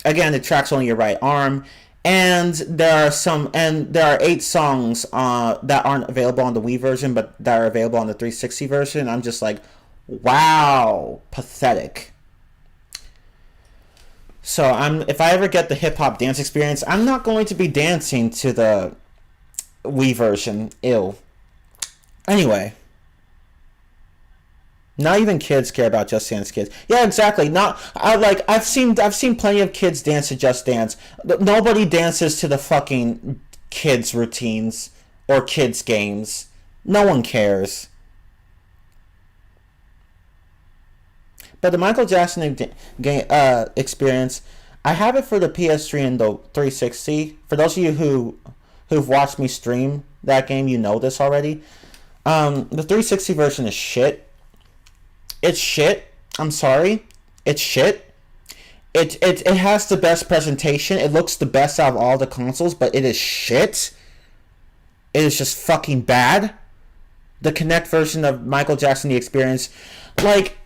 again, it tracks only your right arm. And there are 8 songs that aren't available on the Wii version, but that are available on the 360 version. I'm just like, wow, pathetic. So if I ever get the hip hop dance experience, I'm not going to be dancing to the Wii version. Ew. Anyway, not even kids care about Just Dance Kids. Yeah, exactly. I've seen plenty of kids dance to Just Dance. Nobody dances to the fucking kids routines or kids games. No one cares. But the Michael Jackson experience, I have it for the PS3 and the 360. For those of you who've watched me stream that game, you know this already. The 360 version is shit. It's shit. I'm sorry. It's shit. It has the best presentation. It looks the best out of all the consoles, but it is shit. It is just fucking bad. the Connect version of Michael Jackson, The Experience, like,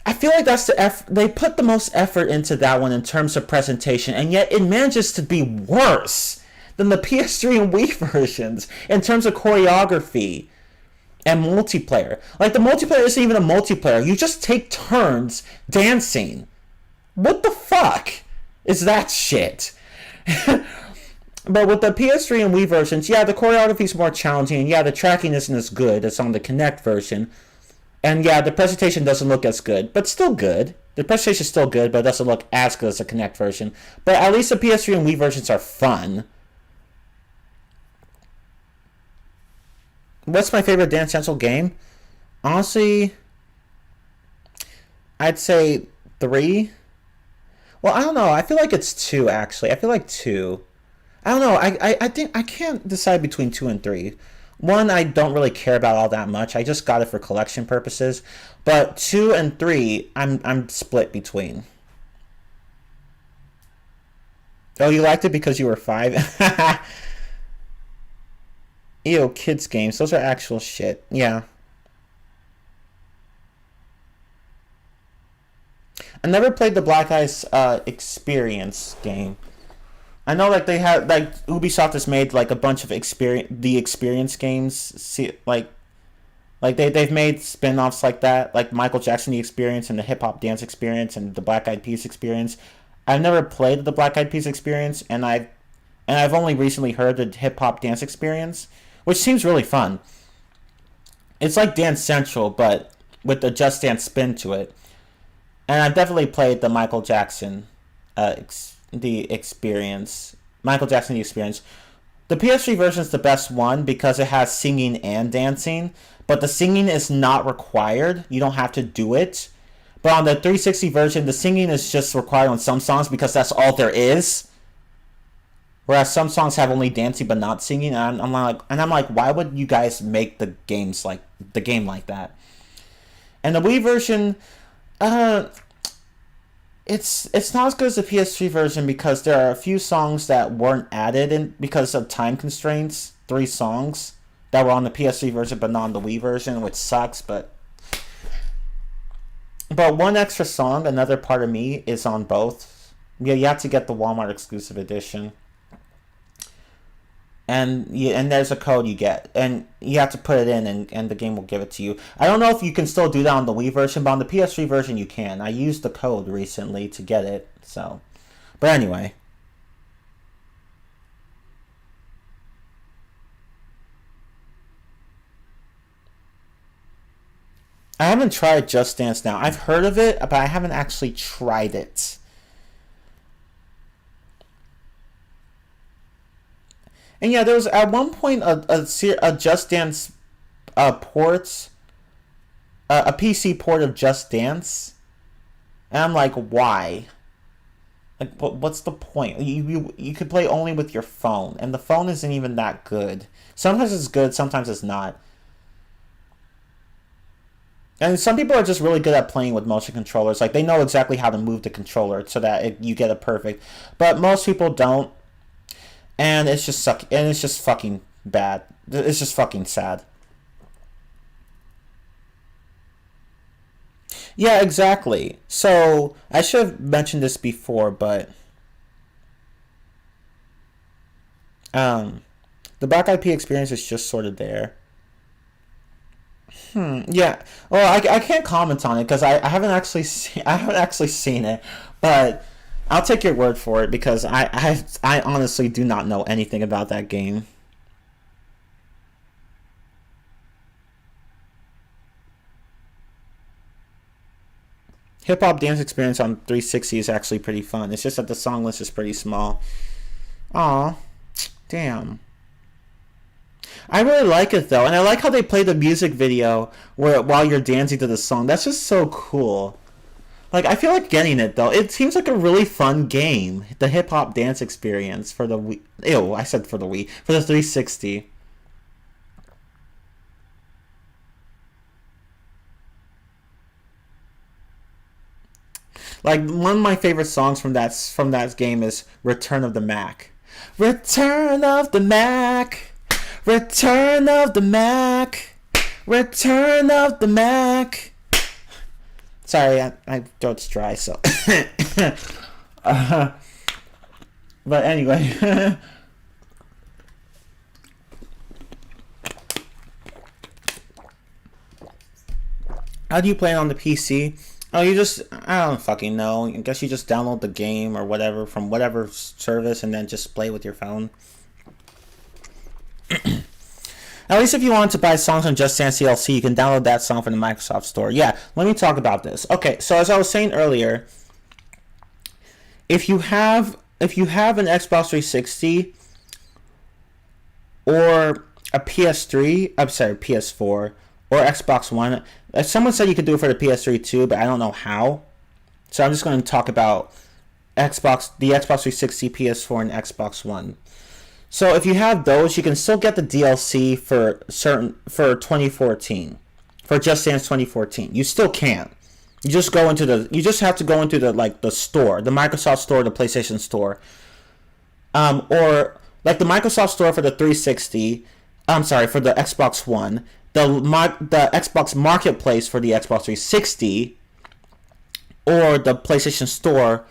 I feel like that's they put the most effort into that one in terms of presentation, and yet it manages to be worse than the PS3 and Wii versions in terms of choreography and multiplayer. Like, the multiplayer isn't even a multiplayer. You just take turns dancing. What the fuck is that shit? But with the PS3 and Wii versions, yeah, the choreography is more challenging, and yeah, the tracking isn't as good as on the Kinect version. And yeah, the presentation doesn't look as good, but still good. The presentation is still good, but it doesn't look as good as the Kinect version. But at least the PS3 and Wii versions are fun. What's my favorite Dance Central game? Honestly, I'd say 3. Well, I don't know. I feel like it's 2, actually. I feel like 2. I don't know. I think I can't decide between 2 and 3. 1, I don't really care about all that much. I just got it for collection purposes. But 2 and 3, I'm split between. Oh, you liked it because you were 5? Ew, kids games. Those are actual shit. Yeah. I never played the Black Eyes Experience game. I know, like, they have, like, Ubisoft has made, like, a bunch of the experience games. See, like they've made spin-offs like that, like Michael Jackson The Experience and the Hip Hop Dance Experience and the Black Eyed Peas Experience. I've never played the Black Eyed Peas Experience, and I've only recently heard the Hip Hop Dance Experience, which seems really fun. It's like Dance Central, but with a Just Dance spin to it. And I've definitely played the Michael Jackson The Experience. Michael Jackson The Experience. The PS3 version is the best one because it has singing and dancing, but the singing is not required. You don't have to do it. But on the 360 version, the singing is just required on some songs because that's all there is. Whereas some songs have only dancing but not singing, and I'm like, why would you guys make the game like that? And the Wii version, it's not as good as the PS3 version because there are a few songs that weren't added in because of time constraints. 3 songs that were on the PS3 version but not on the Wii version, which sucks. But one extra song, Another Part of Me, is on both. Yeah, you have to get the Walmart exclusive edition. And there's a code you get, and you have to put it in, and the game will give it to you. I don't know if you can still do that on the Wii version, but on the PS3 version you can. I used the code recently to get it, so. But anyway. I haven't tried Just Dance Now. I've heard of it, but I haven't actually tried it. And yeah, there was at one point a Just Dance port, a PC port of Just Dance, and I'm like, why? Like, what's the point? You could play only with your phone, and the phone isn't even that good. Sometimes it's good, sometimes it's not. And some people are just really good at playing with motion controllers. Like, they know exactly how to move the controller so that you get it perfect. But most people don't. And it's just and it's just fucking bad. It's just fucking sad. Yeah, exactly. So, I should have mentioned this before, but um the Black Eyed Pea Experience is just sort of there. Yeah. Well, I can't comment on it because I haven't actually I haven't actually seen it, but I'll take your word for it because I honestly do not know anything about that game. Hip Hop Dance Experience on 360 is actually pretty fun. It's just that the song list is pretty small. Aw, damn. I really like it though, and I like how they play the music video while you're dancing to the song. That's just so cool. Like, I feel like getting it though. It seems like a really fun game. The Hip Hop Dance Experience for the Wii. Ew, I said for the Wii. For the 360. Like, one of my favorite songs from that game is Return of the Mac. Return of the Mac. Return of the Mac. Return of the Mac. Sorry, my throat's dry, so. But anyway. How do you play it on the PC? Oh, I don't fucking know. I guess you just download the game or whatever from whatever service and then just play with your phone. At least if you want to buy songs on Just Dance DLC, you can download that song from the Microsoft Store. Yeah, let me talk about this. Okay, so as I was saying earlier, if you have an Xbox 360 or a PS4 or Xbox One, someone said you could do it for the PS3 too, but I don't know how. So I'm just going to talk about the Xbox 360, PS4, and Xbox One. So if you have those, you can still get the DLC for 2014, for Just Dance 2014. You still can. You just have to go into the store, the Microsoft Store, the PlayStation Store, or like the Microsoft Store for the 360. I'm sorry, for the Xbox One, the Xbox Marketplace for the Xbox 360, or the PlayStation Store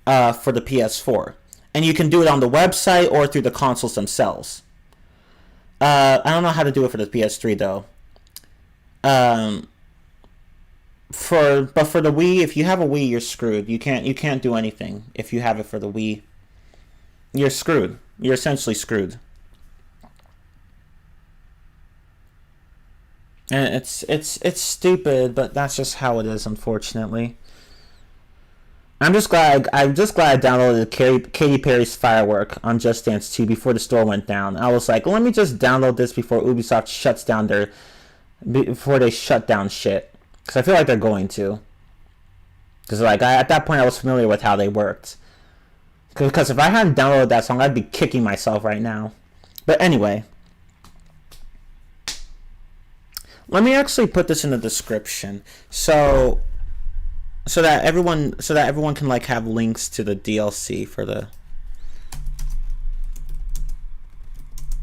for the PS4. And you can do it on the website or through the consoles themselves. I don't know how to do it for the PS3 though. But for the Wii, if you have a Wii, you're screwed. You can't do anything if you have it for the Wii. You're screwed. You're essentially screwed. And it's stupid, but that's just how it is, unfortunately. I'm just glad I downloaded Katy Perry's Firework on Just Dance 2 before the store went down. I was like, let me just download this before Ubisoft before they shut down shit. Because I feel like they're going to. Because at that point I was familiar with how they worked. Because if I hadn't downloaded that song, I'd be kicking myself right now. But anyway. Let me actually put this in the description. So that everyone can have links to the DLC for the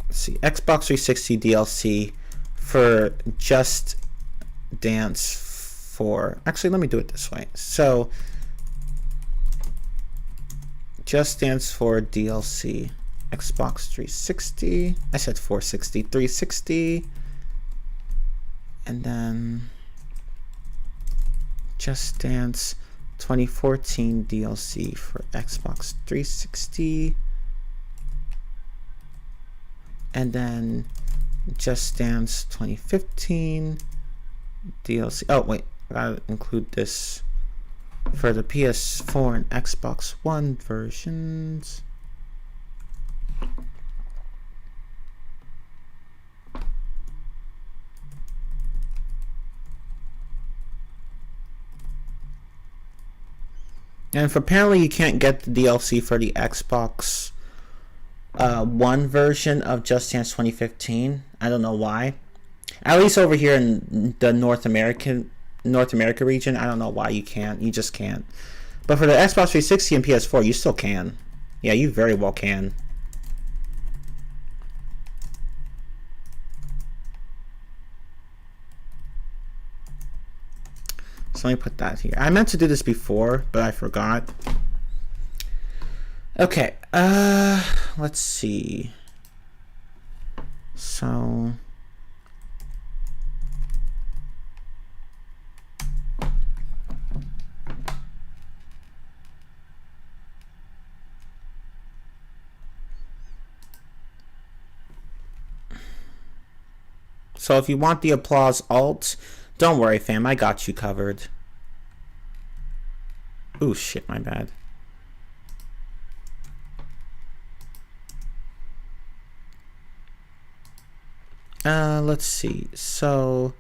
Xbox 360 DLC for Just Dance 4. Actually, let me do it this way. So Just Dance 4 DLC, Xbox 360. I said 460, 360, and then Just Dance 2014 DLC for Xbox 360, and then Just Dance 2015 DLC. Oh wait, I gotta include this for the PS4 and Xbox One versions. And apparently you can't get the DLC for the Xbox One version of Just Dance 2015. I don't know why. At least over here in the North America region, I don't know why you can't. You just can't. But for the Xbox 360 and PS4, you still can. Yeah, you very well can. So let me put that here. I meant to do this before, but I forgot. Okay, let's see. So if you want the applause alt, don't worry, fam. I got you covered. Ooh, shit, my bad. Let's see. So,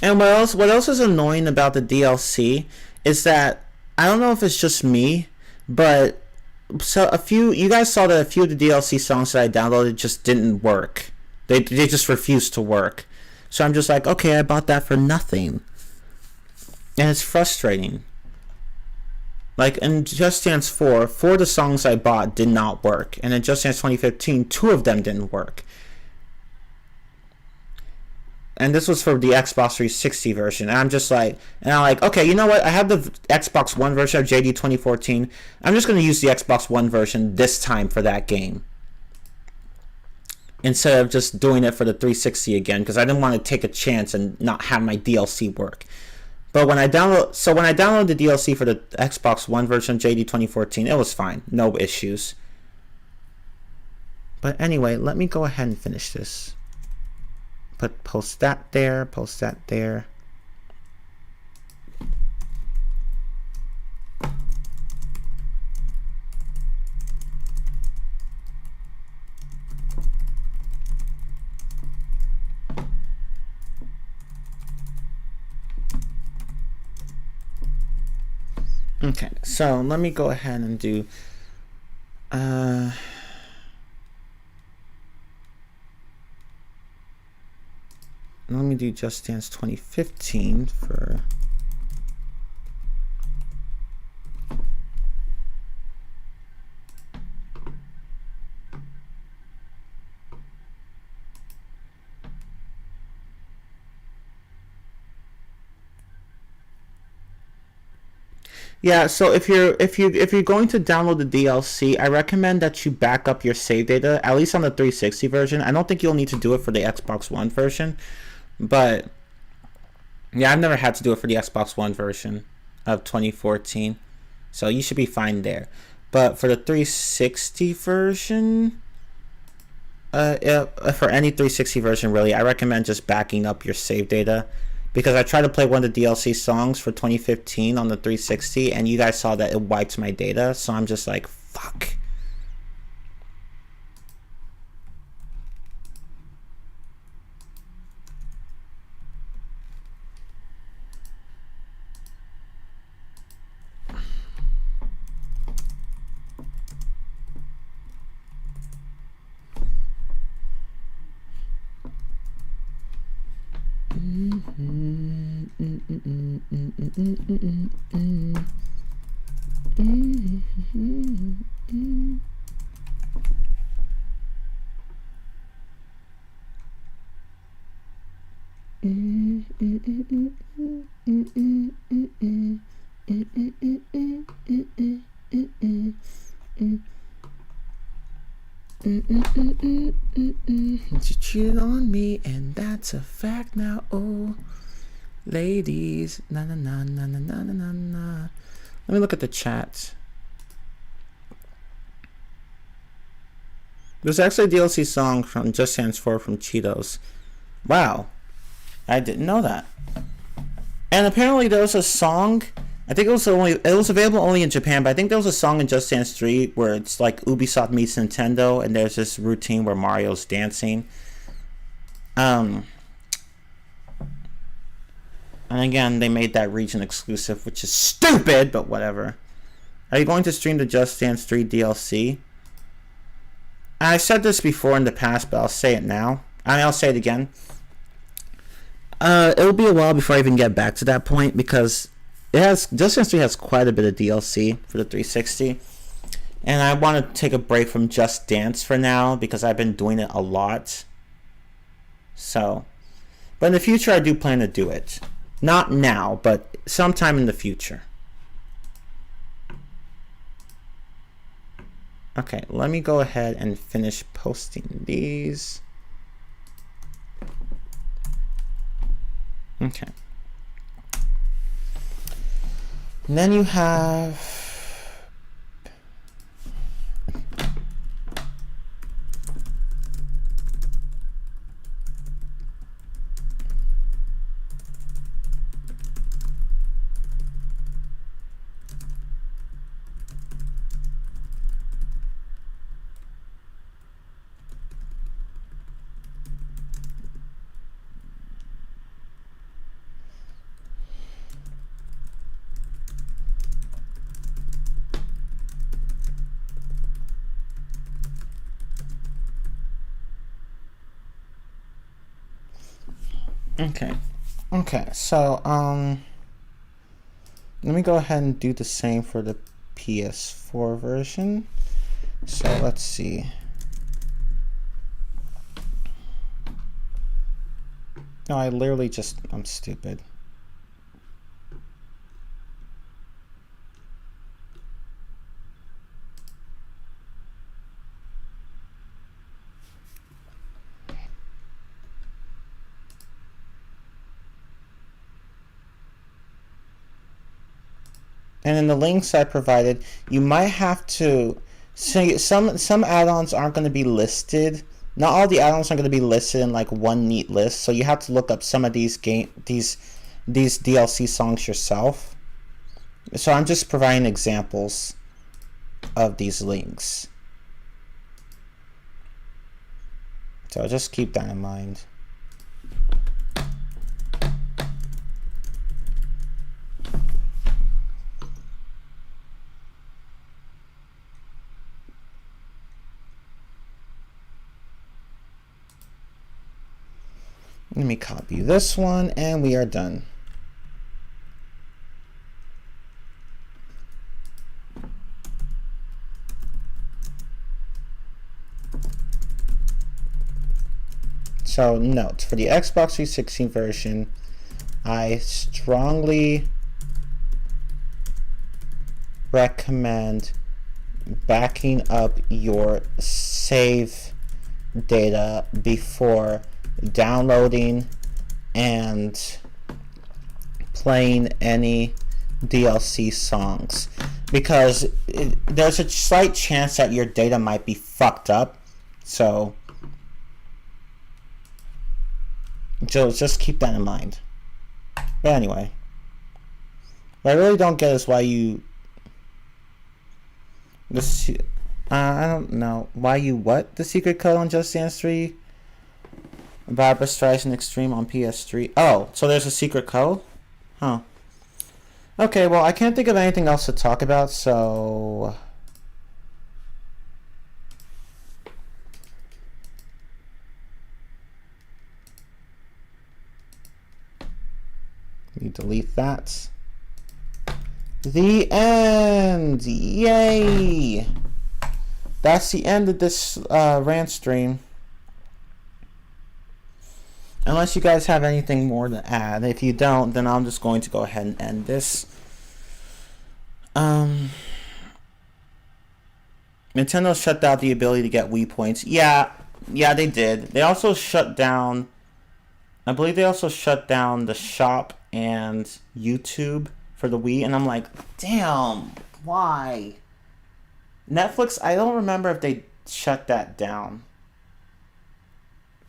And what else is annoying about the DLC is that I don't know if it's just me, but you guys saw that a few of the DLC songs that I downloaded just didn't work. They just refused to work. So I'm just like, okay, I bought that for nothing. And it's frustrating. Like in Just Dance 4, 4 of the songs I bought did not work. And in Just Dance 2015, 2 of them didn't work. And this was for the Xbox 360 version. And I'm just like, okay, you know what? I have the Xbox One version of JD 2014. I'm just going to use the Xbox One version this time for that game, instead of just doing it for the 360 again, because I didn't want to take a chance and not have my DLC work. But when I downloaded the DLC for the Xbox One version of JD 2014, it was fine. No issues. But anyway, let me go ahead and finish this. Post that there, post that there. Okay, so let me go ahead and do let me do Just Dance 2015 for yeah, so if you're going to download the DLC, I recommend that you back up your save data, at least on the 360 version. I don't think you'll need to do it for the Xbox One version, but yeah, I've never had to do it for the Xbox One version of 2014, so you should be fine there. But for the 360 version, for any 360 version really, I recommend just backing up your save data. Because I tried to play one of the DLC songs for 2015 on the 360, and you guys saw that it wiped my data, so I'm just like, fuck. You cheated on me, and that's a fact now. Oh, ladies, na na na na na na na na. Let me look at the chat. There's actually a DLC song from Just Dance 4 from Cheetos. Wow, I didn't know that. And apparently there was a song. I think it was available only in Japan, but I think there was a song in Just Dance 3 where it's like Ubisoft meets Nintendo, and there's this routine where Mario's dancing. And again, they made that region exclusive, which is stupid, but whatever. Are you going to stream the Just Dance 3 DLC? I've said this before in the past, but I'll say it now. I'll say it again. It'll be a while before I even get back to that point, because Just Dance 3 has quite a bit of DLC for the 360, and I want to take a break from Just Dance for now because I've been doing it a lot. So, but in the future I do plan to do it. Not now, but sometime in the future. Okay, let me go ahead and finish posting these. Okay. And then you have Okay. Okay, so let me go ahead and do the same for the PS4 version. So let's see. No, I literally just, I'm stupid. And in the links I provided, you might have to. So some add-ons aren't going to be listed. Not all the add-ons are going to be listed in like one neat list. So you have to look up some of these DLC songs yourself. So I'm just providing examples of these links. So just keep that in mind. Let me copy this one, and we are done. So note, for the Xbox 360 version, I strongly recommend backing up your save data before downloading and playing any DLC songs, because there's a slight chance that your data might be fucked up. So just keep that in mind. But anyway, what I really don't get is why you I don't know why you what the secret code on Just Dance 3 Barbra Streisand Extreme on PS3. Oh, so there's a secret code? Huh. Okay, well, I can't think of anything else to talk about, so you delete that. The end! Yay! That's the end of this rant stream. Unless you guys have anything more to add. If you don't, then I'm just going to go ahead and end this. Nintendo shut down the ability to get Wii points. Yeah, they did. They also shut down, I believe they also shut down the shop and YouTube for the Wii, and I'm like, damn, why? Netflix, I don't remember if they shut that down.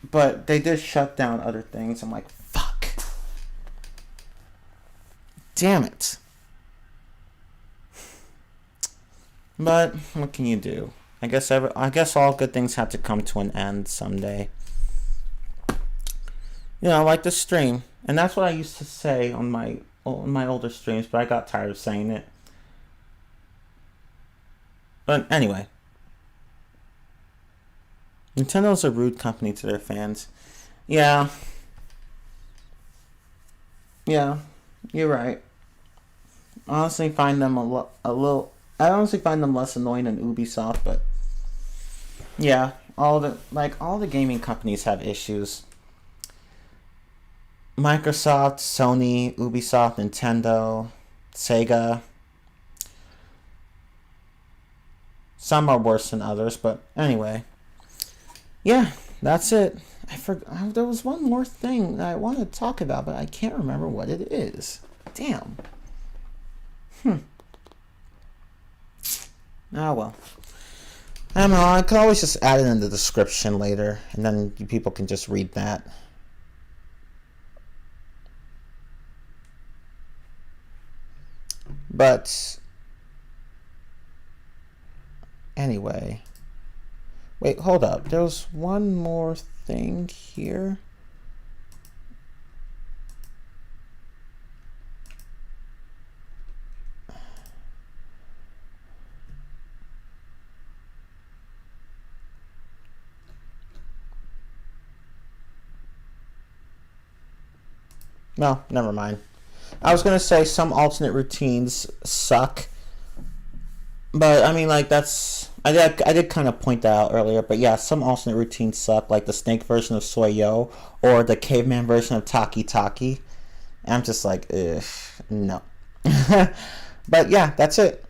But they did shut down other things. I'm like, fuck. Damn it. But what can you do? I guess all good things have to come to an end someday. You know, like the stream. And that's what I used to say on my older streams, but I got tired of saying it. But anyway. Nintendo's a rude company to their fans. Yeah. Yeah, you're right. I honestly find them I honestly find them less annoying than Ubisoft, but yeah, all the gaming companies have issues. Microsoft, Sony, Ubisoft, Nintendo, Sega. Some are worse than others, but anyway. Yeah, that's it. I forgot. There was one more thing that I wanted to talk about, but I can't remember what it is. Damn. Ah, well. I don't know. I could always just add it in the description later, and then people can just read that. But anyway. Wait, hold up. There was one more thing here. No, never mind. I was gonna say some alternate routines suck, but I mean, like, that's I did kind of point that out earlier. But yeah, some alternate routines suck, like the snake version of Soyo or the caveman version of Taki Taki. And I'm just like, ugh, no. But yeah, that's it.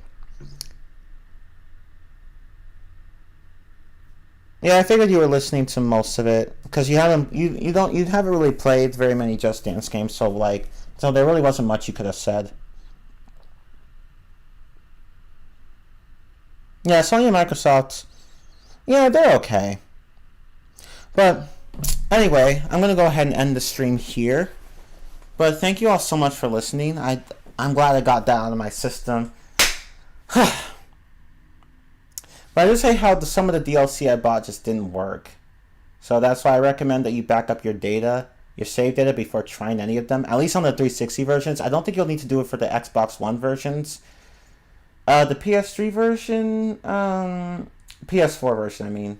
Yeah, I figured you were listening to most of it because you haven't really played very many Just Dance games, so there really wasn't much you could have said. Yeah, Sony and Microsoft, yeah, they're okay. But anyway, I'm gonna go ahead and end the stream here. But thank you all so much for listening. I'm glad I got that out of my system. But I just hate how some of the DLC I bought just didn't work. So that's why I recommend that you back up your data, your save data, before trying any of them. At least on the 360 versions. I don't think you'll need to do it for the Xbox One versions. The PS3 version, PS4 version, I mean.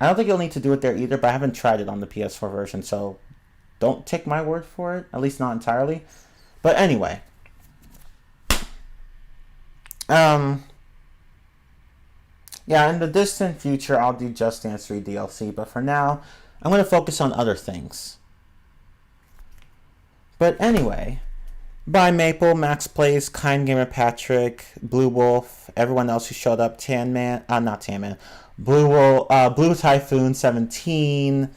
I don't think you'll need to do it there either, but I haven't tried it on the PS4 version, so don't take my word for it, at least not entirely. But anyway, um, yeah, in the distant future, I'll do Just Dance 3 DLC, but for now, I'm going to focus on other things. But anyway, bye Maple, Max Plays, Kind Gamer Patrick, Blue Wolf, everyone else who showed up, Tan Man, not Tan Man, Blue Wolf, Blue Typhoon 17,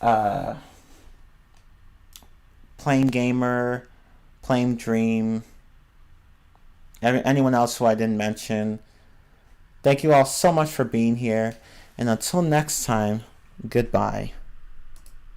uh, Plain Gamer, Plain Dream, anyone else who I didn't mention. Thank you all so much for being here, and until next time, goodbye.